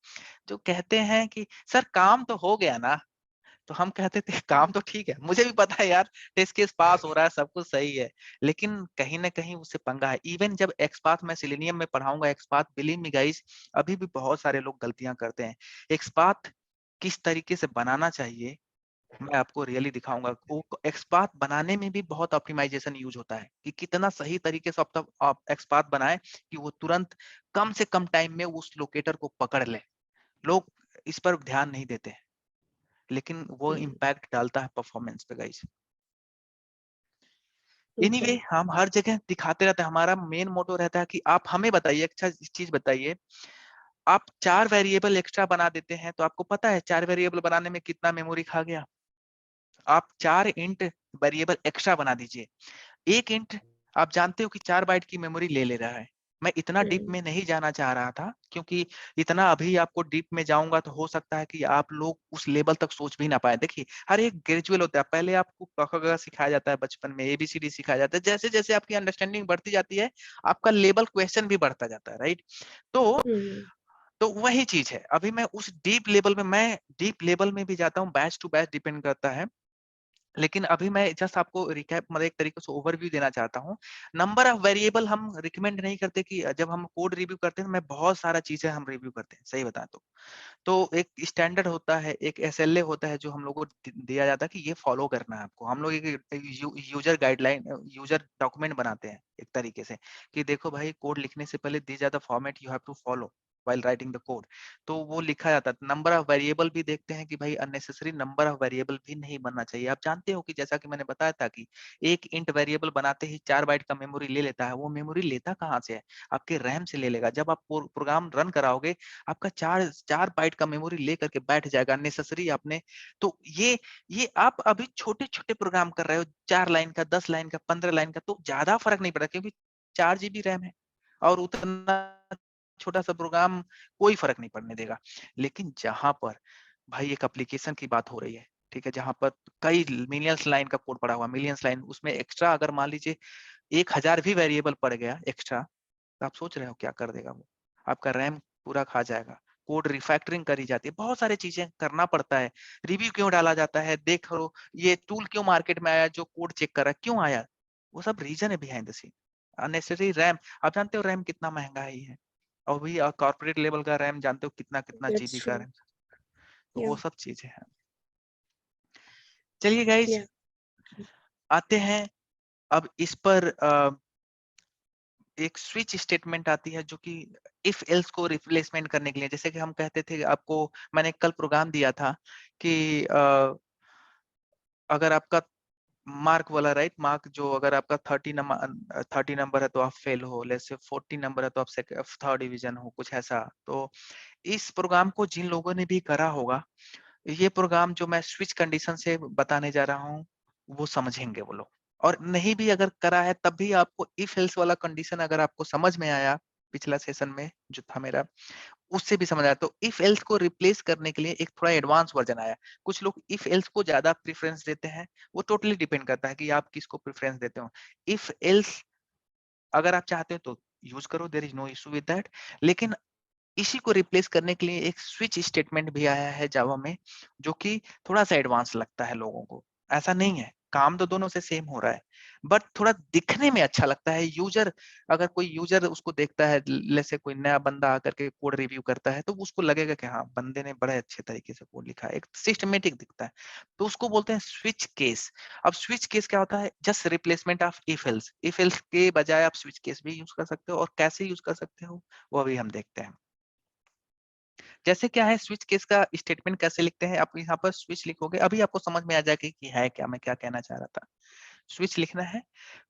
जो कहते हैं कि सर काम तो हो गया ना। तो हम कहते थे काम तो ठीक है, मुझे भी पता है यार, टेस्ट केस पास हो रहा है, सब कुछ सही है, लेकिन कहीं ना कहीं उससे पंगा है। इवन जब एक्सपाथ मैं सिलेनियम में पढ़ाऊंगा, एक्सपाथ बिलीव मी गाइस, अभी भी बहुत सारे लोग गलतियां करते हैं। एक्सपाथ किस तरीके से बनाना चाहिए मैं आपको रियली दिखाऊंगा। वो एक्सपाथ बनाने में भी बहुत ऑप्टिमाइजेशन यूज होता है कि कितना सही तरीके से आप एक्सपाथ बनाए कि वो तुरंत कम से कम टाइम में उस लोकेटर को पकड़ ले। लोग इस पर ध्यान नहीं देते, लेकिन वो इम्पैक्ट डालता है परफॉर्मेंस पे गाइस। एनीवे हम हर जगह दिखाते रहते हैं, हमारा मेन मोटो रहता है कि आप हमें बताइए, अच्छा चीज बताइए, आप 4 वेरिएबल एक्स्ट्रा बना देते हैं, तो आपको पता है 4 वेरिएबल बनाने में कितना मेमोरी खा गया। आप 4 इंट वेरिएबल एक्स्ट्रा बना दीजिए। एक इंट आप जानते हो कि 4 बाइट की मेमोरी ले रहा है। मैं इतना डीप में नहीं जाना चाह रहा था, क्योंकि इतना अभी आपको डीप में जाऊंगा तो हो सकता है कि आप लोग उस लेवल तक सोच भी ना पाए। देखिए हर एक ग्रेजुअल होता है, पहले आपको क ख ग सिखाया जाता है, बचपन में ABCD सिखाया जाता है, जैसे जैसे आपकी अंडरस्टैंडिंग बढ़ती जाती है आपका लेवल क्वेश्चन भी बढ़ता जाता है, राइट। तो तो वही चीज है, अभी मैं उस डीप लेवल में भी जाता हूँ, बैच टू बैच डिपेंड करता है, लेकिन अभी मैं जस्ट आपको रिकैप मतलब एक तरीके से ओवरव्यू देना चाहता हूँ। नंबर ऑफ वेरिएबल हम रिकमेंड नहीं करते कि जब हम कोड रिव्यू करते हैं, मैं बहुत सारा चीजें हम रिव्यू करते हैं, सही बताएं तो एक स्टैंडर्ड होता है, एक एसएलए होता है जो हम लोगों को दिया जाता है कि ये फॉलो करना है आपको। हम लोग एक यूजर गाइडलाइन, यूजर डॉक्यूमेंट बनाते हैं एक तरीके से कि देखो भाई, कोड लिखने से पहले this are the format you have to follow while writing the code, तो वो लिखा जाता है। नंबर ऑफ वेरिएबल भी देखते हैं कि भाई अननेसेसरी नंबर ऑफ वेरिएबल भी नहीं बनना चाहिए। आप जानते हो कि जैसा कि मैंने बताया था कि एक इंट वेरिएबल बनाते ही 4 बाइट का मेमोरी ले लेता है। वो मेमोरी लेता कहाँ से है? आपके रैम से ले लेगा। जब आप प्रोग्राम रन कराओगे, आपका 4 बाइट का मेमोरी लेकर के बैठ जाएगा अननेसेसरी आपने। तो ये आप अभी छोटे छोटे प्रोग्राम कर रहे हो, 4 लाइन का, 10 लाइन का, 15 लाइन का, तो ज्यादा फर्क नहीं पड़ा क्योंकि 4 GB रैम है और उतना छोटा सा प्रोग्राम कोई फर्क नहीं पड़ने देगा। लेकिन जहां पर भाई एक एप्लीकेशन की बात हो रही है, ठीक है, जहां पर कई मिलियंस लाइन का कोड पड़ा हुआ, मिलियंस लाइन, उसमें एक्स्ट्रा अगर मान लीजिए 1000 भी वेरिएबल पड़ गया एक्स्ट्रा, तो आप सोच रहे हो क्या कर देगा वो? आपका रैम पूरा खा जाएगा। कोड रिफैक्टरिंग करी जाती है, बहुत सारी चीजें करना पड़ता है। रिव्यू क्यों डाला जाता है? देख लो ये टूल क्यों मार्केट में आया जो कोड चेक कर रहा है, क्यों आया? वो सब रीजन है behind the scene. Unnecessary RAM, आप जानते हो रैम कितना महंगा है ये, और भी कॉर्पोरेट लेवल का रैम जानते हो कितना कितना That's जीबी का true. रैम, तो वो Yeah. सब चीजें हैं। चलिए गाइज, Yeah. आते हैं अब इस पर एक स्विच स्टेटमेंट आती है जो कि इफ एल्स को रिप्लेसमेंट करने के लिए, जैसे कि हम कहते थे आपको, मैंने कल प्रोग्राम दिया था कि अगर आपका मार्क वाला, राइट, मार्क जो अगर आपका 30 नंबर है तो आप फेल हो, जैसे 40 नंबर है तो आप थर्ड डिवीजन हो, कुछ ऐसा। तो इस प्रोग्राम को जिन लोगों ने भी करा होगा, ये प्रोग्राम जो मैं स्विच कंडीशन से बताने जा रहा हूँ वो समझेंगे वो लोग। और नहीं भी अगर करा है तब भी आपको इफ एल्स वाला कंडीशन अगर आपको समझ में आया पिछला सेशन में जो था मेरा, उससे भी समझ आया। तो इफ एल्स को रिप्लेस करने के लिए एक थोड़ा एडवांस वर्जन आया। कुछ लोग इफ एल्स को ज्यादा प्रेफरेंस देते हैं, वो टोटली डिपेंड करता है कि आप किसको प्रेफरेंस देते हो। इफ एल्स अगर आप चाहते हो तो यूज करो, there is no issue with that. लेकिन इसी को रिप्लेस करने के लिए एक स्विच स्टेटमेंट भी आया है जावा में, जो कि थोड़ा सा एडवांस लगता है लोगों को। ऐसा नहीं है, काम तो दोनों से सेम हो रहा है, बट थोड़ा दिखने में अच्छा लगता है। यूजर, अगर कोई यूजर उसको देखता है, जैसे कोई नया बंदा आकर के कोड रिव्यू करता है, तो उसको लगेगा कि हाँ, बंदे ने बड़े अच्छे तरीके से कोड लिखा है, एक सिस्टमेटिक दिखता है। तो उसको बोलते हैं स्विच केस। अब स्विच केस क्या होता है? Just replacement of if else. If else के बजाय आप स्विच केस भी यूज कर सकते हो, और कैसे यूज कर सकते हो वो अभी हम देखते हैं। जैसे क्या है, स्विच केस का स्टेटमेंट कैसे लिखते हैं? आप यहाँ पर स्विच लिखोगे, अभी आपको समझ में आ जाएगा कि है क्या, मैं क्या कहना चाह रहा था। स्विच लिखना है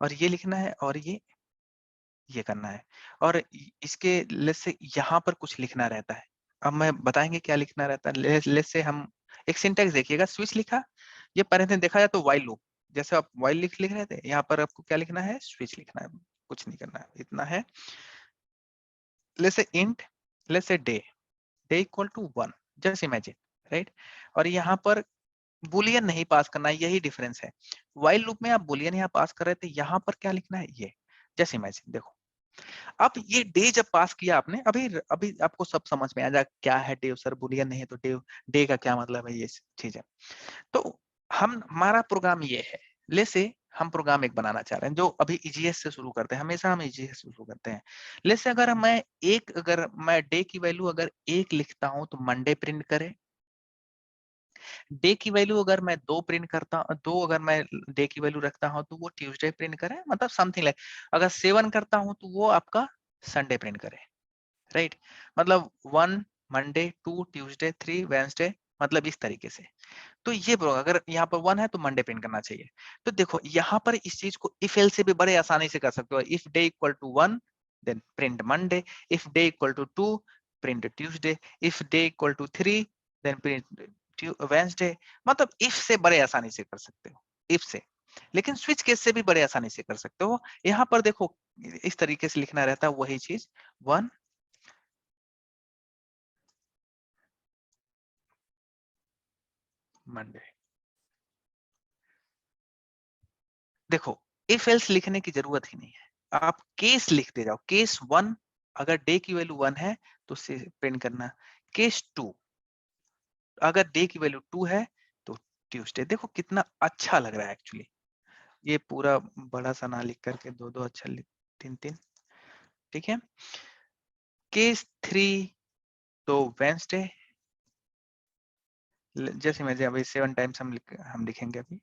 और ये लिखना है और ये करना है, और इसके लेस से यहाँ पर कुछ लिखना रहता है। अब मैं बताएंगे क्या लिखना रहता है। लेस से हम एक सिंटेक्स देखिएगा, स्विच लिखा, ये पहले देखा जाए तो वाइल लूप, जैसे आप वाइल लिख रहे थे, यहाँ पर आपको क्या लिखना है? स्विच लिखना है। कुछ नहीं करना है, इतना है। Let's say int, let's say day, day equal to 1, just imagine, right. और यहाँ पर बुलियन नहीं पास करना है, यही डिफरेंस है। वाइल लूप में आप बुलियन यहाँ पास कर रहे थे, यहाँ पर क्या लिखना है? ये, जस्ट इमेजिन। देखो, अब ये डे जब पास किया आपने, अभी अभी आपको सब समझ में आ जाए क्या है डे। सर बुलियन नहीं है तो डे, डे का क्या मतलब है, ये चीज है। तो हम, हमारा प्रोग्राम ये है, ले से हम प्रोग्राम एक बनाना चाह रहे हैं जो अभी EGS से शुरू करते हैं, हमेशा हम EGS से शुरू करते हैं। ले से अगर मैं डे की वैल्यू अगर 1 लिखता हूं तो मंडे प्रिंट करे। डे की वैल्यू अगर मैं 2 प्रिंट करता हूं, 2 अगर मैं डे की वैल्यू रखता हूं तो वो ट्यूसडे प्रिंट करे, मतलब समथिंग लाइक। अगर 7 करता हूं तो वो आपका संडे प्रिंट करे, राइट। मतलब 1 मंडे, 2 ट्यूसडे, 3 वेडनेसडे, मतलब इस तरीके से। तो ये अगर यहाँ पर 1 है तो मंडे प्रिंट करना चाहिए। तो देखो यहाँ पर इस चीज को इफ एल से भी बड़े आसानी से कर सकते हो। If day equal to 1 then print Monday, if day equal to 2 print Tuesday, if day equal to 3 then print Wednesday. मतलब इफ से बड़े आसानी से कर सकते हो, इफ से। लेकिन स्विच केस से भी बड़े आसानी से कर सकते हो। यहाँ पर देखो इस तरीके से लिखना रहता है, वही चीज 1 मंडे। देखो इफ एल्स लिखने की जरूरत ही नहीं है, आप केस लिखते जाओ। केस 1, अगर डे की वैल्यू 1 है तो से प्रिंट करना। केस 2, अगर डे की वैल्यू 2 है तो ट्यूसडे। देखो कितना अच्छा लग रहा है एक्चुअली, ये पूरा बड़ा सा ना लिख करके दो दो अच्छा लिख, 3 ठीक है। केस 3 तो वेंसडे, जैसे मैं अभी 7 टाइम्स हम लिखेंगे अभी।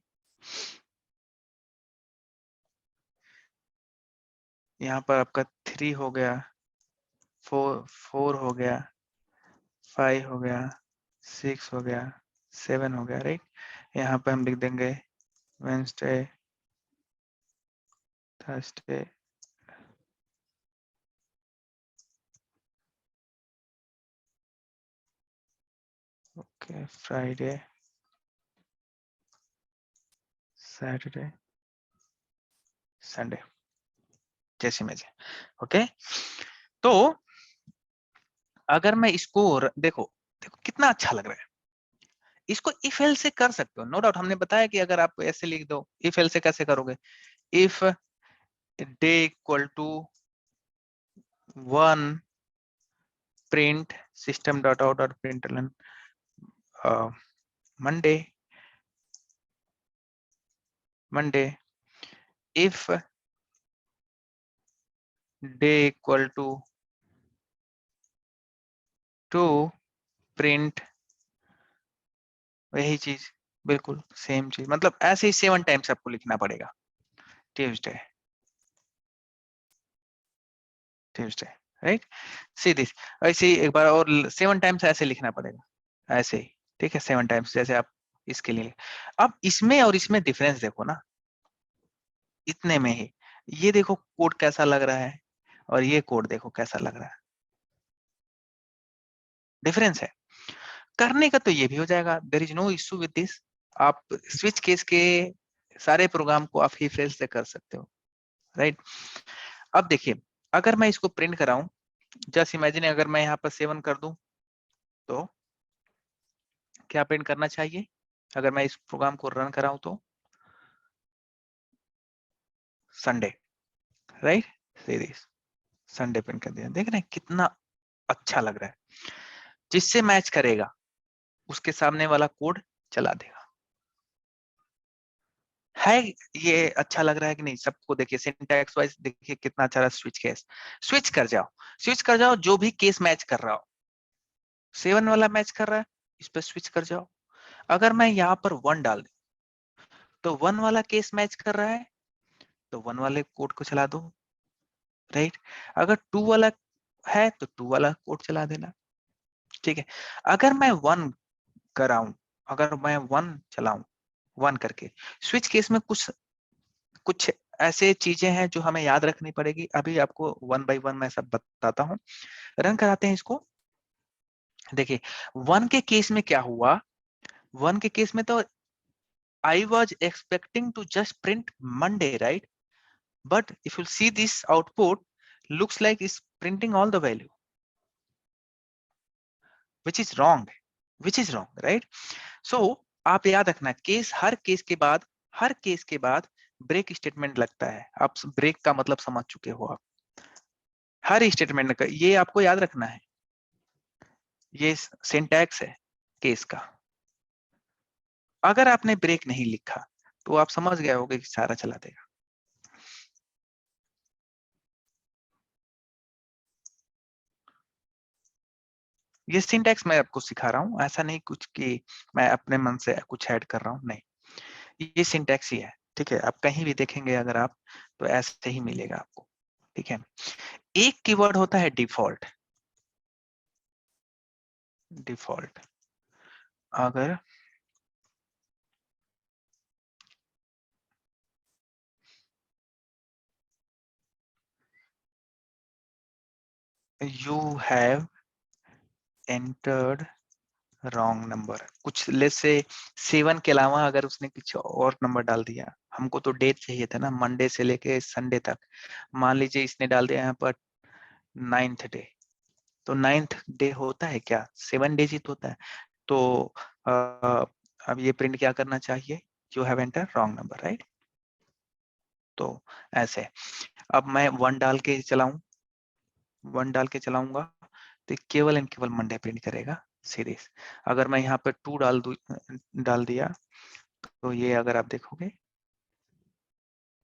यहाँ पर आपका 3 हो गया, 4 हो गया, 5 हो गया, 6 हो गया, 7 हो गया, राइट। यहाँ पे हम लिख देंगे Wednesday, Thursday, okay, Friday, Saturday, Sunday, जैसे में ओके। तो अगर मैं इसको देखो कितना अच्छा लग रहा है। इसको इफ एल से कर सकते हो, नो डाउट। हमने बताया कि अगर आप ऐसे लिख दो, इफ एल से कैसे करोगे, if day equal to 1 print system dot out dot println Monday, if day equal to 2 print, वही चीज, बिल्कुल सेम चीज, मतलब ऐसे ही 7 टाइम्स आपको लिखना पड़ेगा। Tuesday, Tuesday, right. See this, ऐसे ही एक बार और 7 टाइम्स ऐसे लिखना पड़ेगा, ऐसे ही, ठीक है, 7 टाइम्स, जैसे आप इसके लिए। अब इसमें और इसमें डिफरेंस देखो ना, इतने में ही ये देखो कोड कैसा लग रहा है, और ये कोड देखो कैसा लग रहा है, डिफरेंस है। करने का तो ये भी हो जाएगा, there is no issue with this. आप स्विच केस के सारे प्रोग्राम को आप इफ एल्स से कर सकते हो, राइट। अब देखिए, अगर मैं इसको प्रिंट कराऊं, जस्ट इमेजिन अगर मैं यहाँ पर 7 कर दूं, तो क्या प्रिंट करना चाहिए अगर मैं इस प्रोग्राम को रन कराऊं तो? Sunday, right. Series Sunday print कर दिया। देख रहे हैं कितना अच्छा लग रहा है। जिससे मैच करेगा उसके सामने वाला कोड चला देगा। है ये अच्छा लग रहा है कि नहीं सबको? देखिए सिंटैक्स वाइज देखिए कितना अच्छा रहा। स्विच केस, स्विच कर जाओ, स्विच कर जाओ, जो भी केस मैच कर रहा हो, 7 वाला मैच कर रहा है, इस पर स्विच कर जाओ। अगर मैं यहाँ पर 1 डाल दूं तो 1 वाला केस मैच कर रहा है, तो 1 वाले कोड को चला दो, राइट। अगर 2 वाला है तो 2 वाला कोड चला देना, ठीक है। अगर मैं 1 कराऊं, अगर मैं 1 चलाऊं, 1 करके, स्विच केस में कुछ ऐसे चीजें हैं जो हमें याद रखनी पड़ेगी। अभी आपको 1 बाय 1 मैं सब बताता हूँ। रन कराते हैं इसको। देखिए 1 के केस में क्या हुआ, 1 के केस में तो I was expecting to just print Monday, right? But if you see this output, looks like it's printing all the value, which is wrong, right? So आप याद रखना, केस, हर केस के बाद ब्रेक स्टेटमेंट लगता है। आप ब्रेक का मतलब समझ चुके हो आप, हर स्टेटमेंट का ये आपको याद रखना है। ये सिंटैक्स है केस का। अगर आपने ब्रेक नहीं लिखा तो आप समझ गए होगे कि सारा चला देगा। ये सिंटैक्स मैं आपको सिखा रहा हूँ, ऐसा नहीं कुछ कि मैं अपने मन से कुछ ऐड कर रहा हूँ, नहीं, ये सिंटैक्स ही है, ठीक है। आप कहीं भी देखेंगे अगर आप, तो ऐसे ही मिलेगा आपको, ठीक है। एक कीवर्ड होता है डिफॉल्ट। डिफॉल्ट अगर you have entered wrong number, कुछ लेस से 7 के अलावा अगर उसने कुछ और नंबर डाल दिया, हमको तो डेट चाहिए था ना, मंडे से लेके संडे तक। मान लीजिए इसने डाल दिया यहाँ पर 9th डे, तो 9th डे होता है क्या, 7 डिजिट होता है। तो अब ये प्रिंट क्या करना चाहिए, you have enter wrong number, right. तो ऐसे अब मैं 1 डाल के चलाऊं, 1 डाल के चलाऊंगा तो केवल एंड केवल मंडे प्रिंट करेगा सीरीज। अगर मैं यहाँ पे 2 डाल दिया तो ये अगर आप देखोगे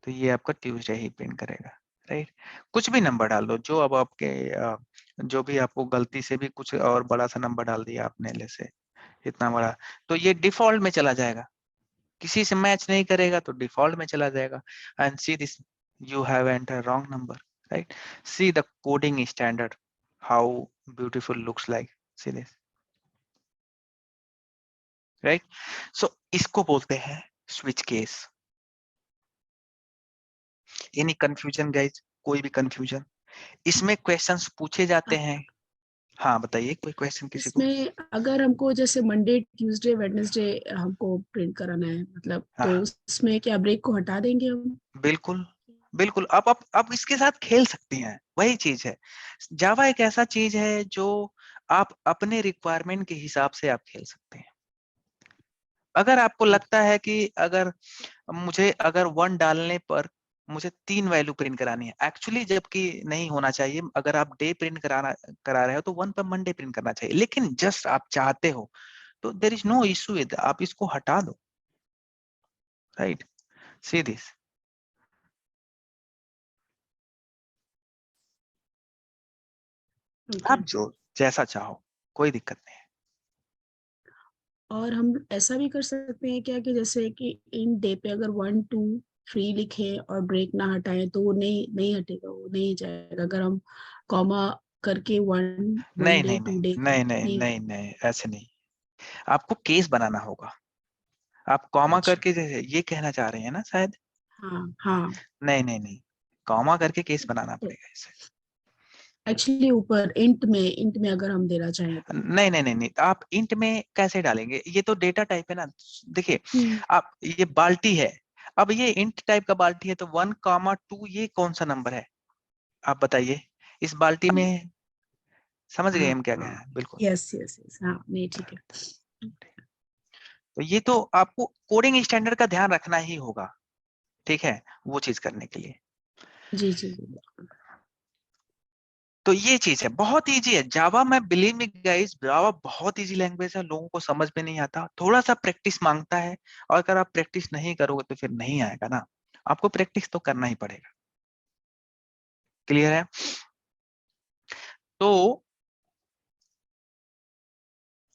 तो ये आपका ट्यूसडे ही प्रिंट करेगा, राइट। कुछ भी नंबर डाल दो, जो अब आपके जो भी आपको गलती से भी कुछ और बड़ा सा नंबर डाल दिया आपने, जैसे इतना बड़ा, तो ये डिफॉल्ट में चला जाएगा, किसी से मैच नहीं करेगा तो डिफॉल्ट में चला जाएगा। And see this, you have enter wrong number, right. See the coding standard, how beautiful looks like, see this, right. So इसको बोलते हैं switch case. Any confusion guys, कोई भी कंफ्यूजन? इसमें क्वेश्चंस पूछे जाते हैं। हाँ बताइए, कोई क्वेश्चन किसी को? इसमें अगर हमको जैसे मंडे ट्यूसडे वेडनेसडे हमको प्रिंट कराना है मतलब, तो हाँ उसमें क्या ब्रेक को हटा देंगे हम? बिल्कुल बिल्कुल, आप इसके साथ खेल सकती हैं, वही चीज है। जावा एक ऐसा चीज है जो आप अपने रिक्वायरमेंट के हिसाब से आप खेल सकते हैं। अगर आपको लगता है कि अगर मुझे अगर 1 डालने पर मुझे 3 वैल्यू प्रिंट करानी है, एक्चुअली जबकि नहीं होना चाहिए। अगर आप डे प्रिंट करा रहे हो तो 1 पर मंडे प्रिंट करना चाहिए, लेकिन जस्ट आप चाहते हो तो there is no issue with, आप इसको हटा दो, राइट। सी दिस, आप जो जैसा चाहो, कोई दिक्कत नहीं है। और हम ऐसा भी कर सकते हैं क्या कि जैसे कि इन डे पे अगर 1 2 3 लिखे और ब्रेक ना हटाएं तो वो नहीं नहीं हटेगा, वो नहीं जाएगा। अगर हम कॉमा करके 1 नहीं डे नहीं 2 नहीं डे नहीं नहीं नहीं। नहीं नहीं, ऐसे नहीं। आपको केस बनाना होगा। आप कॉमा अच्छा, करके जैसे ये कहना चाह रहे हैं ना शायद? हाँ हाँ। नहीं नहीं नहीं, कॉमा करके केस बनाना तो पड़ेगा इसे। एक्चुअली ऊपर इंट में अगर हम देना चाहें तो। नहीं नहीं नहीं नहीं, आप इंट में कैसे डालेंगे? ये तो डेटा टाइप है ना। देखिए, आप ये बाल्टी है, अब ये इंट टाइप का बाल्टी है तो 1, 2 ये कौन सा नंबर है आप बताइए इस बाल्टी में? समझ गए हाँ हम क्या कह हाँ, रहे हैं? बिल्कुल। यस यस यस, हाँ नहीं ठीक है। तो ये तो आपको कोडिंग स्टैंडर्ड का ध्यान रखना ही होगा, ठीक है, वो चीज करने के लिए। जी जी जी। तो ये चीज है, बहुत इजी है जावा। मैं बिलीव मी गाइस, जावा बहुत इजी लैंग्वेज है, लोगों को समझ में नहीं आता, थोड़ा सा प्रैक्टिस मांगता है। और अगर आप प्रैक्टिस नहीं करोगे तो फिर नहीं आएगा ना, आपको प्रैक्टिस तो करना ही पड़ेगा। क्लियर है? तो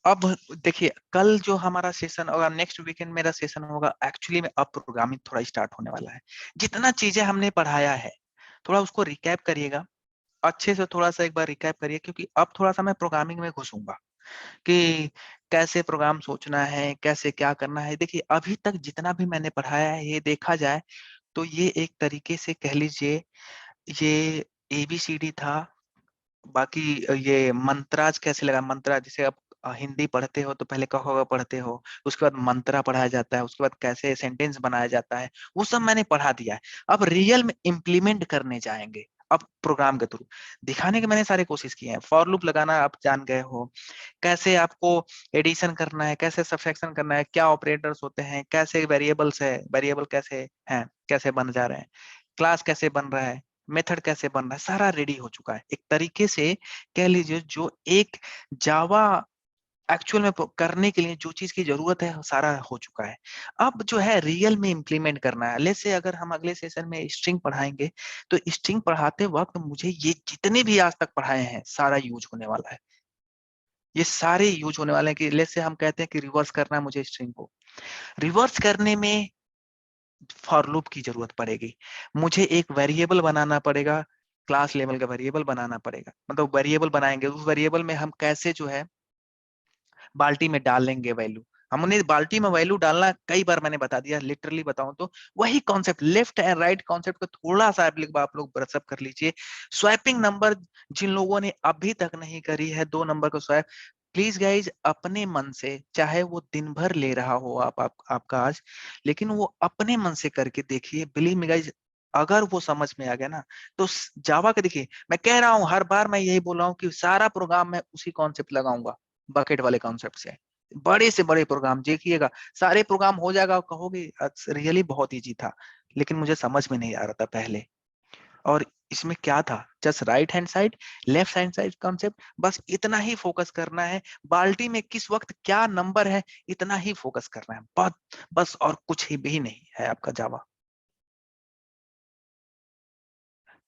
अब देखिए, कल जो हमारा सेशन होगा, नेक्स्ट वीकेंड मेरा सेशन होगा, एक्चुअली में अब प्रोग्रामिंग थोड़ा स्टार्ट होने वाला है। जितना चीजें हमने पढ़ाया है थोड़ा उसको रिकैप करिएगा अच्छे से, थोड़ा सा एक बार रिकैप करिए, क्योंकि अब थोड़ा सा मैं प्रोग्रामिंग में घुसूंगा कि कैसे प्रोग्राम सोचना है, कैसे क्या करना है। देखिए, अभी तक जितना भी मैंने पढ़ाया है ये देखा जाए तो ये एक तरीके से कह लीजिए ये ABCD था। बाकी ये मंत्राज कैसे लगा, मंत्रा जैसे आप हिंदी पढ़ते हो तो पहले क ख ग पढ़ते हो, उसके बाद मंत्रा पढ़ाया जाता है, उसके बाद कैसे सेंटेंस बनाया जाता है, वो सब मैंने पढ़ा दिया है। अब रियल में इम्प्लीमेंट करने जाएंगे, अब प्रोग्राम के थ्रू दिखाने के मैंने सारे कोशिश किए हैं। फॉर लूप लगाना आप जान गए हो, कैसे आपको एडिशन करना है, कैसे सब्ट्रैक्शन करना है, क्या ऑपरेटर्स होते हैं, कैसे वेरिएबल्स है, वेरिएबल कैसे हैं, कैसे बन जा रहे हैं, क्लास कैसे बन रहा है, मेथड कैसे बन रहा है, सारा रेडी हो चुका है। एक तरीके से कह लीजिए जो एक जावा एक्चुअल में करने के लिए जो चीज की जरूरत है सारा हो चुका है। अब जो है रियल में इंप्लीमेंट करना है। ले से अगर हम अगले सेशन में स्ट्रिंग पढ़ाएंगे तो स्ट्रिंग पढ़ाते वक्त मुझे ये जितने भी आज तक पढ़ाए हैं सारा यूज होने वाला है। ये सारे यूज होने वाले हैं कि ले से हम कहते हैं कि रिवर्स करना है मुझे स्ट्रिंग को, रिवर्स करने में फॉर लूप की जरूरत पड़ेगी। मुझे एक वेरिएबल बनाना पड़ेगा, क्लास लेवल का वेरिएबल बनाना पड़ेगा। मतलब वेरिएबल बनाएंगे, उस वेरिएबल में हम कैसे जो है बाल्टी में डालेंगे वैल्यू। हमने बाल्टी में वैल्यू डालना कई बार मैंने बता दिया, लिटरली बताऊं तो वही concept, left and right concept को थोड़ा सा आप लोग ब्रशअप कर लीजिए। स्वैपिंग नंबर जिन लोगों ने अभी तक नहीं करी है 2 नंबर को स्वैप, प्लीज गाइज अपने मन से, चाहे वो दिन भर ले रहा हो आपका आज, लेकिन वो अपने मन से करके देखिए। बिलीव मी गाइज, अगर वो समझ में आ गया ना तो जावा के, देखिए मैं कह रहा हूं, हर बार मैं यही बोल रहा हूँ कि सारा प्रोग्राम मैं उसी कॉन्सेप्ट लगाऊंगा, बकेट वाले कॉन्सेप्ट से। बड़े से बड़े प्रोग्राम देखिएगा, सारे प्रोग्राम हो जाएगा, कहोगे रियली बहुत इजी था, लेकिन मुझे समझ में नहीं आ रहा था पहले। और इसमें क्या था, just right hand side, left hand side concept, बस इतना ही फोकस करना है। बाल्टी में किस वक्त क्या नंबर है इतना ही फोकस करना है, बस और कुछ ही भी नहीं है आपका जावा।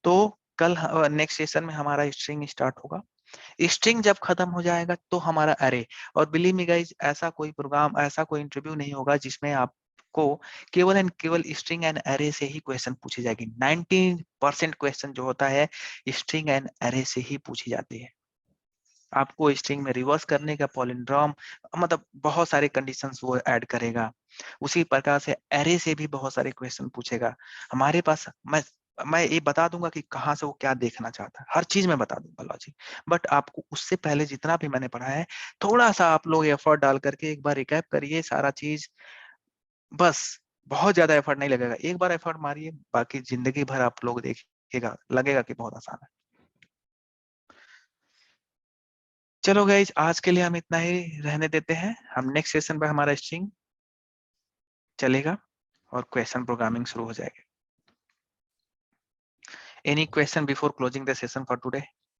तो कल नेक्स्ट सेशन में हमारा स्ट्रिंग स्टार्ट होगा। स्ट्रिंग जब खत्म हो जाएगा तो हमारा अरे, और बिलीव मी गाइस ऐसा कोई प्रोग्राम, ऐसा कोई इंटरव्यू नहीं होगा जिसमें आपको केवल एंड केवल स्ट्रिंग एंड अरे से ही क्वेश्चन पूछी जाएगी। 90% क्वेश्चन जो होता है स्ट्रिंग एंड अरे से ही पूछी जाती है। आपको स्ट्रिंग में रिवर्स करने का पॉलिंड्रॉम, मतलब बहुत सारे कंडीशंस वो ऐड करेगा। उसी प्रकार से अरे से भी बहुत सारे क्वेश्चन पूछेगा। हमारे पास मैं ये बता दूंगा कि कहाँ से वो क्या देखना चाहता है, हर चीज में बता दूंगा लॉजिक, बट आपको उससे पहले जितना भी मैंने पढ़ा है थोड़ा सा आप लोग एफर्ट डाल करके एक बार रिकैप करिए सारा चीज। बस बहुत ज्यादा एफर्ट नहीं लगेगा, एक बार एफर्ट मारिए, बाकी जिंदगी भर आप लोग देखिएगा, लगेगा कि बहुत आसान है। चलो गाइज आज के लिए हम इतना ही रहने देते हैं। हम नेक्स्ट सेशन पर हमारा स्ट्रिंग चलेगा और क्वेश्चन प्रोग्रामिंग शुरू हो जाएगी। Any question before closing the session for today?